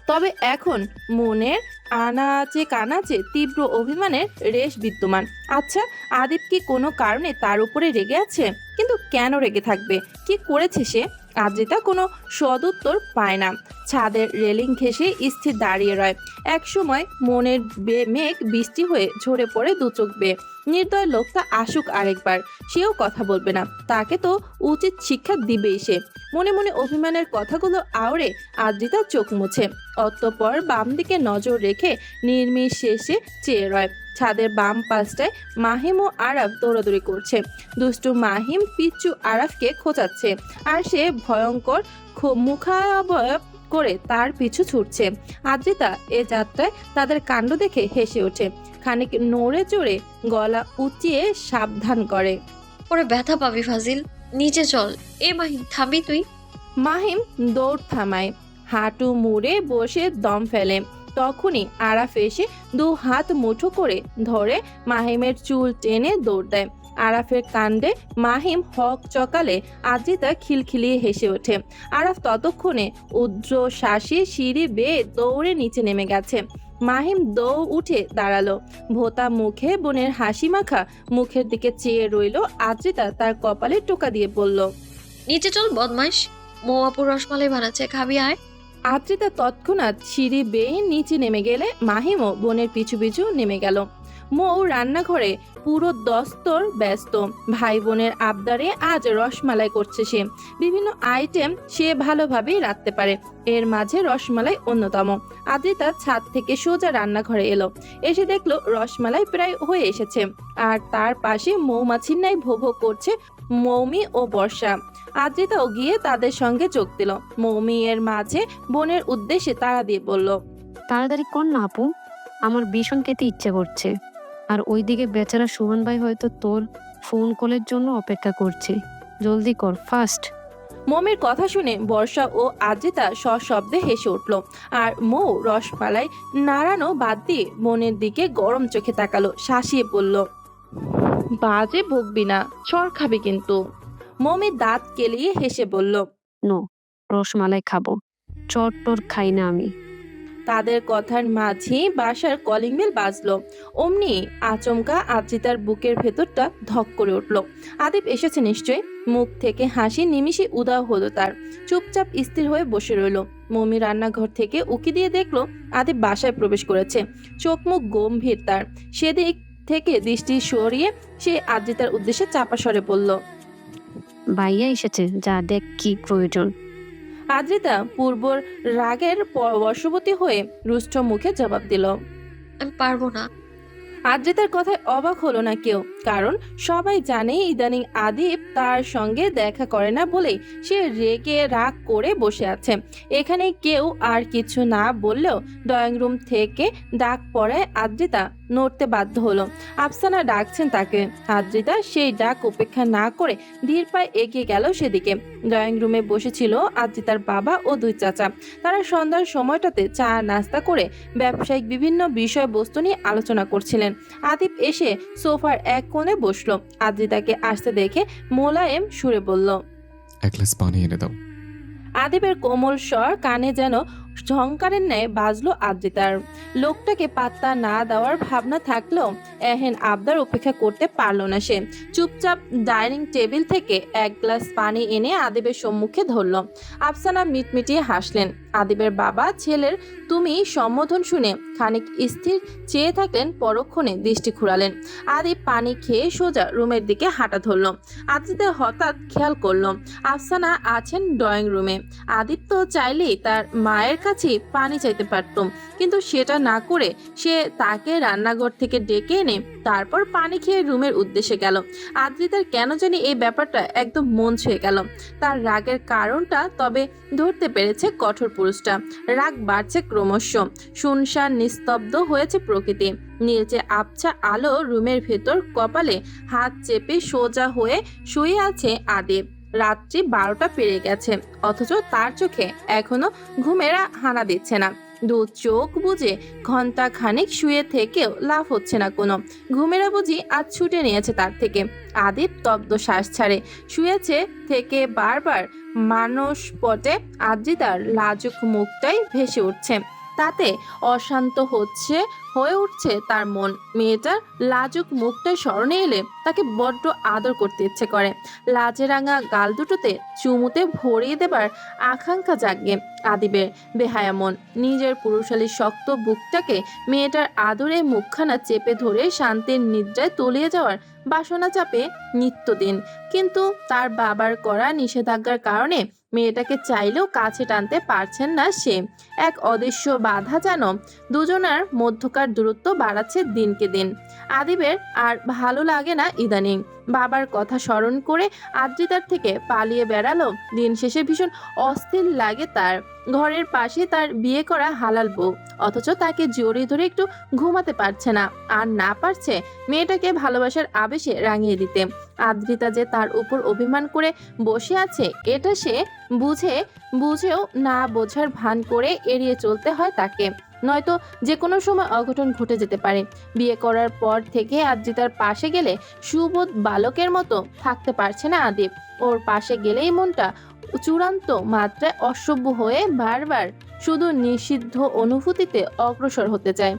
তবে এখন মনের আনাচে কানাচে তীব্র অভিমানের রেশ বিদ্যমান। আচ্ছা, আদিব কি কোনো কারণে তার উপরে রেগে আছে? কিন্তু কেন রেগে থাকবে? কি করেছে সে? আদ্রিতা কোনো সদুত্তর পায় না। ছাদের রেলিং ঘেঁষে স্থির দাঁড়িয়ে রয়। এক সময় মনের মেঘ বৃষ্টি হয়ে ঝরে পড়ে দু চোখ বেয়ে। নির্দয় লোকটা আসুক আরেকবার, সেও কথা বলবে না। তাকে তো উচিত শিক্ষা দিবেই সে। মনে মনে অভিমানের কথাগুলো আওড়ে আদ্রিতা চোখ মুছে। অতঃপর বাম দিকে নজর রেখে নির্বিশেষে চেয়ে রয়। ছাদের বাম পাশটায় মাহিম ও আরাফ দৌড়াদৌড়ি করছে। দুষ্টু মাহিম পিচ্চু আরাফকে খোঁচাচ্ছে, আর সে ভয়ঙ্কর মুখাবয়ব করে তার পিছু ছুটছে। আদ্রিতা এ যাত্রায় তাদের কাণ্ড দেখে হেসে ওঠে, খানিক নড়ে চড়ে গলা উঁচিয়ে সাবধান করে, ওরে ব্যথা পাবি ফাজিল, নিচে চল। এ মাহিম থামবি তুই? মাহিম দৌড় থামায়, হাঁটু মুড়ে বসে দম ফেলে। তখনই আরাফ এসে দু হাত মুঠো করে ধরে মাহিমের চুল টেনে দৌড় দেয়। আরাফের কাণ্ডে মাহিম হক চকালে আদ্রিতা খিলখিলিয়ে হেসে ওঠে। আরাফ ততক্ষণে উদ্র শ্বাসে সিঁড়ি বেয়ে দৌড়ে নিচে নেমে গেছে। মাহিম দৌড় উঠে দাঁড়ালো, ভোতা মুখে বোনের হাসি মাখা মুখের দিকে চেয়ে রইল। আদ্রিতা তার কপালে টোকা দিয়ে বলল, নিচে চল বদমাইশ, মৌয়াপুর রসমালাই বানাচ্ছে, খাবি আয়। আদ্রিতা তৎক্ষণাৎ সিঁড়ি বেয়ে নিচে নেমে গেলে মাহিমও বোনের পিছু পিছু নেমে গেল। মৌ রান্নাঘরে পুরো দস্তর ব্যস্ত। ভাই বোনের আবদারে আজ রসমালাই করছে সে। বিভিন্ন আইটেম সে ভালোভাবেই রাখতে পারে, এর মাঝে রসমালাই অন্যতম। আদ্রিতা ছাদ থেকে সোজা রান্নাঘরে এলো, এসে দেখলো রসমালাই প্রায় হয়ে এসেছে, আর তার পাশে মৌমাছির ন্যায় ভো ভো করছে মৌমি ও বর্ষা। আদ্রিতাও গিয়ে তাদের সঙ্গে যোগ দিল। মৌমি এর মাঝে বোনের উদ্দেশ্যে তাড়া দিয়ে বলল, তাড়াতাড়ি কর না আপু, আমার ভীষণ খেতে ইচ্ছে করছে। আর ওইদিকে বেচারা সুমন ভাই হয়তো তোর ফোন কলের জন্য অপেক্ষা করছে, জলদি কর ফাস্ট। মৌমির কথা শুনে বর্ষা ও আদ্রিতা সশব্দে হেসে উঠল, আর মৌ রসমালাই নাড়ানো বাদ দিয়ে বোনের দিকে গরম চোখে তাকালো, শাসিয়ে বলল, বাজে বকবি না, চর খাবি কিন্তু। মৌমি দাঁত কেলিয়ে হেসে বলল, নো, রসমালাই খাবো, চট্টর খাই না আমি। তাদের কথার মাঝেই বাসার কলিং বেল বাজলো। অমনি আচমকা আদ্রিতার বুকের ভেতরটা ধক করে উঠল। আদিব এসেছে নিশ্চয়। মুখ থেকে হাসি নিমিষে উদাও হলো তার। চুপচাপ স্থির হয়ে বসে রইল। মমি রান্নাঘর থেকে উকি দিয়ে দেখলো আদিব বাসায় প্রবেশ করেছে। চোখ মুখ গম্ভীর তার। সেদিক থেকে দৃষ্টি সরিয়ে সে আদ্রিতার উদ্দেশ্যে চাপা স্বরে বলল, ভাইয়া এসেছে, যা দেখ কি প্রয়োজন। আদ্রিতা পূর্বর রাগের বশবর্তী হয়ে রুষ্ট মুখে জবাব দিল, আমি পারবো না। আদ্রিতার কথায় অবাক হলো না কেউ, কারণ সবাই জানে ইদানিং আদিব তার সঙ্গে দেখা করে না বলেই সে রেগে রাগ করে বসে আছে। এখানে কেউ আর কিছু না বললেও ড্রয়িং রুম থেকে ডাক পড়ায় আদ্রিতা নড়তে বাধ্য হলো। আফসানা ডাকছেন তাকে। আদ্রিতা সেই ডাক উপেক্ষা না করে ধীর পায়ে এগিয়ে গেল সেদিকে। ড্রয়িং রুমে বসেছিল আদ্রিতার বাবা ও দুই চাচা। তারা সন্ধ্যার সময়টাতে চা নাস্তা করে ব্যবসায়িক বিভিন্ন বিষয়বস্তু নিয়ে আলোচনা করছিলেন। আসলেন। আদিব এসে সোফার এক কোণে বসলো। আদ্রিতাকে আসতে দেখে মোলায়েম সুরে বলল, এক গ্লাস পানি এনে দাও। আদিবের কোমল স্বর কানে যেন ঝংকারের ন্যায় বাজলো আদ্রিতার। লোকটাকে পাত্তা না দেওয়ার ভাবনা থাকলেও এহেন আবদার উপেক্ষা করতে পারল না সে। চুপচাপ ডাইনিং টেবিল থেকে এক গ্লাস পানি এনে আদিবের সম্মুখে ধরল। আফসানা মিটমিটিয়ে হাসলেন। আদিবের বাবা ছেলের তুমি সম্বোধন শুনে খানিক স্থির চেয়ে থাকলেন, পরক্ষণে দৃষ্টি ঘুরালেন। আদিব পানি খেয়ে সোজা রুমের দিকে হাঁটা ধরল। আদ্রিতা হঠাৎ খেয়াল করলো আফসানা আছেন ড্রয়িং রুমে। আদিব তো চাইলেই তার মায়ের কাছে পানি চাইতে পারত, কিন্তু সেটা না করে সে তাকে রান্নাঘর থেকে ডেকে এনে তারপর পানি খেয়ে রুমের উদ্দেশ্যে গেল। আদ্রিতার কেন জানি এই ব্যাপারটা একদম মন ছুঁয়ে গেল। তার রাগের কারণটা তবে ধরতে পেরেছে কঠোর পুরুষটা। রাগ বাড়ছে ক্রমশ। শুনশান নিস্তব্ধ হয়েছে প্রকৃতি। নীলচে আবছা আলো রুমের ভেতর। কপালে হাত চেপে সোজা হয়ে শুয়ে আছে আদিব। রাত্রি 12টা পেরিয়ে গেছে, অথচ তার চোখে এখনো ঘুমের হানা দিচ্ছে না। দু চোখ বুজে ঘন্টা খানিক শুয়ে থেকেও লাভ হচ্ছে না কোনো। ঘুমেরা বুঝি আজ ছুটে নিয়েছে তার থেকে। আদিব তব্দ শ্বাস ছাড়ে শুয়েছে থেকে বারবার মানসপটে আদ্রিতার লাজুক মুখটাই ভেসে উঠছে। তাতে অশান্ত হয়ে উঠছে তার মন। মেয়েটার লাজুক মুখটা স্মরণে এলে তাকে বড্ড আদর করতে ইচ্ছে করে। লাজে রাঙা গাল দুটোতে চুমুতে ভরিয়ে দেবার আকাঙ্ক্ষা জাগে আদিবের। বেহায়া মন নিজের পুরুষালী শক্ত বুকটাকে মেয়েটার আদরে মুখখানা চেপে ধরে শান্তির নিদ্রায় তলিয়ে যাওয়ার বাসনা চাপে নিত্যদিন। কিন্তু তার বাবার করা নিষেধাজ্ঞার কারণে মেয়েটাকে চাইলেও কাছে টানতে পারছেন না সে। এক অদৃশ্য বাধা যেন দুজনার মধ্যকার দূরত্ব বাড়াচ্ছে দিনকে দিন। আদিবের আর ভালো লাগে না ইদানিং। বাবার কথা স্মরণ করে আদ্রিতার থেকে পালিয়ে বেড়ালো দিন শেষে ভীষণ অস্থির লাগে তার। ঘরের পাশে তার বিয়ে করা হালাল বউ, অথচ তাকে জড়িয়ে ধরে একটু ঘুমাতে পারছে না। আর না পারছে মেয়েটাকে ভালোবাসার আবেশে রাঙিয়ে দিতে। আদ্রিতা যে তার উপর অভিমান করে বসে আছে এটা সে বুঝেও না বোঝার ভান করে এড়িয়ে চলতে হয় তাকে, নয়তো যে কোনো সময় অঘটন ঘটে যেতে পারে। বিয়ে করার পর থেকে আদ্রিতার পাশে গেলে সুবোধ বালকের মতো থাকতে পারছে না আদিব। ওর পাশে গেলেই মনটা চূড়ান্ত মাত্রায় অসভ্য হয়ে বারবার শুধু নিষিদ্ধ অনুভূতিতে অগ্রসর হতে চায়।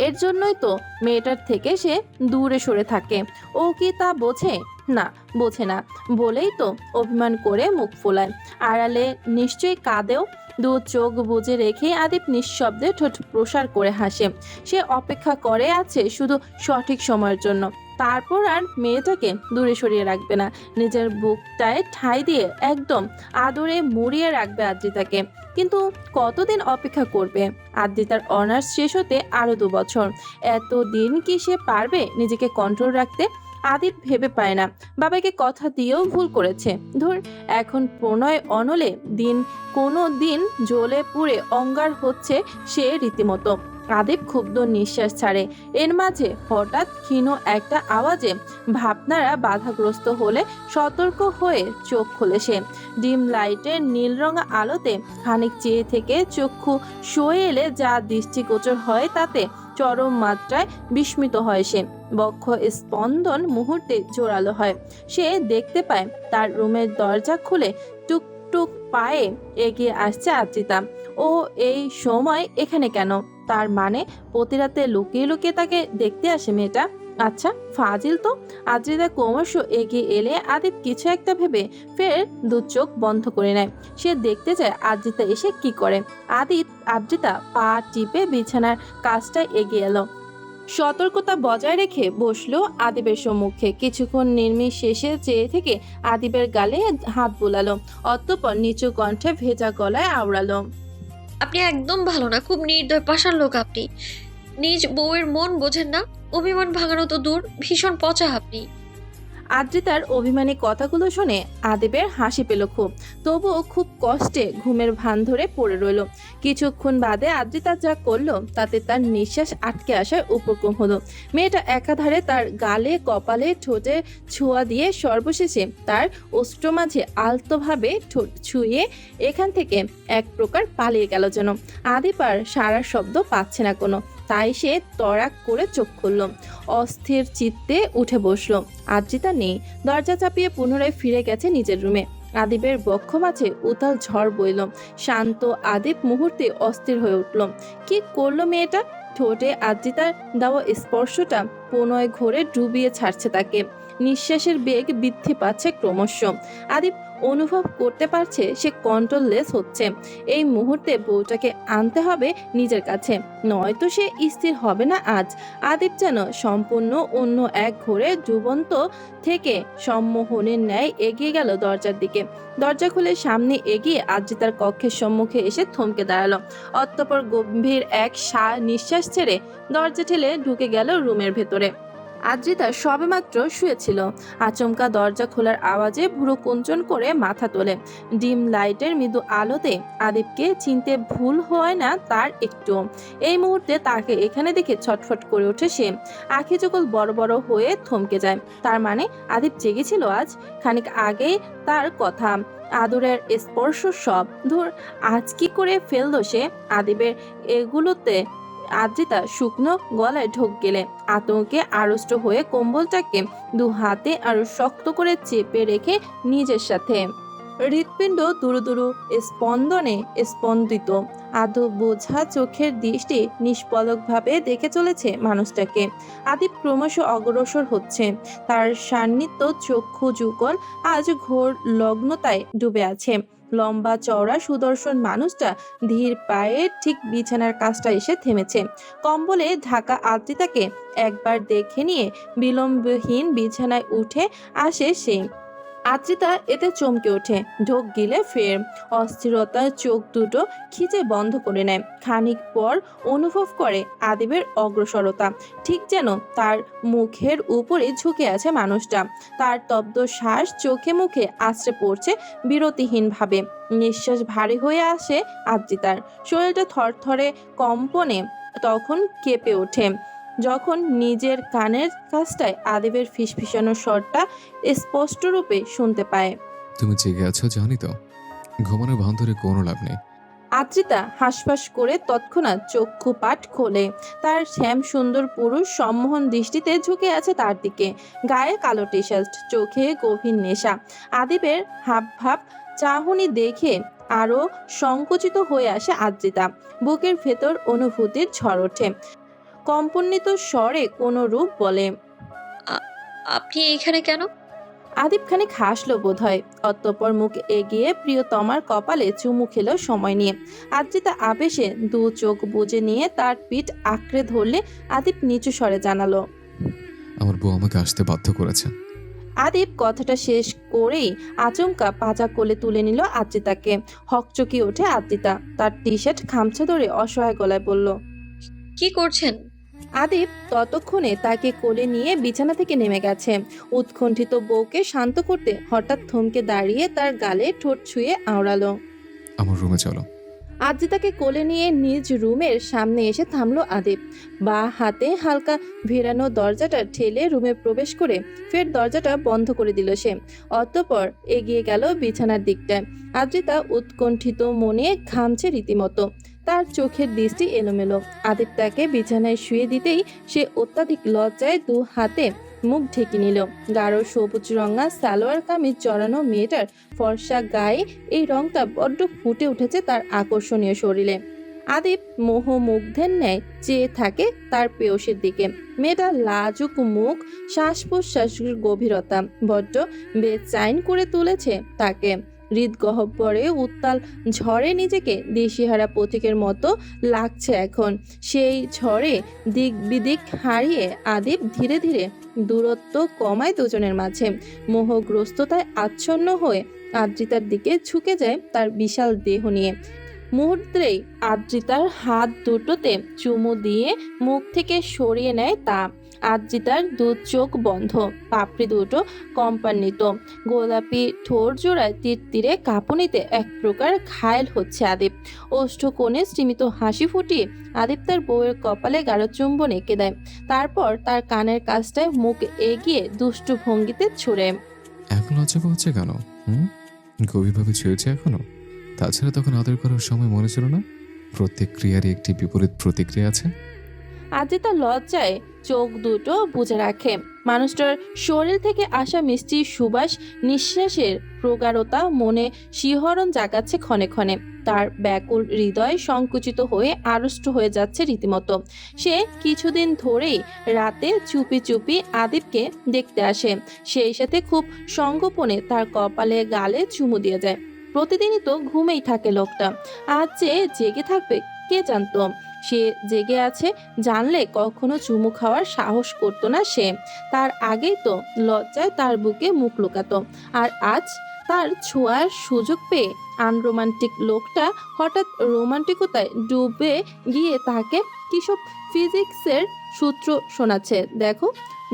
এর জন্যই তো মেয়েটার থেকে সে দূরে সরে থাকে। ও কি তা বোঝে? না, বোঝে না বলেই তো অভিমান করে মুখ ফোলায়। আড়ালে নিশ্চয়ই কাঁদেও। দু চোখ বুজে রেখে আদিব নিঃশব্দে ঠোঁট প্রসার করে হাসে। সে অপেক্ষা করে আছে শুধু সঠিক সময়ের জন্য। তারপর আর মেয়েটাকে দূরে সরিয়ে রাখবে না, নিজের বুকটায় ঠাঁই দিয়ে একদম আদরে মুড়িয়ে রাখবে আদ্রিতাকে। কিন্তু কতদিন অপেক্ষা করবে? আদ্রিতার অনার্স শেষ হতে আরো 2 বছর। এতদিন কি সে পারবে নিজেকে কন্ট্রোল রাখতে? আদিব ভেবে পায় না। বাবাকে কথা দিয়েও ভুল করেছে। ধুর, এখন প্রণয় অনলে কোনো দিন জ্বলে পুড়ে অঙ্গার হচ্ছে সে রীতিমতো। আদিব ক্ষুব্ধ নিঃশ্বাস ছাড়ে। এর মাঝে হঠাৎ ক্ষীণ একটা আওয়াজে ভাবনারা বাধাগ্রস্ত হলে সতর্ক হয়ে চোখ খোলে সে। ডিম লাইটের নীল রঙা আলোতে খানিক চেয়ে থেকে চক্ষু সয়ে এলে যা দৃষ্টিগোচর হয় তাতে চরম মাত্রায় বিস্মিত হয় সে। বক্ষ স্পন্দন মুহূর্তে জোরালো হয়। সে দেখতে পায় তার রুমের দরজা খুলে টুকটুক পায়ে এগিয়ে আসছে আদ্রিতা। ও এই সময় এখানে কেন? তার মানে প্রতিরাতে লুকিয়ে লুকিয়ে তাকে দেখতে আসে মেয়েটা। আচ্ছা, ফাজিল তো। আদ্রিতা ক্রমশ এগিয়ে এলে আদিব কিছু একটা ভেবে ফের 2 চোখ বন্ধ করে নেয়। সে দেখতে চায় আদ্রিতা এসে কি করে। আদ্রিতা পা টিপে বিছানার কাছটায় এগিয়ে এলো। সতর্কতা বজায় রেখে বসলো আদিবের সম্মুখে। কিছুক্ষণ নির্মিষ শেষে চেয়ে থেকে আদিবের গালে হাত বুলালো। অতঃপর নিচু কণ্ঠে ভেজা গলায় আওড়ালো, আপনি একদম ভালো না, খুব নির্দয় পাষাণ লোক আপনি। নিজ বউয়ের মন বোঝেন না। অভিমান ভাঙানো তো দূর, ভীষণ পচা আপনি। আদ্রিতার অভিমানী কথাগুলো শুনে আদিবের হাসি পেল খুব। তবুও খুব কষ্টে ঘুমের ভান ধরে পড়ে রইল। কিছুক্ষণ বাদে আদ্রিতা যা করলো তাতে তার নিঃশ্বাস আটকে আসার উপক্রম হলো। মেয়েটা একাধারে তার গালে কপালে ঠোঁটে ছোঁয়া দিয়ে সর্বশেষে তার ওষ্ঠ মাঝে আলতোভাবে ঠোঁট ছুঁয়ে এখান থেকে এক প্রকার পালিয়ে গেল যেন। আদিব আর সারা শব্দ পাচ্ছে না কোনো। তাই সে তড়াক করে চোখ খুলল, অস্থির চিত্তে উঠে বসলো। আদ্রিতা নেই। দরজা চাপিয়ে পুনরায় ফিরে গেছে নিজের রুমে। আদিবের বক্ষ মাঝে উতাল ঝড় বইল। শান্ত আদিব মুহূর্তে অস্থির হয়ে উঠল। কি করলো মেয়েটা? ঠোঁটে আদ্রিতার দেওয়া স্পর্শটা পুনয় ঘরে ডুবিয়ে ছাড়ছে তাকে। নিঃশ্বাসের বেগ বৃদ্ধি পাচ্ছে ক্রমশ। আদিব অনুভব করতে পারছে সে কন্ট্রোললেস হচ্ছে। এই মুহূর্তে বউটাকে আনতে হবে নিজের কাছে, নয়তো সে স্থির হবে না আজ। আদিব যেন সম্পূর্ণ অন্য এক ঘরে ডুবন্ত থেকে সম্মোহনের ন্যায় এগিয়ে গেল দরজার দিকে। দরজা খুলে সামনে এগিয়ে আদ্রিতার কক্ষের সম্মুখে এসে থমকে দাঁড়ালো। অতঃপর গম্ভীর এক নিঃশ্বাস ছেড়ে দরজা ঠেলে ঢুকে গেল রুমের ভেতরে। আদ্রিতা সবেমাত্র শুয়েছিল। আচমকা দরজা খোলার আওয়াজে ভুরু কুঞ্চন করে মাথা তোলে। ডিম লাইটের মৃদু আলোতে আদিবকে চিনতে ভুল হয় না তার একটু। এই মুহূর্তে তাকে এখানে দেখে ছটফট করে ওঠে সে। আখি যখন বড় বড় হয়ে থমকে যায়। তার মানে আদিব জেগেছিল আজ? খানিক আগেই তার কথা, আদরের স্পর্শ, সব ধর আজ কি করে ফেললো সে? আদিবের এগুলোতে আদ্রিতা শুকনো গলায় ঢোক গেলে আতঙ্কে আড়ষ্ট হয়ে কম্বলটাকে দু হাতে আরো শক্ত করে চেপে রেখে নিজের সাথে। হৃৎপিণ্ড দুরু দুরু স্পন্দনে স্পন্দিত। আদৌ বোঝা চোখের দৃষ্টি নিষ্পলকভাবে দেখে চলেছে মানুষটাকে। আদিব ক্রমশ অগ্রসর হচ্ছে। তার সান্নিধ্য চক্ষু যুগল আজ ঘোর লগ্নতায় ডুবে আছে। লম্বা চওড়া সুদর্শন মানুষটা ধীর পায়ে ঠিক বিছানার কাছটা এসে থেমেছে। কম্বলে ঢাকা আদ্রিতাকে একবার দেখে নিয়ে বিলম্বহীন বিছানায় উঠে আসে সে। আদ্রিতা এতে চমকে ওঠে, ঢোক গিলে ফের অস্থিরতার চোখ দুটো খিচে বন্ধ করে নেয়। খানিক পর অনুভব করে আদিবের অগ্রসরতা, ঠিক যেন তার মুখের উপরে ঝুঁকে আছে মানুষটা। তার তব্দ শ্বাস চোখে মুখে আছড়ে পড়ছে বিরতিহীনভাবে। নিঃশ্বাস ভারী হয়ে আসে আদ্রিতার। শরীরটা থরথরে কম্পনে তখন কেঁপে ওঠে যখন নিজের কানের কাছটায় আদিবের ফিসফিসানো স্বরটা স্পষ্ট রূপে শুনতে পায়। তুমি জেগে আছো জানি তো, ঘুমানোর ভান ধরে কোনো লাভ নেই। আদ্রিতা হাসফাস করে তৎক্ষণাৎ চক্ষুপাট খোলে। তার শ্যাম সুন্দর পুরুষ সম্মোহন দৃষ্টিতে ঝুঁকে আছে তার দিকে। গায়ে কালো টি শার্ট, চোখে গভীর নেশা। আদিবের হাবভাব চাহনি দেখে আরো সংকুচিত হয়ে আসে আদ্রিতা। বুকের ভেতর অনুভূতির ঝড় ওঠে। কম্পন্বিত স্বরে কোনো রূপ বলে, আপনি এখানে কেন? আদিব খানিক হাসলো বোধ হয়। অতঃপর মুখ এগিয়ে প্রিয়তমার কপালে চুমু খেলো সময় নিয়ে। আদ্রিতা আবেশে দু চোখ বুজে নিয়ে তার পিঠ আঁকড়ে ধরলে আদিব নিচু স্বরে জানালো, আমার বউ আমাকে আসতে বাধ্য করেছে। আদিব কথাটা শেষ করেই আচমকা পাজা কোলে তুলে নিল আদ্রিতাকে। হকচকি ওঠে আদ্রিতা। তার টি শার্ট খামচা ধরে অসহায় গলায় বলল, কি করছেন? আদিব ততক্ষণে তাকে কোলে নিয়ে বিছানা থেকে নেমে গেছে। উৎকণ্ঠিত বউকে শান্ত করতে হঠাৎ থমকে দাঁড়িয়ে তার গালে ঠোঁট ছুঁয়ে আওড়ালো। আমার রুমে চলো। আদ্রিতাকে কোলে নিয়ে নিজ রুমের সামনে এসে থামলো আদিব। বা হাতে হালকা ভেরানো দরজাটা ঠেলে রুমে প্রবেশ করে ফের দরজাটা বন্ধ করে দিল সে। অতঃপর এগিয়ে গেল বিছানার দিকটায়। আদ্রিতা উৎকণ্ঠিত মনে ঘামছে রীতিমতো। তার চোখের দৃষ্টি এলোমেলো। আদিব তাকে বিছানায় শুয়ে দিতেই সে অত্যাধিক লজ্জায় দু হাতে মুখ ঢেকে নিল। গাঢ় সবুজ রঙা সালোয়ার কামিজ জড়ানো মেয়েটার ফর্সা গায়ে এই রংটা বড্ড ফুটে উঠেছে তার আকর্ষণীয় শরীরে। আদিব মোহমুগ্ধের ন্যায় চেয়ে থাকে তার পেয়সের দিকে। মেয়েটা লাজুক মুখ, শ্বাস প্রশ্বাসের গভীরতা বড্ড বেচাইন করে তুলেছে তাকে। হৃদগহ্বরে উত্তাল ঝড়ে নিজেকে দিশেহারা পথিকের মতো লাগছে এখন। সেই ঝড়ে দিক বিদিক হারিয়ে আদিব ধীরে ধীরে দূরত্ব কমায় দুজনের মাঝে। মোহগ্রস্ততায় আচ্ছন্ন হয়ে আদ্রিতার দিকে ঝুঁকে যায় তার বিশাল দেহ নিয়ে। মুহূর্তেই আদ্রিতার হাত দুটোতে চুমু দিয়ে মুখ থেকে সরিয়ে নেয় তা। আদ্রিতার দু চোখ বন্ধ, পাপড়ি দুটো কম্পান্বিত, গোলাপি ঠোঁট জোড়ায় তীর তীরে কাঁপুনিতে এক প্রকার ঘায়েল হচ্ছে আদিব। ওষ্ঠকোণে স্টিমিত হাসি ফুটিয়ে আদিব তার বউয়ের কপালে গাঢ় চুম্বন এঁকে দেয়। তারপর তার কানের কাছটায় মুখ এগিয়ে দুষ্টু ভঙ্গিতে ছুড়ে, এখন লজ্জা পাচ্ছে কেন? গভীরভাবে ছুঁয়েছে এখনো? তাছাড়া তখন আদর করার সময় মনে ছিল না প্রত্যেক ক্রিয়ারই একটি বিপরীত প্রতিক্রিয়া আছে? আদ্রিতা লজ্জায় চোখ দুটো বুজে রাখে। মানুষটার শরীর থেকে আসা মিষ্টি সুবাস, নিঃশ্বাসের প্রগাঢ়তা মনে শিহরণ জাগাচ্ছে ক্ষণে ক্ষণে। তার ব্যাকুল হৃদয় সংকুচিত হয়ে আড়ষ্ট হয়ে যাচ্ছে রীতিমতো। সে কিছুদিন ধরেই রাতে চুপি চুপি আদিবকে দেখতে আসে, সেই সাথে খুব সঙ্গোপনে তার কপালে গালে চুমু দিয়ে যায়। প্রতিদিনই তো ঘুমেই থাকে লোকটা, আজ যে জেগে থাকবে কে জানতো। সে জেগে আছে জানলে কখনো চুমু খাওয়ার সাহস করতো না সে। তার আগেই তো লজ্জায় তার বুকে মুখ লুকাতো, আর আজ তার ছোঁয়ার সুযোগ পেয়ে আনরোমান্টিক লোকটা হঠাৎ রোমান্টিকতায় ডুবে গিয়ে তাকে কিসব ফিজিক্সের সূত্র শোনাচ্ছে। দেখো,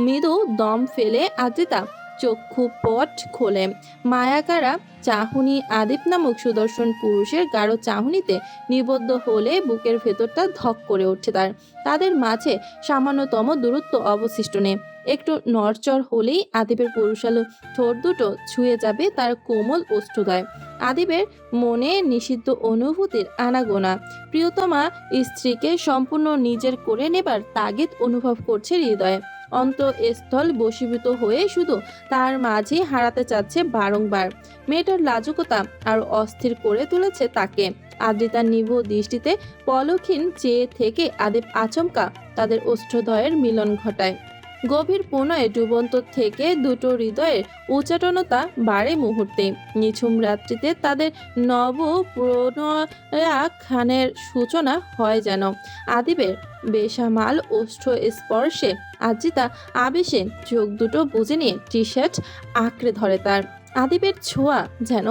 মৃদু দম ফেলে আদ্রিতা চক্ষু পট খোলে। মায়াকারা চাহনি আদিব নামক সুদর্শন পুরুষের গাঢ় চাহনিতে নিবদ্ধ হলে বুকের ভেতরটা ধক করে উঠছে তার। তাদের মাঝে সামান্যতম দূরত্ব অবশিষ্ট নেই। একটু নড়চড় হলেই আদিবের পুরুষালু ঠোঁট দুটো ছুঁয়ে যাবে তার কোমল ওষ্ঠদ্বয়। আদিবের মনে নিষিদ্ধ অনুভূতির আনাগোনা। প্রিয়তমা স্ত্রীকে সম্পূর্ণ নিজের করে নেবার তাগিদ অনুভব করছে হৃদয়ে। অন্তঃস্থল বশীভূত হয়ে শুধু তার মাঝে হারাতে চাচ্ছে বারংবার। মেয়েটার লাজুকতা আর অস্থির করে তুলেছে তাকে। আদ্রিতার নিভু দৃষ্টিতে পলক্ষীন চেয়ে থেকে আদিব আচমকা তাদের ওষ্ঠদ্বয়ের মিলন ঘটায়। গভীর প্রণয়ে ডুবন্ত থেকে দুটো হৃদয়ের উচ্চাটনতা বাড়ে মুহূর্তে। নিঝুম রাত্রিতে তাদের নব প্রণয়াখ্যানের সূচনা হয় যেন। আদিবের বেসামাল ওষ্ঠ স্পর্শে আদ্রিতা আবেশে চোখ দুটো বুজে নিয়ে টি শার্ট আঁকড়ে ধরে তার। আদিবের ছোঁয়া যেন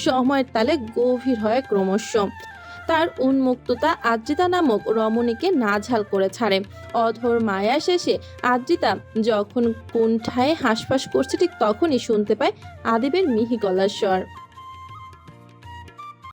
সময়ের তালে গভীর হয় ক্রমশ। তার উন্মুক্ততা আদ্রিতা নামক রমণীকে নাঝাল করে ছাড়ে। অধর মায়া শেষে আদ্রিতা যখন কুণ্ঠায় হাঁসফাঁস করছে ঠিক তখনই শুনতে পায় আদিবের মিহি গলার স্বর।